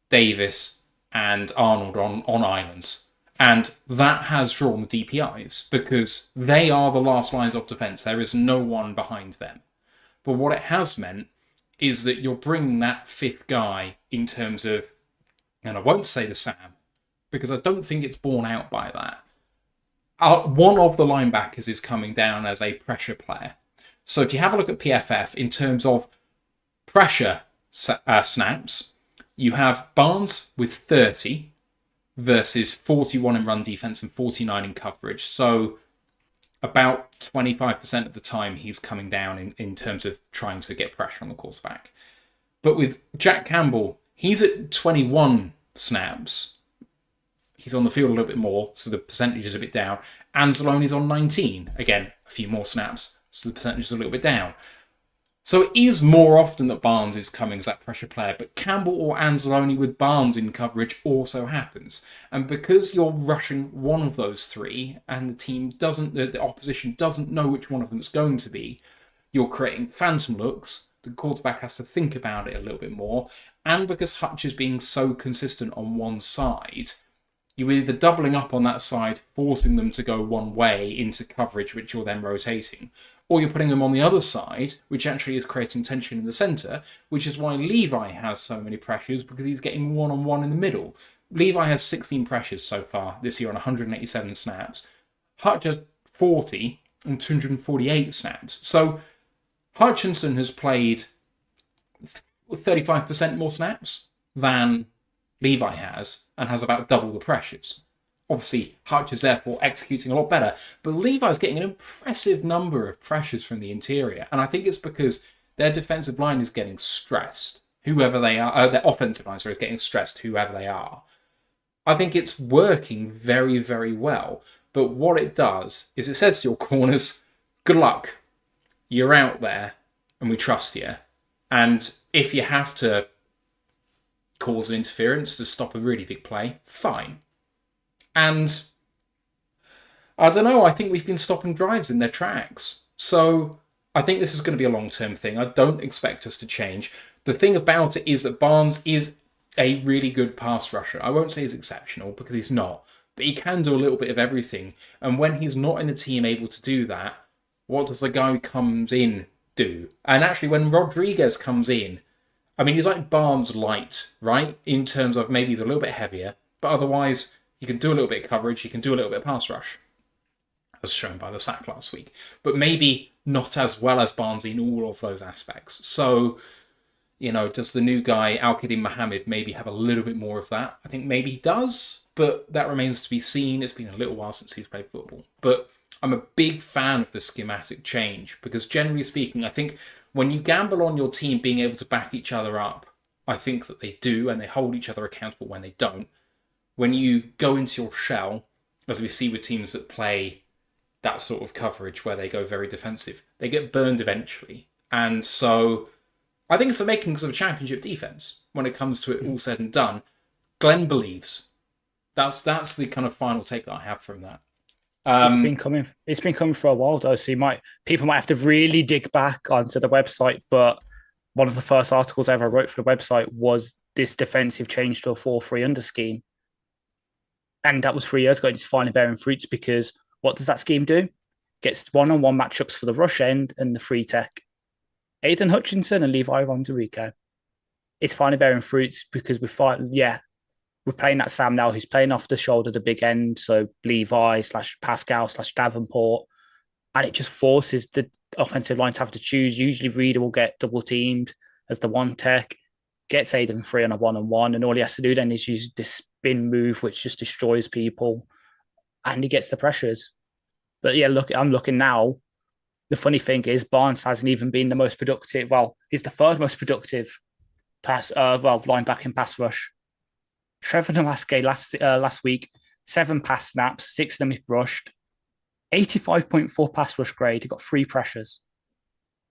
Davis, and Arnold on islands. And that has drawn the DPIs because they are the last lines of defense. There is no one behind them. But what it has meant is that you're bringing that 5th guy in terms of, and I won't say the Sam, because I don't think it's borne out by that. One of the linebackers is coming down as a pressure player. So if you have a look at PFF in terms of pressure snaps, You have Barnes with 30 versus 41 in run defense and 49 in coverage. So about 25% of the time he's coming down in terms of trying to get pressure on the quarterback. But with Jack Campbell, he's at 21 snaps. He's on the field a little bit more, so the percentage is a bit down. Anzalone's on 19. Again, a few more snaps, so the percentage is a little bit down. So it is more often that Barnes is coming as that pressure player, but Campbell or Anzalone with Barnes in coverage also happens. And because you're rushing one of those three, and the opposition doesn't know which one of them it's going to be, you're creating phantom looks. The quarterback has to think about it a little bit more. And because Hutch is being so consistent on one side, you're either doubling up on that side, forcing them to go one way into coverage, which you're then rotating, or you're putting them on the other side, which actually is creating tension in the centre, which is why Levi has so many pressures, because he's getting one-on-one in the middle. Levi has 16 pressures so far this year on 187 snaps. Hutch has 40 and 248 snaps. So Hutchinson has played 35% more snaps than Levi has, and has about double the pressures. Obviously, Hutch is therefore executing a lot better, but Levi's getting an impressive number of pressures from the interior, and I think it's because their defensive line is getting stressed, whoever they are. Their offensive line is getting stressed, whoever they are. I think it's working very, very well, but what it does is it says to your corners, good luck, you're out there, and we trust you, and if you have to cause an interference to stop a really big play, fine. And I don't know, I think we've been stopping drives in their tracks. So I think this is going to be a long-term thing. I don't expect us to change. The thing about it is that Barnes is a really good pass rusher. I won't say he's exceptional because he's not, but he can do a little bit of everything. And when he's not in the team able to do that, what does the guy who comes in do? And actually, when Rodriguez comes in, I mean, he's like Barnes light, right? In terms of maybe he's a little bit heavier, but otherwise he can do a little bit of coverage, he can do a little bit of pass rush, as shown by the sack last week. But maybe not as well as Barnes in all of those aspects. So, does the new guy, Al-Qadim Mohammed, maybe have a little bit more of that? I think maybe he does, but that remains to be seen. It's been a little while since he's played football. But I'm a big fan of the schematic change, because generally speaking, I think when you gamble on your team being able to back each other up, I think that they do, and they hold each other accountable when they don't. When you go into your shell, as we see with teams that play that sort of coverage where they go very defensive, they get burned eventually. And so I think it's the makings of a championship defense when it comes to it all said and done. Glenn believes. That's the kind of final take that I have from that. It's been coming for a while though, so people might have to really dig back onto the website, but one of the first articles I ever wrote for the website was this defensive change to a 4-3 under scheme. And that was 3 years ago, and it's finally bearing fruits, because what does that scheme do? Gets one-on-one matchups for the rush end and the free tech. Aiden Hutchinson and Levi Ronderico. It's finally bearing fruits because we're playing that Sam now, who's playing off the shoulder, the big end, so Levi / Pascal / Davenport, and it just forces the offensive line to have to choose. Usually Reader will get double teamed as the one tech, gets Aiden free on a one-on-one, and all he has to do then is use this spin move, which just destroys people, and he gets the pressures. But yeah, look, I'm looking now. The funny thing is Barnes hasn't even been the most productive. Well, he's the third most productive linebacker in pass rush. Trevor Noaske last week, 7 pass snaps, 6 of them he rushed, 85.4 pass rush grade. He got 3 pressures.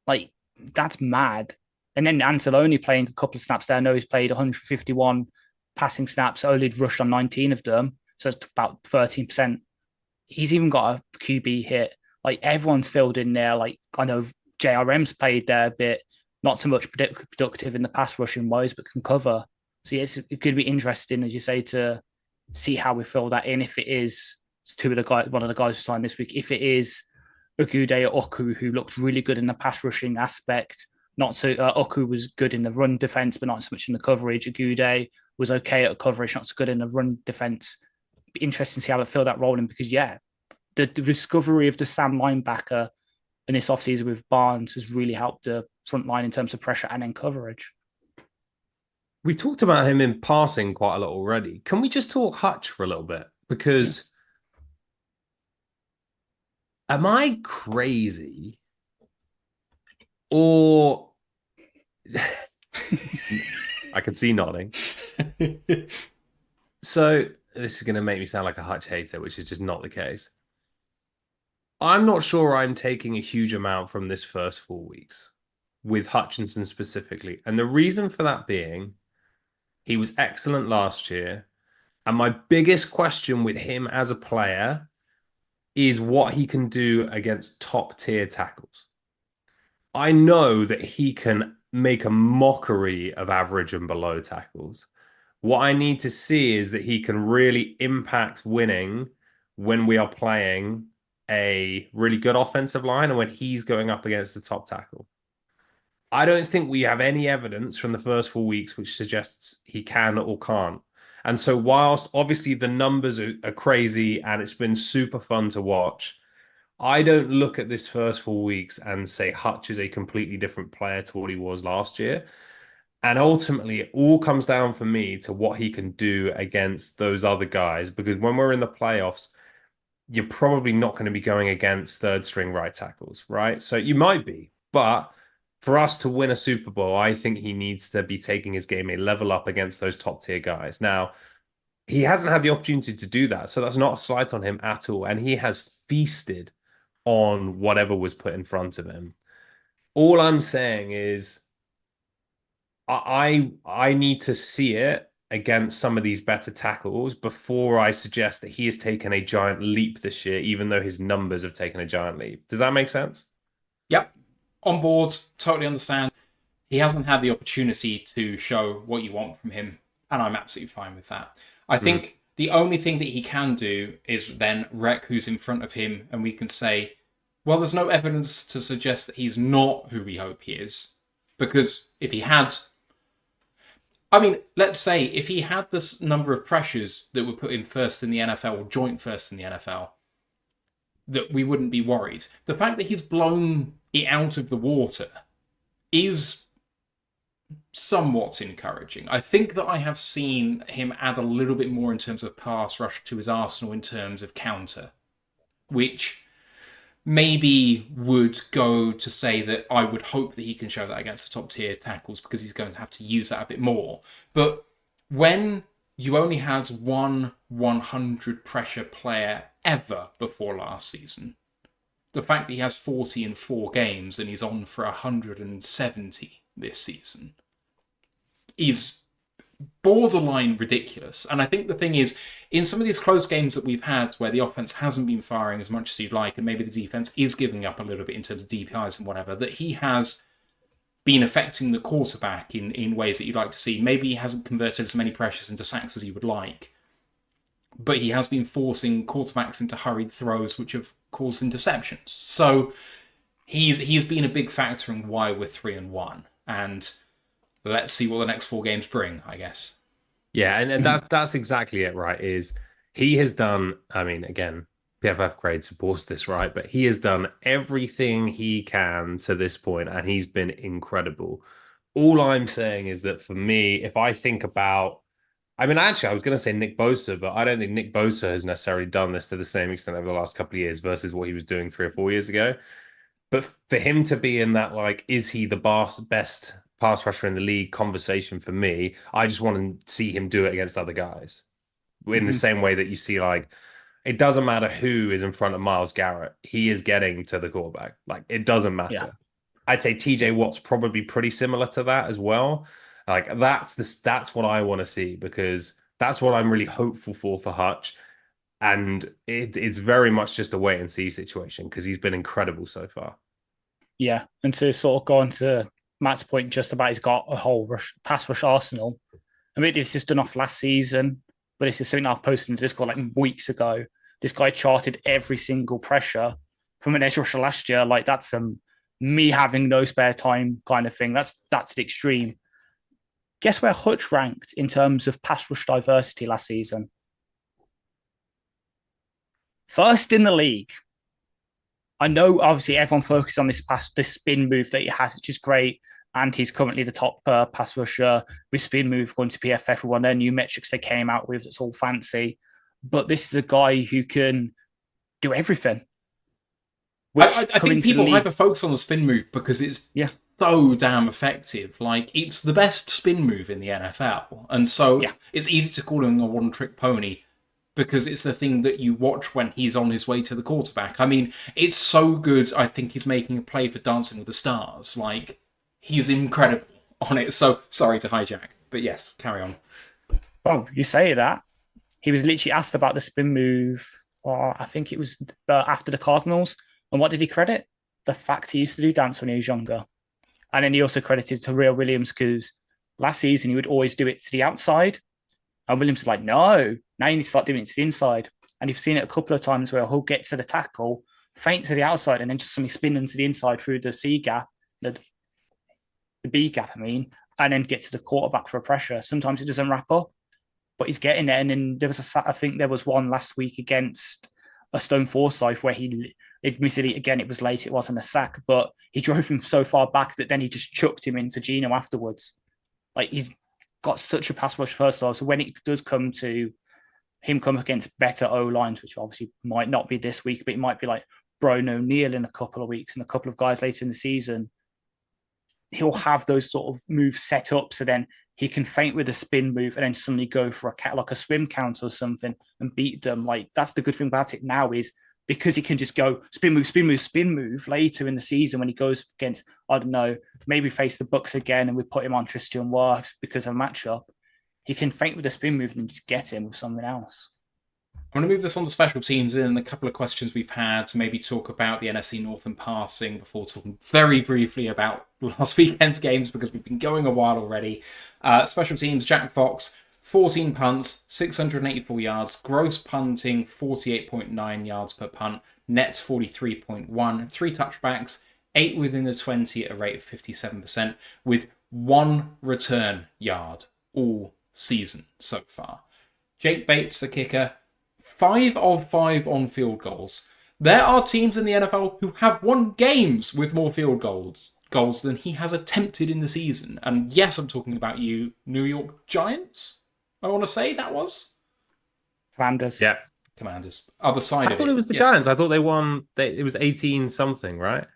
That's mad. And then Anzalone playing a couple of snaps there. I know he's played 151 passing snaps, only rushed on 19 of them, so it's about 13%. He's even got a QB hit. Everyone's filled in there. I know JRM's played there a bit, not so much productive in the pass rushing wise, but can cover. So yes, it could be interesting, as you say, to see how we fill that in. If it is one of the guys who signed this week, if it is Ogude or Oku, who looked really good in the pass rushing aspect, not so Oku was good in the run defense, but not so much in the coverage. Ogude was okay at coverage, not so good in the run defense. Be interesting to see how they fill that role in, because the discovery of the Sam linebacker in this offseason with Barnes has really helped the front line in terms of pressure and then coverage. we talked about him in passing quite a lot already. Can we just talk Hutch for a little bit? Because am I crazy or I can see nodding. So this is going to make me sound like a Hutch hater, which is just not the case. I'm not sure I'm taking a huge amount from this first 4 weeks with Hutchinson specifically. And the reason for that being, he was excellent last year. And my biggest question with him as a player is what he can do against top tier tackles. I know that he can make a mockery of average and below tackles. What I need to see is that he can really impact winning when we are playing a really good offensive line and when he's going up against the top tackle. I don't think we have any evidence from the first 4 weeks which suggests he can or can't. And so whilst obviously the numbers are crazy and it's been super fun to watch, I don't look at this first 4 weeks and say Hutch is a completely different player to what he was last year. And ultimately, it all comes down for me to what he can do against those other guys. Because when we're in the playoffs, you're probably not going to be going against third string right tackles, right? So you might be. But for us to win a Super Bowl, I think he needs to be taking his game a level up against those top tier guys. Now, he hasn't had the opportunity to do that. So that's not a slight on him at all. And he has feasted on whatever was put in front of him. All I'm saying is I need to see it against some of these better tackles before I suggest that he has taken a giant leap this year, even though his numbers have taken a giant leap. Does that make sense? Yep. On board, totally understand. He hasn't had the opportunity to show what you want from him, and I'm absolutely fine with that. I think the only thing that he can do is then wreck who's in front of him, and we can say, well, there's no evidence to suggest that he's not who we hope he is. Because if he had... I mean, let's say if he had this number of pressures that were put in first in the NFL, or joint first in the NFL, that we wouldn't be worried. The fact that he's blown it out of the water is somewhat encouraging. I think that I have seen him add a little bit more in terms of pass rush to his arsenal in terms of counter, which maybe would go to say that I would hope that he can show that against the top tier tackles because he's going to have to use that a bit more. But when you only had one 100 pressure player ever before last season, the fact that he has 40 in 4 games and he's on for 170 this season is borderline ridiculous. And I think the thing is, in some of these close games that we've had where the offense hasn't been firing as much as you'd like, and maybe the defense is giving up a little bit in terms of DPIs and whatever, that he has been affecting the quarterback in ways that you'd like to see. Maybe he hasn't converted as many pressures into sacks as you would like, but he has been forcing quarterbacks into hurried throws, which have caused interceptions. So he's been a big factor in why we're 3-1. And let's see what the next 4 games bring, I guess. Yeah, and that's exactly it, right? Is he has done, I mean, again, PFF grade supports this, right? But he has done everything he can to this point, and he's been incredible. All I'm saying is that for me, if I think about, I mean, actually, I was going to say Nick Bosa, but I don't think Nick Bosa has necessarily done this to the same extent over the last couple of years versus what he was doing 3 or 4 years ago. But for him to be in that, like, is he the best pass rusher in the league conversation for me, I just want to see him do it against other guys. In the same way that you see, like, it doesn't matter who is in front of Myles Garrett. He is getting to the quarterback. Like, it doesn't matter. Yeah. I'd say TJ Watt's probably pretty similar to that as well. Like, that's what I want to see, because that's what I'm really hopeful for Hutch. And it's very much just a wait and see situation because he's been incredible so far. Yeah. And to sort of go on to Matt's point just about he's got a whole pass rush arsenal. I mean, this is done off last season, but this is something I posted in Discord like weeks ago. This guy charted every single pressure from an edge rusher last year. Like, that's me having no spare time kind of thing. That's the extreme. Guess where Hutch ranked in terms of pass rush diversity last season? First in the league. I know, obviously, everyone focuses on this spin move that he has, which is great. and he's currently the top pass rusher with spin move according to PFF with one of their new metrics they came out with. It's all fancy, but this is a guy who can do everything. I think people hyper focus on the spin move because it's so damn effective. Like, it's the best spin move in the NFL, and so it's easy to call him a one-trick pony because it's the thing that you watch when he's on his way to the quarterback. I mean, it's so good. I think he's making a play for Dancing with the Stars. Like, he's incredible on it. So, sorry to hijack, but yes, carry on. Well, you say that. He was literally asked about the spin move, or I think it was after the Cardinals. And what did he credit? The fact he used to do dance when he was younger. And then he also credited to Real Williams because last season he would always do it to the outside. And Williams is like, no, now you need to start doing it to the inside. And you've seen it a couple of times where he'll get to the tackle, feint to the outside, and then just suddenly spin into the inside through the C gap, the B gap, and then get to the quarterback for a pressure. Sometimes it doesn't wrap up, but he's getting there. And then there was I think there was one last week against a Stone Forsyth where he, admittedly, again, it was late, it wasn't a sack, but he drove him so far back that then he just chucked him into Geno afterwards. Like, he's got such a pass rush personal. So when it does come to him come against better O-lines, which obviously might not be this week, but it might be like Brian O'Neill in a couple of weeks and a couple of guys later in the season, he'll have those sort of moves set up. So then he can feint with a spin move and then suddenly go for a swim count or something and beat them. Like, that's the good thing about it now is because he can just go spin move, spin move, spin move later in the season when he goes against, I don't know, maybe face the Bucks again and we put him on Tristan Wirfs because of a matchup. He can feint with a spin move and just get him with something else. I'm going to move this on to special teams and a couple of questions we've had to maybe talk about the NFC North and passing before talking very briefly about last weekend's games because we've been going a while already. Special teams, Jack Fox, 14 punts, 684 yards, gross punting, 48.9 yards per punt, net 43.1, 3 touchbacks, 8 within the 20 at a rate of 57%, with 1 return yard all season so far. Jake Bates, the kicker, 5 of 5 on field goals. There are teams in the NFL who have won games with more field goals than he has attempted in the season. And yes, I'm talking about you, New York Giants, I want to say that was. Commanders. Yeah. Commanders. Other side of it. I thought it was the Giants. I thought they won. It was 18 something, right?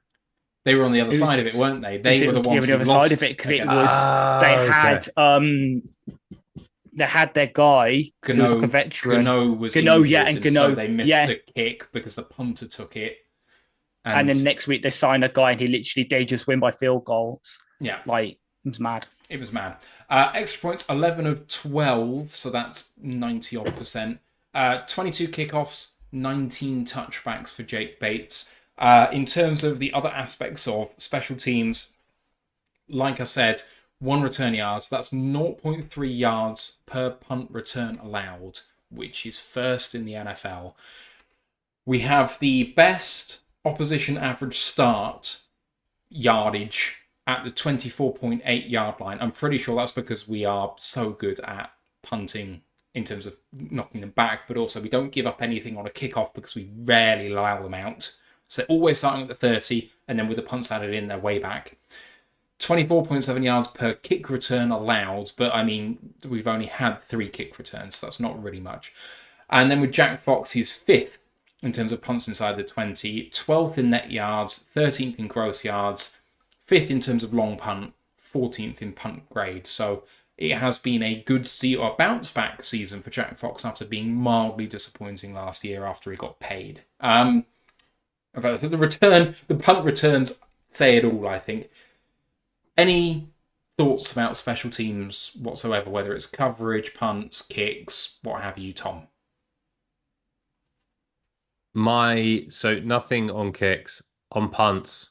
They were on the other side of it, weren't they? They were the ones who who lost lost side of it because it was they had their guy who was like a veteran. Gano was Gano, injured, and Gano, so they missed a kick because the punter took it. And then next week they signed a guy and they just win by field goals. Yeah. Like, it was mad. It was mad. Extra points, 11 of 12, so that's 90-odd%. 22 kickoffs, 19 touchbacks for Jake Bates. In terms of the other aspects of special teams, like I said, 1 return yards, that's 0.3 yards per punt return allowed, which is first in the NFL. We have the best opposition average start yardage at the 24.8 yard line. I'm pretty sure that's because we are so good at punting in terms of knocking them back, but also we don't give up anything on a kickoff because we rarely allow them out. So they're always starting at the 30, and then with the punts added in, they're way back. 24.7 yards per kick return allowed, but I mean, we've only had 3 kick returns, so that's not really much. And then with Jack Fox, he's 5th in terms of punts inside the 20, 12th in net yards, 13th in gross yards, 5th in terms of long punt, 14th in punt grade. So it has been a good bounce back season for Jack Fox after being mildly disappointing last year after he got paid. The punt returns say it all, I think. Any thoughts about special teams whatsoever, whether it's coverage, punts, kicks, what have you, Tom? So nothing on kicks, on punts.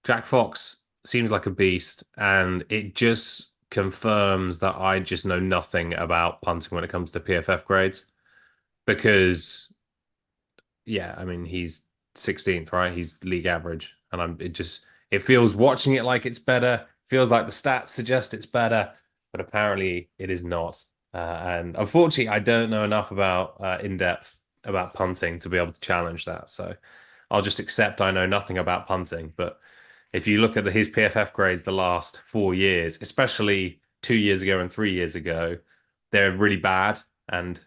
Jack Fox seems like a beast, and it just confirms that I just know nothing about punting when it comes to PFF grades. Because, yeah, I mean, he's 16th, right? He's league average, and it feels watching it like it's better. Feels like the stats suggest it's better, but apparently it is not. And unfortunately, I don't know enough about in depth about punting to be able to challenge that. So I'll just accept I know nothing about punting. But If you look at his PFF grades the last 4 years, especially 2 years ago and 3 years ago, they're really bad. And I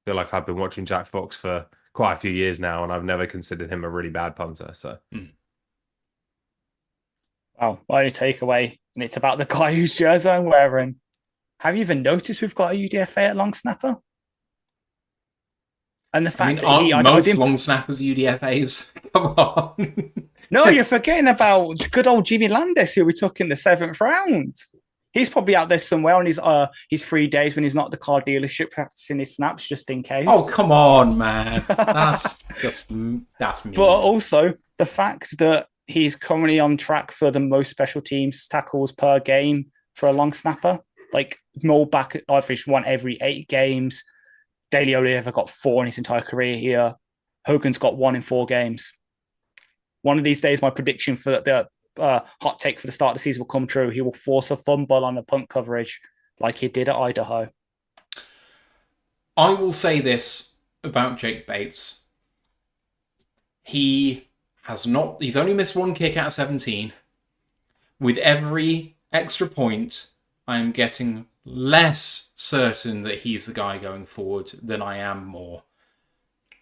feel like I've been watching Jack Fox for quite a few years now, and I've never considered him a really bad punter. So, Well, my only takeaway, and it's about the guy whose jersey I'm wearing. Have you even noticed we've got a UDFA at long snapper? And the fact that aren't most long snappers UDFAs? Come on. No, you're forgetting about good old Jimmy Landis, who we took in the 7th round. He's probably out there somewhere on his 3 days when he's not at the car dealership practicing his snaps just in case. Oh, come on, man. That's mean. But also the fact that he's currently on track for the most special teams tackles per game for a long snapper. Like Mo back averaged 1 every 8 games. Daly Oliver got 4 in his entire career here. Hogan's got 1 in 4 games. One of these days, my prediction for the hot take for the start of the season will come true. He will force a fumble on the punt coverage like he did at Idaho. I will say this about Jake Bates. He's only missed 1 kick out of 17. With every extra point, I am getting less certain that he's the guy going forward than I am more.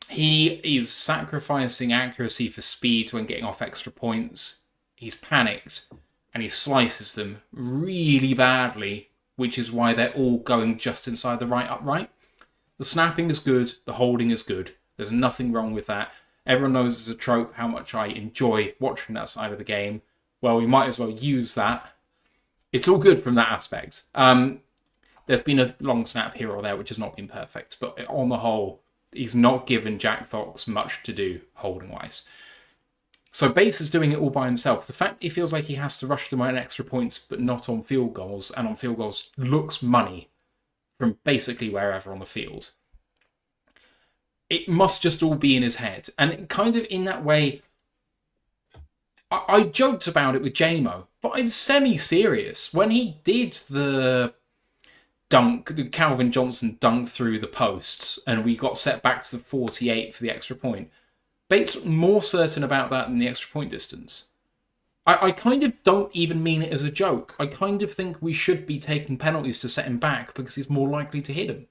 He is sacrificing accuracy for speed when getting off extra points. He's panicked and he slices them really badly, which is why they're all going just inside the right upright. The snapping is good. The holding is good. There's nothing wrong with that. Everyone knows as a trope how much I enjoy watching that side of the game. Well, we might as well use that. It's all good from that aspect. There's been a long snap here or there which has not been perfect, but on the whole, he's not given Jack Fox much to do holding-wise. So Bates is doing it all by himself. The fact he feels like he has to rush them on extra points but not on field goals, and on field goals looks money from basically wherever on the field. It must just all be in his head. And kind of in that way, I joked about it with JMO, but I'm semi-serious. When he did the dunk, the Calvin Johnson dunk through the posts, and we got set back to the 48 for the extra point, Bates more certain about that than the extra point distance. I kind of don't even mean it as a joke. I kind of think we should be taking penalties to set him back because he's more likely to hit him.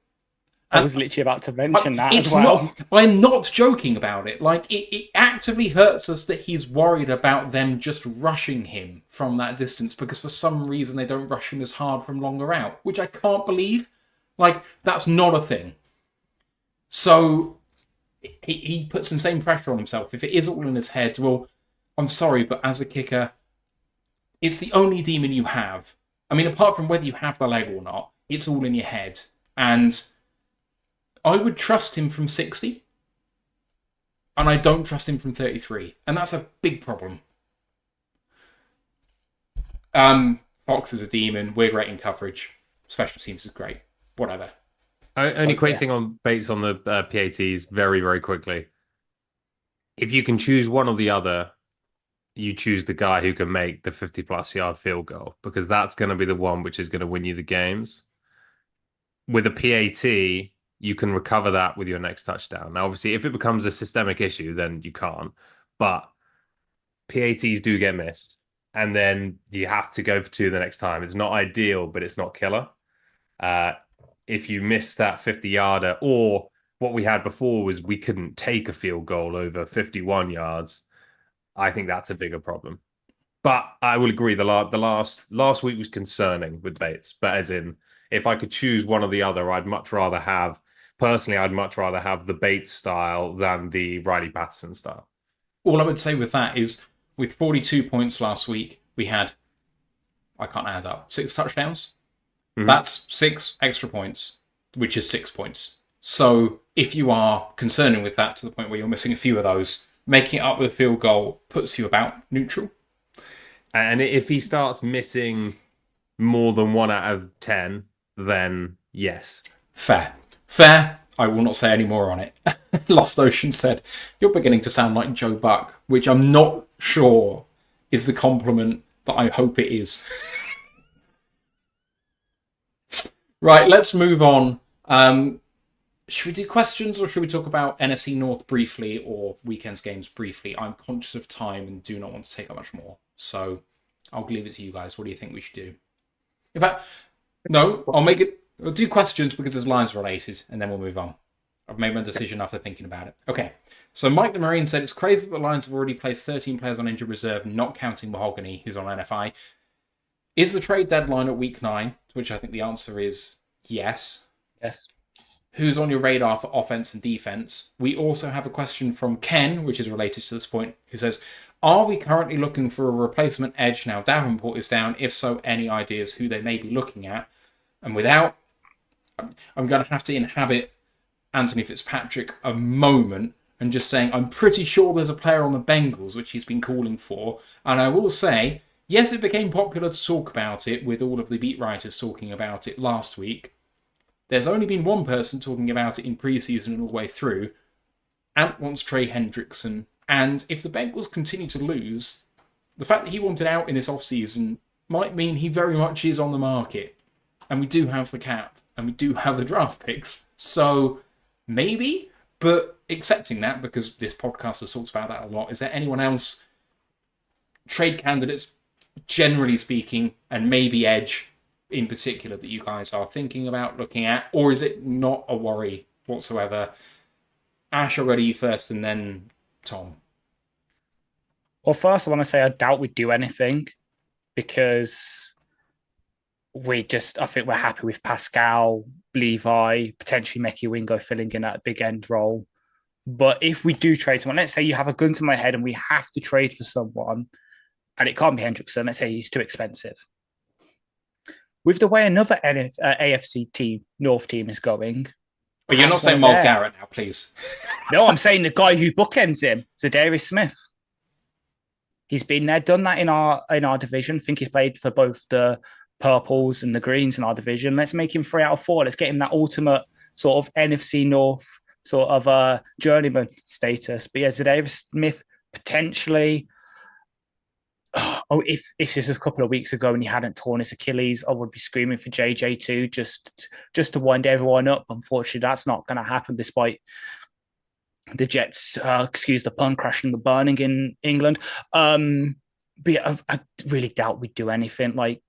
I was literally about to mention that as well. I'm not joking about it. Like, it actively hurts us that he's worried about them just rushing him from that distance because for some reason they don't rush him as hard from longer out, which I can't believe. Like, that's not a thing. So he puts insane pressure on himself. If it is all in his head, well, I'm sorry, but as a kicker, it's the only demon you have. I mean, apart from whether you have the leg or not, it's all in your head. And I would trust him from 60, and I don't trust him from 33, and that's a big problem. Fox is a demon. We're great in coverage. Special teams is great. Whatever. Only quick thing on Bates on the PATs, very, very quickly. If you can choose one or the other, you choose the guy who can make the 50-plus yard field goal, because that's going to be the one which is going to win you the games. With a PAT, you can recover that with your next touchdown. Now, obviously, if it becomes a systemic issue, then you can't. But PATs do get missed. And then you have to go for 2 the next time. It's not ideal, but it's not killer. If you miss that 50-yarder, or what we had before was we couldn't take a field goal over 51 yards, I think that's a bigger problem. But I will agree, the last week was concerning with Bates. But as in, if I could choose one or the other, I'd much rather have the Bates style than the Riley Patterson style. All I would say with that is, with 42 points last week, we had, I can't add up, 6 touchdowns. Mm-hmm. That's 6 extra points, which is 6 points. So if you are concerning with that to the point where you're missing a few of those, making it up with a field goal puts you about neutral. And if he starts missing more than 1 out of 10, then yes. Fair. I will not say any more on it. Lost Ocean said, "You're beginning to sound like Joe Buck," which I'm not sure is the compliment that I hope it is. Right, let's move on. Should we do questions or should we talk about NFC North briefly or weekend's games briefly? I'm conscious of time and do not want to take up much more. So I'll leave it to you guys. What do you think we should do? In fact, no, I'll make it. We'll do questions because there's lines related and then we'll move on. I've made my decision after thinking about it. Okay. So Mike the Marine said it's crazy that the Lions have already placed 13 players on injured reserve, not counting Mahogany, who's on NFI. Is the trade deadline at week 9? To which I think the answer is yes. Yes. Who's on your radar for offense and defense? We also have a question from Ken, which is related to this point, who says, are we currently looking for a replacement edge now Davenport is down? If so, any ideas who they may be looking at? And without, I'm going to have to inhabit Anthony Fitzpatrick a moment and just saying, I'm pretty sure there's a player on the Bengals, which he's been calling for. And I will say, yes, it became popular to talk about it with all of the beat writers talking about it last week. There's only been one person talking about it in preseason and all the way through. Ant wants Trey Hendrickson. And if the Bengals continue to lose, the fact that he wanted out in this offseason might mean he very much is on the market. And we do have the cap. And we do have the draft picks. So maybe. But accepting that, because this podcast has talked about that a lot, is there anyone else, trade candidates, generally speaking, and maybe edge in particular, that you guys are thinking about looking at? Or is it not a worry whatsoever? Ash, I'll go to you first and then Tom. Well, first I want to say I doubt we'd do anything because I think we're happy with Pascal, Levi, potentially Meki Wingo filling in at a big end role. But if we do trade someone, let's say you have a gun to my head and we have to trade for someone, and it can't be Hendrickson, let's say he's too expensive. With the way another AFC team, North team, is going. But you're not saying Myles Garrett now, please. No, I'm saying the guy who bookends him, Zadarius Smith. He's been there, done that in our division. I think he's played for both the purples and the greens in our division. Let's make him 3 out of 4. Let's get him that ultimate sort of NFC North sort of journeyman status. But yeah, Zadarius Smith potentially. Oh, if this was a couple of weeks ago and he hadn't torn his Achilles, I would be screaming for JJ2 just to wind everyone up. Unfortunately, that's not going to happen despite the Jets, excuse the pun, crashing and burning in England. But yeah, I really doubt we'd do anything. Like,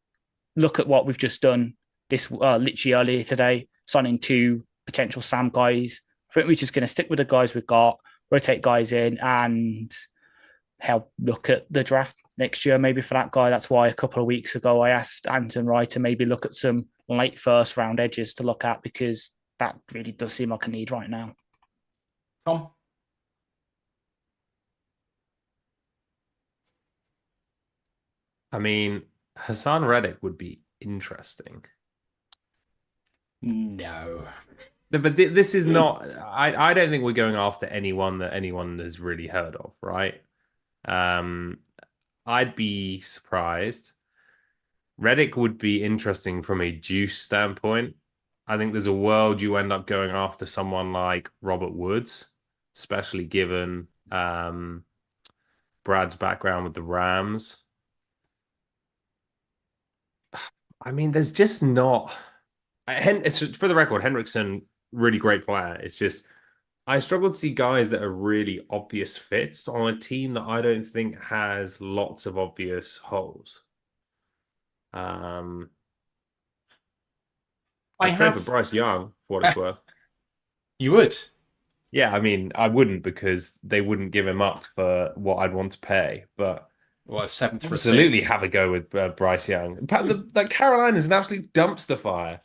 look at what we've just done this literally earlier today, signing 2 potential Sam guys. I think we're just going to stick with the guys we've got, rotate guys in, and help look at the draft next year maybe for that guy. That's why a couple of weeks ago I asked Anton Wright to maybe look at some late first round edges to look at, because that really does seem like a need right now. Tom? I mean, Hassan Reddick would be interesting. No. But this is not... I don't think we're going after anyone that anyone has really heard of, right? I'd be surprised. Reddick would be interesting from a juice standpoint. I think there's a world you end up going after someone like Robert Woods, especially given Brad's background with the Rams. I mean, there's just not... It's, for the record, Hendrickson, really great player. It's just... I struggle to see guys that are really obvious fits on a team that I don't think has lots of obvious holes. I'd trade for Bryce Young, for what it's worth. You would? Yeah, I mean, I wouldn't, because they wouldn't give him up for what I'd want to pay. But well, 7th for absolutely have a go with Bryce Young. Like, Carolina is an absolute dumpster fire,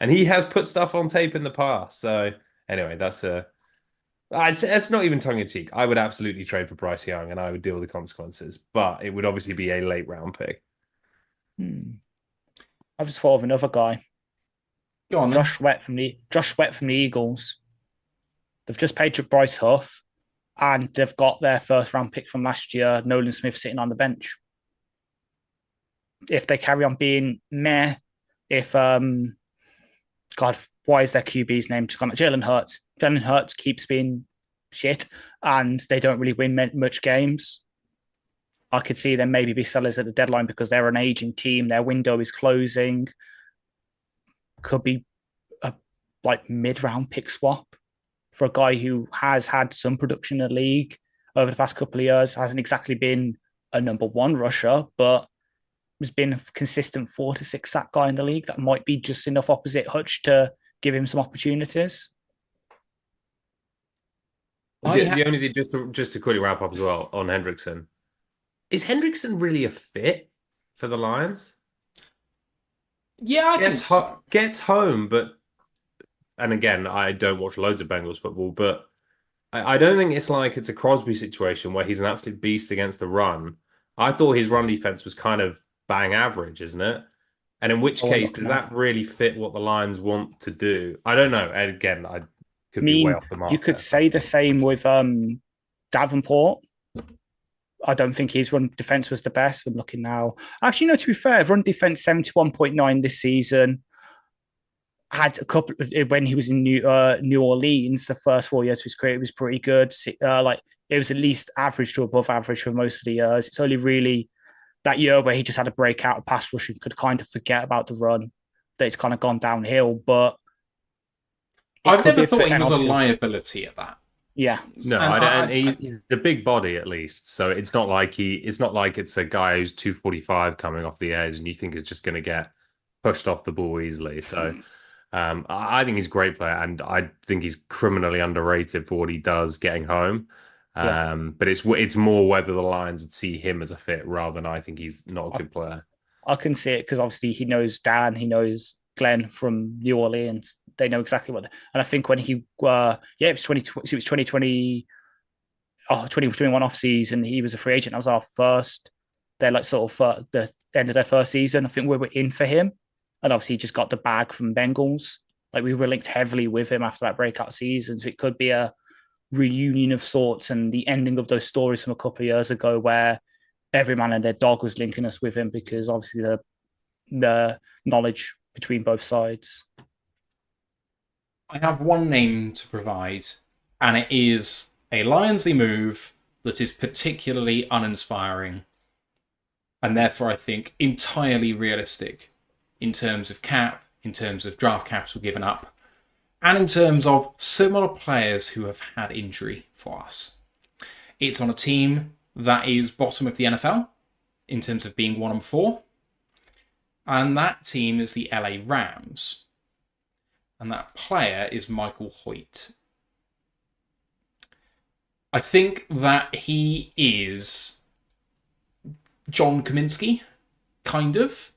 and he has put stuff on tape in the past. So anyway, that's a... It's not even tongue-in-cheek. I would absolutely trade for Bryce Young, and I would deal with the consequences. But it would obviously be a late-round pick. I've just thought of another guy. Go on, Josh Sweat from the Eagles. They've just paid Bryce Huff, and they've got their first-round pick from last year, Nolan Smith, sitting on the bench. If they carry on being meh, if God, why is their QB's name just gone? Jalen Hurts. Jalen Hurts keeps being shit, and they don't really win much games. I could see them maybe be sellers at the deadline because they're an aging team. Their window is closing. Could be a like mid-round pick swap for a guy who has had some production in the league over the past couple of years. Hasn't exactly been a number one rusher, but has been a consistent 4 to 6 sack guy in the league. That might be just enough opposite Hutch to give him some opportunities. The only thing, just to quickly wrap up as well on Hendrickson, is Hendrickson really a fit for the Lions? Yeah, I think so. Gets home, and again, I don't watch loads of Bengals football, but I don't think it's like it's a Crosby situation where he's an absolute beast against the run. I thought his run defense was kind of bang average, isn't it? And in which case, does that really fit what the Lions want to do? I don't know. And again, I could be way off the mark. You could say the same with Davenport. I don't think his run defense was the best. I'm looking now. Actually, no, to be fair, run defense 71.9 this season. Had a couple when he was in New Orleans, the first 4 years of his career, it was pretty good. Like it was at least average to above average for most of the years. It's only really that year where he just had a breakout of pass rush and could kind of forget about the run that it's kind of gone downhill. But I've never thought he was a liability at that. Yeah, no, I don't. He's a big body at least, so it's not like it's a guy who's 245 coming off the edge and you think is just going to get pushed off the ball easily. So I think he's a great player, and I think he's criminally underrated for what he does getting home. But it's more whether the Lions would see him as a fit rather than I think he's not a good player. I can see it because obviously he knows Dan, he knows Glenn from New Orleans. They know exactly what. And I think when he, it was 2020, 2021 off season, he was a free agent. That was our first. They're like sort of the end of their first season. I think we were in for him, and obviously he just got the bag from Bengals. Like we were linked heavily with him after that breakout season, so it could be a reunion of sorts and the ending of those stories from a couple of years ago where every man and their dog was linking us with him because obviously the knowledge between both sides. I have one name to provide, and it is a Lionsy move that is particularly uninspiring and therefore I think entirely realistic in terms of cap, in terms of draft capital given up, and in terms of similar players who have had injury for us. It's on a team that is bottom of the NFL in terms of being 1-4, and that team is the LA Rams. And that player is Michael Hoyt. I think that he is John Kaminsky, kind of.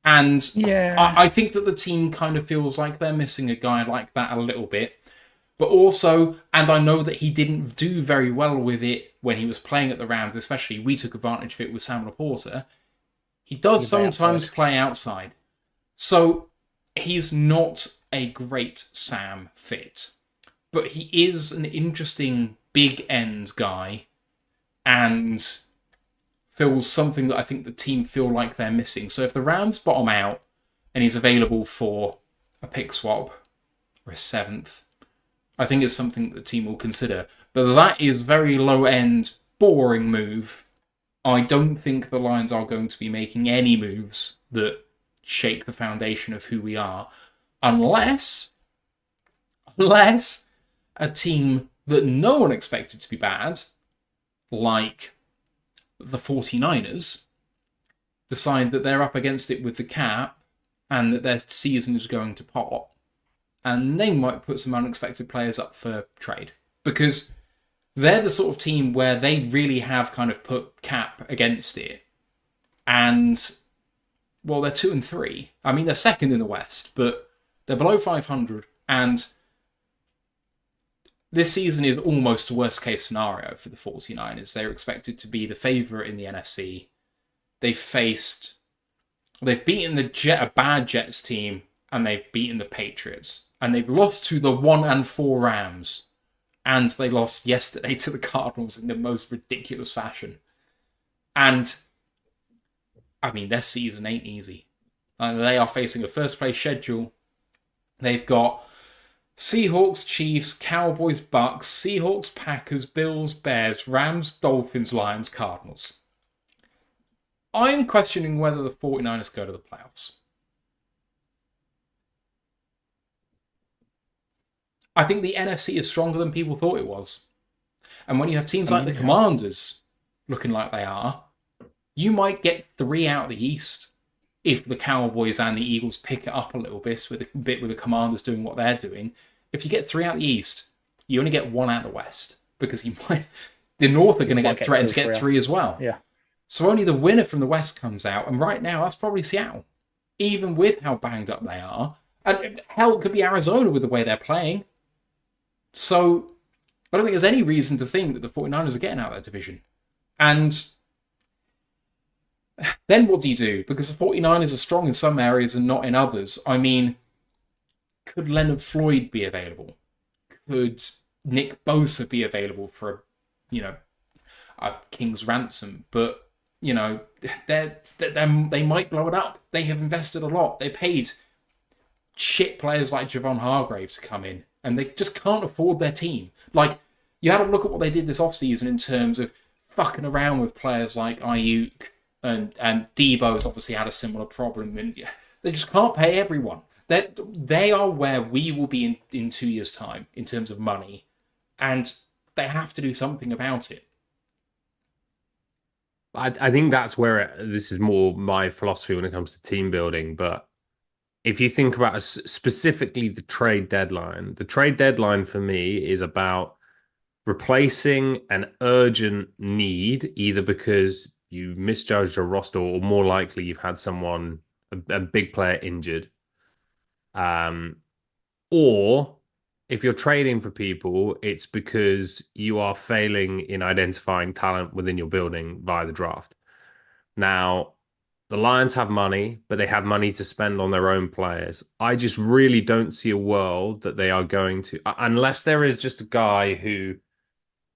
And I think that the team kind of feels like they're missing a guy like that a little bit. But also, and I know that he didn't do very well with it when he was playing at the Rams, especially we took advantage of it with Sam Laporta. He does sometimes play outside. So he's not a great Sam fit, but he is an interesting big end guy and fills something that I think the team feel like they're missing. So if the Rams bottom out and he's available for a pick swap or a 7th, I think it's something that the team will consider. But that is very low end, boring move. I don't think the Lions are going to be making any moves that shake the foundation of who we are, unless a team that no one expected to be bad, like the 49ers, decide that they're up against it with the cap and that their season is going to pot, and they might put some unexpected players up for trade. Because they're the sort of team where they really have kind of put cap against it. And, well, they're 2-3. I mean, they're second in the West, but they're below 500. And this season is almost a worst-case scenario for the 49ers. They're expected to be the favourite in the NFC. They've beaten a bad Jets team, and they've beaten the Patriots. And they've lost to the 1-4 Rams. And they lost yesterday to the Cardinals in the most ridiculous fashion. And, I mean, their season ain't easy. They are facing a first-place schedule. They've got Seahawks, Chiefs, Cowboys, Bucks, Seahawks, Packers, Bills, Bears, Rams, Dolphins, Lions, Cardinals. I'm questioning whether the 49ers go to the playoffs. I think the NFC is stronger than people thought it was. And when you have teams like the Commanders looking like they are, you might get 3 out of the East if the Cowboys and the Eagles pick it up a little bit with the Commanders doing what they're doing. If you get 3 out of the East, you only get 1 out of the West because the North are going to get threatened to get 3 as well. Yeah. So only the winner from the West comes out, and right now that's probably Seattle, even with how banged up they are. And hell, it could be Arizona with the way they're playing. So I don't think there's any reason to think that the 49ers are getting out of that division. And then what do you do? Because the 49ers are strong in some areas and not in others. I mean, could Leonard Floyd be available? Could Nick Bosa be available for a King's ransom? But, they might blow it up. They have invested a lot. They paid shit players like Javon Hargrave to come in, and they just can't afford their team. Like, you had to look at what they did this offseason in terms of fucking around with players like Ayuk, and Debo's obviously had a similar problem, and they just can't pay everyone. They are where we will be in 2 years' time in terms of money, and they have to do something about it. I think that's where this is more my philosophy when it comes to team building. But if you think about specifically the trade deadline for me is about replacing an urgent need, either because you misjudged a roster or more likely you've had someone, a big player injured. Or if you're trading for people, it's because you are failing in identifying talent within your building via the draft. Now, the Lions have money, but they have money to spend on their own players. I just really don't see a world that they are going to, unless there is just a guy who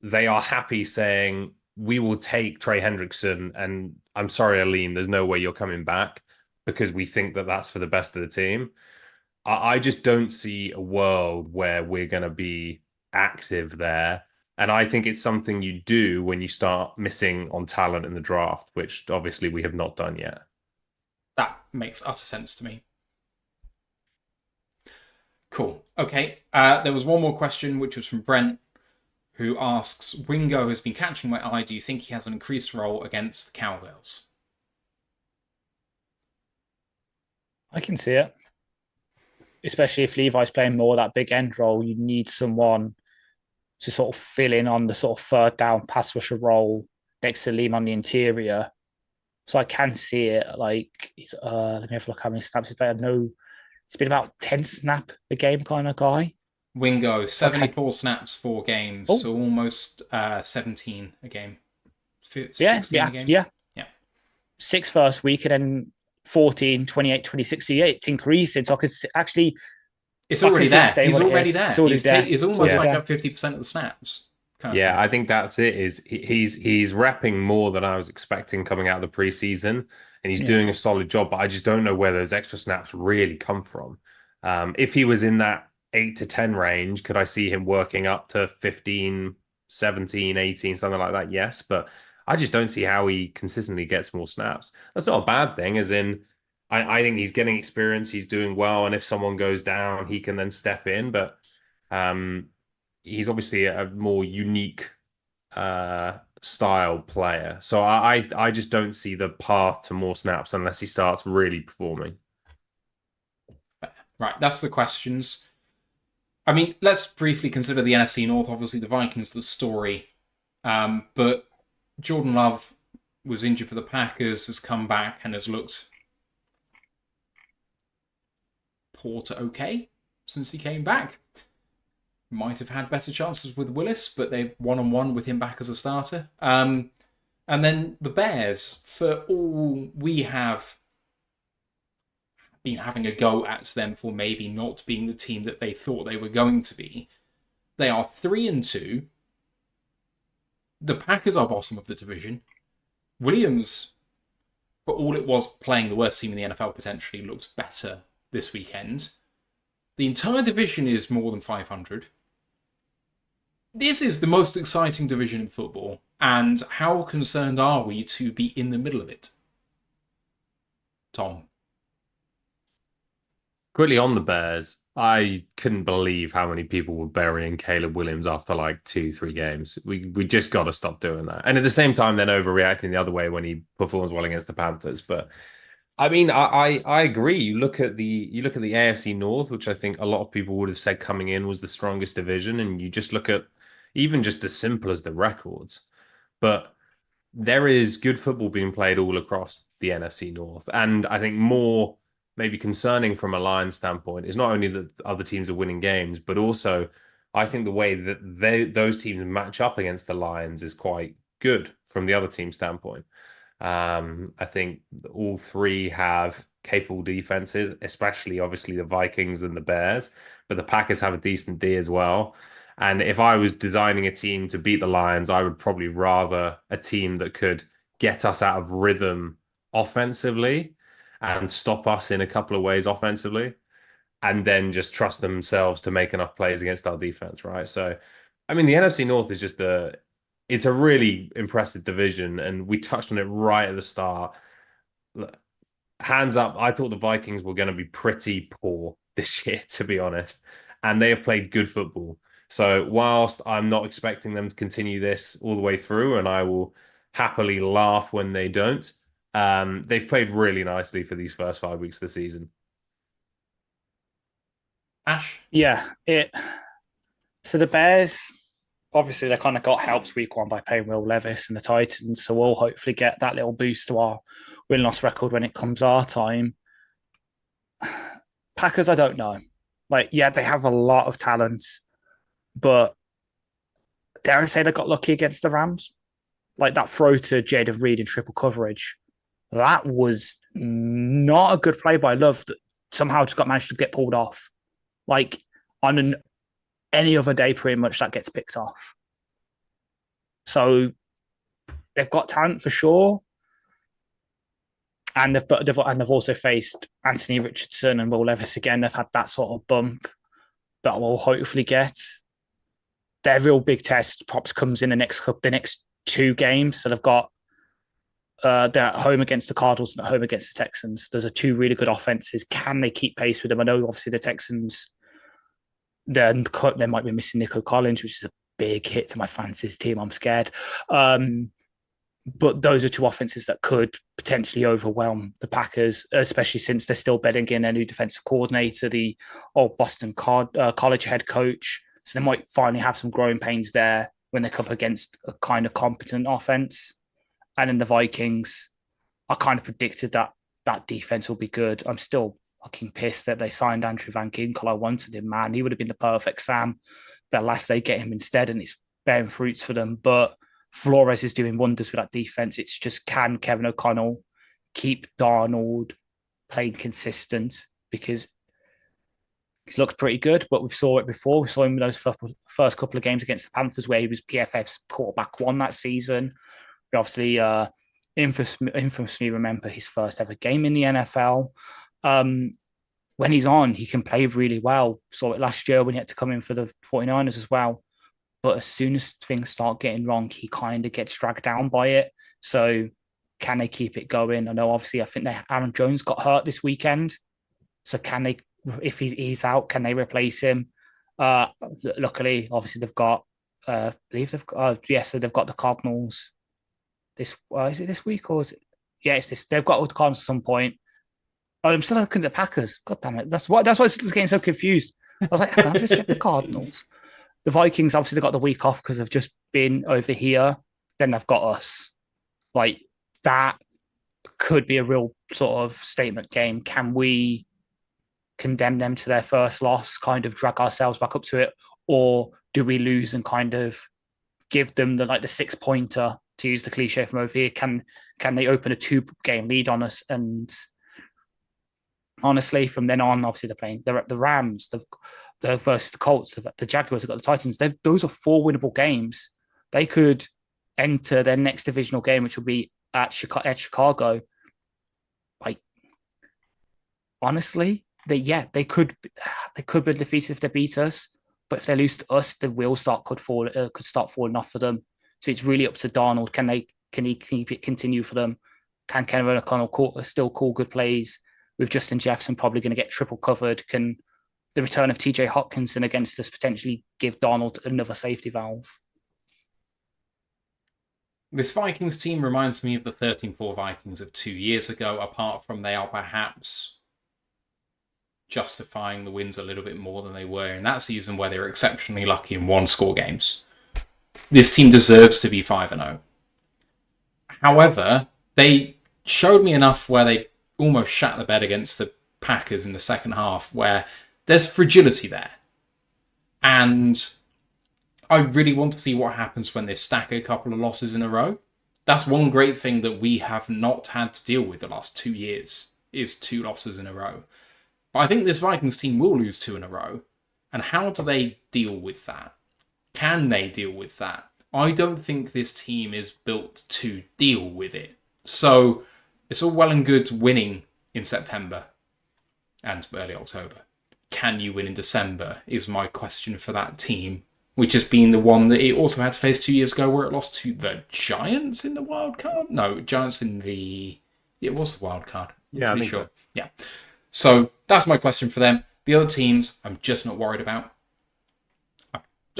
they are happy saying, we will take Trey Hendrickson, and I'm sorry, Aline, there's no way you're coming back because we think that that's for the best of the team. I just don't see a world where we're going to be active there. And I think it's something you do when you start missing on talent in the draft, which obviously we have not done yet. That makes utter sense to me. Cool. Okay. There was one more question, which was from Brent, who asks, Wingo has been catching my eye. Do you think he has an increased role against the Cowgirls? I can see it. Especially if Levi's playing more that big end role, you need someone to sort of fill in on the sort of third down pass rusher role next to Liam on the interior. So I can see it. Like, let me have a look how many snaps he's played. I know it's been about 10 snap a game kind of guy. Wingo, 74 snaps, 4 games, so almost 17 a game. 16 a game. Yeah. 6 first week and then 14, 28, 26. So yeah, it's increasing. So I could actually... It's already there. He's already there. He's almost like at 50% of the snaps. I think that's it. He's repping more than I was expecting coming out of the preseason, and he's doing a solid job, but I just don't know where those extra snaps really come from. If he was in that 8 to 10 range, could I see him working up to 15, 17, 18, something like that? Yes, but I just don't see how he consistently gets more snaps. That's not a bad thing, as in, I think he's getting experience, he's doing well, and if someone goes down, he can then step in, but he's obviously a more unique style player. So I just don't see the path to more snaps unless he starts really performing. Right, that's the questions. I mean, let's briefly consider the NFC North. Obviously, the Vikings, the story. But Jordan Love was injured for the Packers, has come back and has looked poor to okay since he came back. Might have had better chances with Willis, but they one-on-one with him back as a starter. And then the Bears, for all we have been having a go at them for maybe not being the team that they thought they were going to be, they are 3-2. The Packers are bottom of the division. Williams, for all it was playing the worst team in the NFL, potentially looked better this weekend. The entire division is more than 500. This is the most exciting division in football, and how concerned are we to be in the middle of it? Tom? Quickly on the Bears, I couldn't believe how many people were burying Caleb Williams after like 2, 3 games. We just got to stop doing that. And at the same time, then overreacting the other way when he performs well against the Panthers. But I mean, I agree. You look at the AFC North, which I think a lot of people would have said coming in was the strongest division, and you just look at even just as simple as the records. But there is good football being played all across the NFC North. And I think more maybe concerning from a Lions standpoint is not only that other teams are winning games, but also I think the way that those teams match up against the Lions is quite good from the other team standpoint. I think all three have capable defenses, especially obviously the Vikings and the Bears, but the Packers have a decent D as well. And if I was designing a team to beat the Lions, I would probably rather a team that could get us out of rhythm offensively and stop us in a couple of ways offensively, and then just trust themselves to make enough plays against our defense, right? So, I mean, the NFC North is just it's a really impressive division, and we touched on it right at the start. Hands up, I thought the Vikings were going to be pretty poor this year, to be honest, and they have played good football. So whilst I'm not expecting them to continue this all the way through, and I will happily laugh when they don't, they've played really nicely for these first 5 weeks of the season. Ash? Yeah, so the Bears, obviously they kind of got helped week one by paying Will Levis and the Titans, so we'll hopefully get that little boost to our win-loss record when it comes our time. Packers, I don't know. Like, yeah, they have a lot of talent, but dare I say they got lucky against the Rams? Like that throw to Jaden Reed in triple coverage, that was not a good play by Love that somehow just got managed to get pulled off. Like on any other day, pretty much that gets picked off. So they've got talent for sure. And they've also faced Anthony Richardson and Will Levis again. They've had that sort of bump that we'll hopefully get. Their real big test perhaps comes in the next 2 games. So they've got they're at home against the Cardinals and at home against the Texans. Those are 2 really good offenses. Can they keep pace with them? I know obviously the Texans, they might be missing Nico Collins, which is a big hit to my fantasy team. I'm scared. But those are 2 offenses that could potentially overwhelm the Packers, especially since they're still betting in their new defensive coordinator, the old Boston College head coach. So they might finally have some growing pains there when they come up against a kind of competent offense. And then the Vikings, I kind of predicted that defense will be good. I'm still fucking pissed that they signed Andrew Van Ginkel. I wanted him, man. He would have been the perfect Sam. But last they get him instead, and it's bearing fruits for them. But Flores is doing wonders with that defense. It's just, can Kevin O'Connell keep Darnold playing consistent? Because he's looked pretty good, but we saw it before. We saw him in those first couple of games against the Panthers where he was PFF's quarterback 1 that season. We obviously infamously remember his first ever game in the NFL. When he's on, he can play really well. Saw it last year when he had to come in for the 49ers as well. But as soon as things start getting wrong, he kind of gets dragged down by it. So can they keep it going? I know, obviously, I think Aaron Jones got hurt this weekend. So can they, if he's out, can they replace him? Luckily, obviously, they've got, I believe they've got, so they've got the Cardinals. Is it this week or is it? Yeah, it's this. They've got the Cardinals at some point. Oh, I'm still looking at the Packers. God damn it. That's why I was getting so confused. I was like, I just said the Cardinals. The Vikings, obviously, they got the week off because they've just been over here. Then they've got us. Like, that could be a real sort of statement game. Can we condemn them to their first loss, kind of drag ourselves back up to it? Or do we lose and kind of give them the 6-pointer, to use the cliche from over here? Can they open a 2-game lead on us? And honestly, from then on, obviously they're playing the Rams, the versus the Colts, the Jaguars, they've got the Titans. Those are 4 winnable games. They could enter their next divisional game, which will be at Chicago. Like, honestly, they could be defeated if they beat us. But if they lose to us, the wheels could start falling off for them. So it's really up to Darnold. Can he keep it continue for them? Can Kevin O'Connell still call good plays with Justin Jefferson probably going to get triple covered? Can the return of TJ Hopkinson against us potentially give Donald another safety valve. This Vikings team reminds me of the 13-4 Vikings of 2 years ago, apart from they are perhaps justifying the wins a little bit more than they were in that season where they were exceptionally lucky in one-score games. This team deserves to be 5-0. However, they showed me enough where they almost shat the bed against the Packers in the second half where there's fragility there. And I really want to see what happens when they stack a couple of losses in a row. That's one great thing that we have not had to deal with the last 2 years, is 2 losses in a row. But I think this Vikings team will lose 2 in a row. And how do they deal with that? Can they deal with that? I don't think this team is built to deal with it. So it's all well and good winning in September and early October. Can you win in December is my question for that team, which has been the one that it also had to face 2 years ago where it lost to the Giants in the wild card. No, Giants in the... It was the wild card. Yeah, I think sure. so. Yeah. So that's my question for them. The other teams, I'm just not worried about.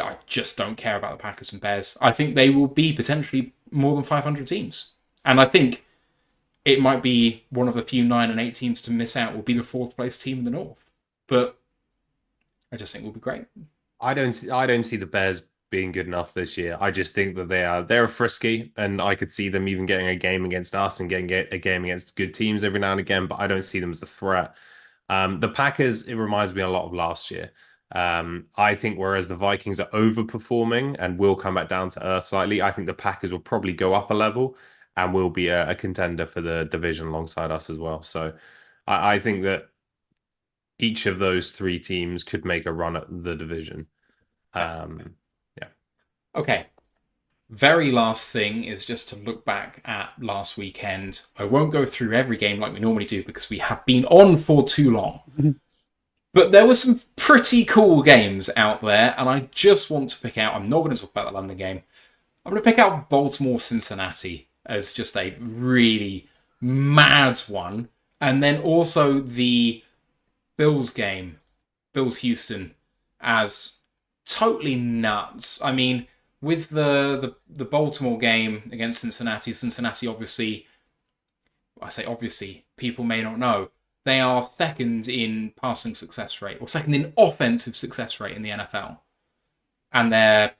I just don't care about the Packers and Bears. I think they will be potentially more than 500 teams. And I think it might be one of the few 9 and 8 teams to miss out will be the 4th place team in the North. But I just think we'll be great. I don't see the Bears being good enough this year. I just think that they're frisky, and I could see them even getting a game against us and getting a game against good teams every now and again, but I don't see them as a threat. The Packers, it reminds me a lot of last year. I think whereas the Vikings are overperforming and will come back down to earth slightly, I think the Packers will probably go up a level and will be a contender for the division alongside us as well. So I think that each of those 3 teams could make a run at the division. Okay. Very last thing is just to look back at last weekend. I won't go through every game like we normally do because we have been on for too long. But there were some pretty cool games out there, and I just want to pick out... I'm not going to talk about the London game. I'm going to pick out Baltimore-Cincinnati as just a really mad one. And then also the Bills game, Bills-Houston, as totally nuts. I mean, with the Baltimore game against Cincinnati obviously... I say obviously, people may not know. They are second in passing success rate, or second in offensive success rate in the NFL. And they're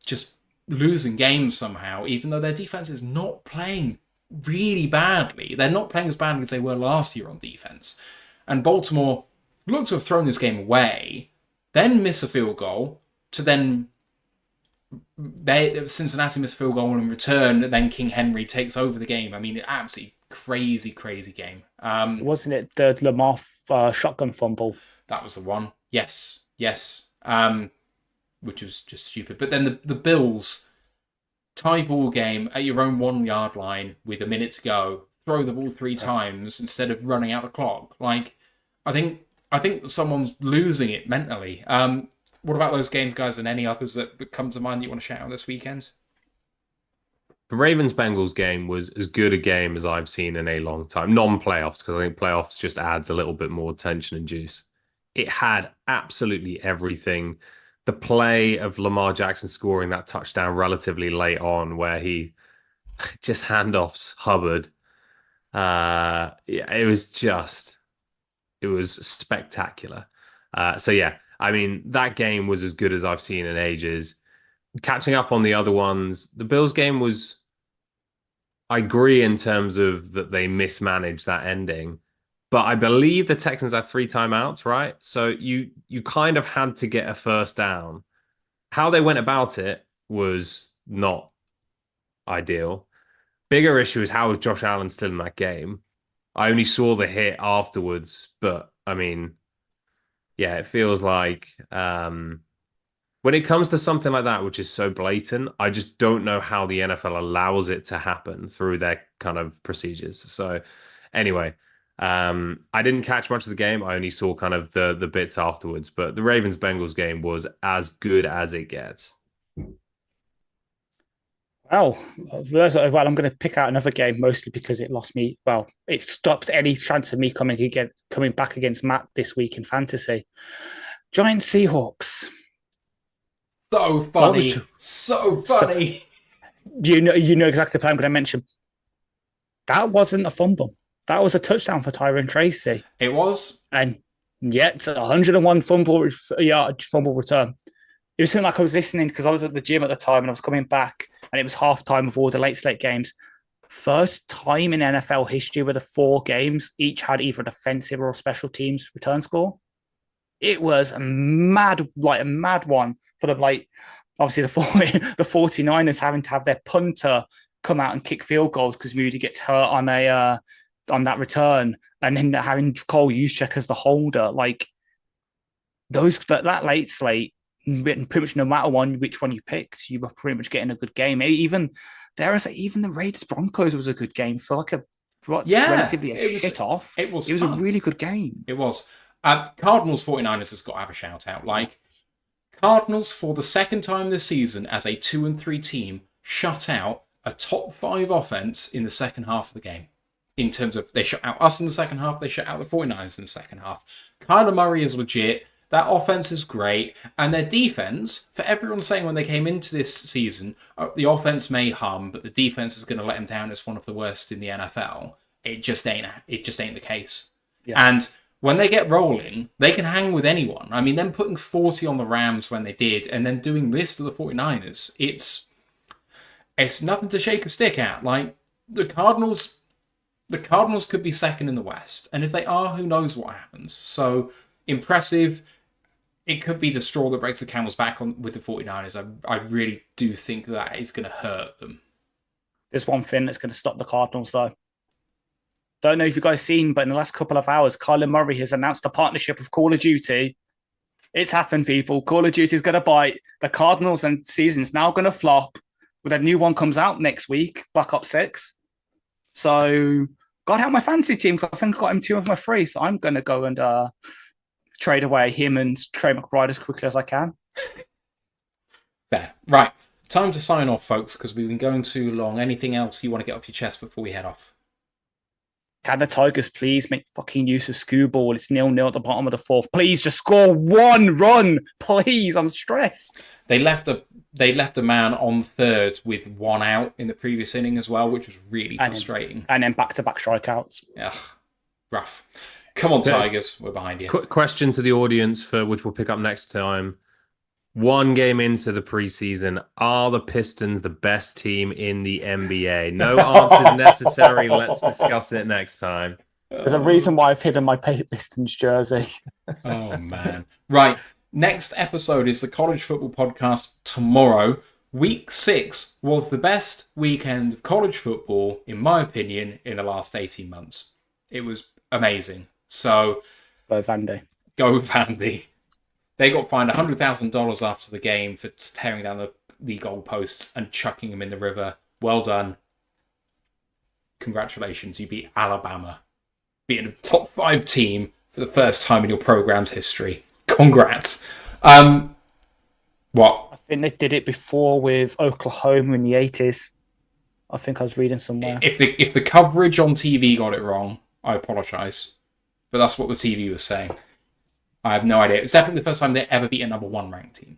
just losing games somehow, even though their defense is not playing really badly. They're not playing as badly as they were last year on defense. And Baltimore looked to have thrown this game away, then miss a field goal, to then... Cincinnati miss a field goal in return, then King Henry takes over the game. I mean, absolutely crazy game. Wasn't it the Lamar shotgun fumble? That was the one. Yes. Which was just stupid. But then the Bills tie ball game at your own 1 yard line with a minute to go, throw the ball 3 times instead of running out the clock. Like, I think someone's losing it mentally. What about those games, guys, and any others that come to mind that you want to shout out this weekend? The Ravens-Bengals game was as good a game as I've seen in a long time. Non-playoffs, because I think playoffs just adds a little bit more tension and juice. It had absolutely everything. The play of Lamar Jackson scoring that touchdown relatively late on, where he just handoffs Hubbard. It was spectacular. I mean, that game was as good as I've seen in ages. Catching up on the other ones, the Bills game was... I agree in terms of that they mismanaged that ending, but I believe the Texans had 3 timeouts, right? So you kind of had to get a first down. How they went about it was not ideal. Bigger issue is how was Josh Allen still in that game? I only saw the hit afterwards, but I mean, yeah, it feels like when it comes to something like that, which is so blatant, I just don't know how the NFL allows it to happen through their kind of procedures. So anyway, I didn't catch much of the game. I only saw kind of the bits afterwards, but the Ravens-Bengals game was as good as it gets. Well, I'm going to pick out another game mostly because it lost me. Well, it stopped any chance of me coming back against Matt this week in fantasy. Giants Seahawks. So funny. So funny. You know exactly the play I'm going to mention. That wasn't a fumble. That was a touchdown for Tyron Tracy. It was. And yet, 101 fumble return. It was something like I was listening because I was at the gym at the time and I was coming back and it was halftime of all the late slate games. First time in NFL history where the 4 games each had either a defensive or special teams return score. It was a mad one for the obviously the 49ers having to have their punter come out and kick field goals because Moody gets hurt on that return, and then having Cole Juszczyk as the holder. Like that late slate, pretty much no matter which one you picked, you were pretty much getting a good game. Even the Raiders Broncos was a good game for like relatively a shit off. It was a really good game. It was. Cardinals 49ers has got to have a shout out. Like, Cardinals for the second time this season as a 2-3 team shut out a top 5 offense in the second half of the game. In terms of, they shut out us in the second half, they shut out the 49ers in the second half. Kyler Murray is legit. That offense is great. And their defense, for everyone saying when they came into this season, the offense may hum, but the defense is going to let them down as one of the worst in the NFL. It just ain't the case. Yeah. And when they get rolling, they can hang with anyone. I mean, them putting 40 on the Rams when they did, and then doing this to the 49ers, it's nothing to shake a stick at. Like, the Cardinals could be second in the West. And if they are, who knows what happens. So, impressive. It could be the straw that breaks the camel's back with the 49ers. I really do think that is going to hurt them. There's one thing that's going to stop the Cardinals, though. Don't know if you guys seen, but in the last couple of hours, Kyler Murray has announced a partnership with Call of Duty. It's happened, people. Call of Duty is going to bite. The Cardinals and season's now going to flop. With a new one comes out next week, Black Ops 6. So, got out my fantasy team. So I think I got him 2 of my 3. So I'm going to go and trade away him and Trey McBride as quickly as I can. Fair. Right. Time to sign off, folks, because we've been going too long. Anything else you want to get off your chest before we head off? Can the Tigers please make fucking use of Screwball? It's 0-0 at the bottom of the 4th. Please just score 1 run. Please, I'm stressed. They left a man on third with 1 out in the previous inning as well, which was really frustrating. And then back-to-back strikeouts. Ugh, rough. Come on, Tigers. We're behind you. Quick question to the audience, for which we'll pick up next time. 1 game into the preseason, are the Pistons the best team in the NBA? No answers necessary. Let's discuss it next time. There's a reason why I've hidden my Pistons jersey. Oh, man. Right. Next episode is the College Football Podcast tomorrow. Week 6 was the best weekend of college football, in my opinion, in the last 18 months. It was amazing. So, Go Vandy. Go Vandy. They got fined $100,000 after the game for tearing down the goalposts and chucking them in the river. Well done. Congratulations. You beat Alabama. Beating a top 5 team for the first time in your program's history. Congrats. What? I think they did it before with Oklahoma in the 80s. I think I was reading somewhere. If the coverage on TV got it wrong, I apologise. But that's what the TV was saying. I have no idea. It's definitely the first time they ever beat a number 1 ranked team.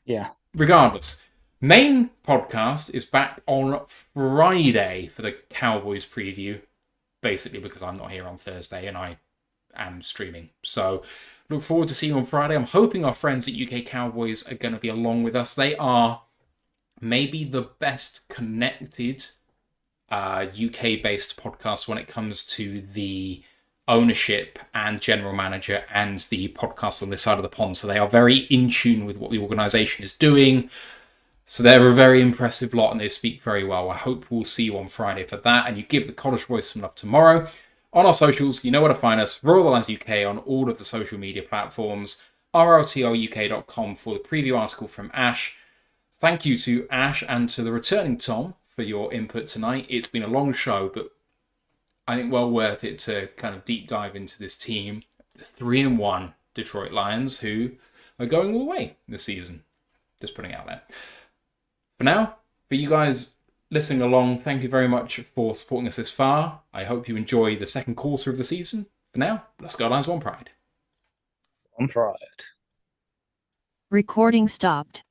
Yeah. Regardless, main podcast is back on Friday for the Cowboys preview. Basically because I'm not here on Thursday and I am streaming. So look forward to seeing you on Friday. I'm hoping our friends at UK Cowboys are going to be along with us. They are maybe the best connected UK-based podcast when it comes to the ownership and general manager and the podcast on this side of the pond. So they are very in tune with what the organisation is doing. So they're a very impressive lot and they speak very well. I hope we'll see you on Friday for that and you give the College Boys some love tomorrow. On our socials, you know where to find us. Royal the Lines UK on all of the social media platforms. ROTLUK.com for the preview article from Ash. Thank you to Ash and to the returning Tom for your input tonight. It's been a long show, but I think well worth it to kind of deep dive into this team. The 3-1 Detroit Lions who are going all the way this season. Just putting it out there. For now, for you guys listening along, thank you very much for supporting us this far. I hope you enjoy the second quarter of the season. For now, let's go Lions, one pride. One pride. Recording stopped.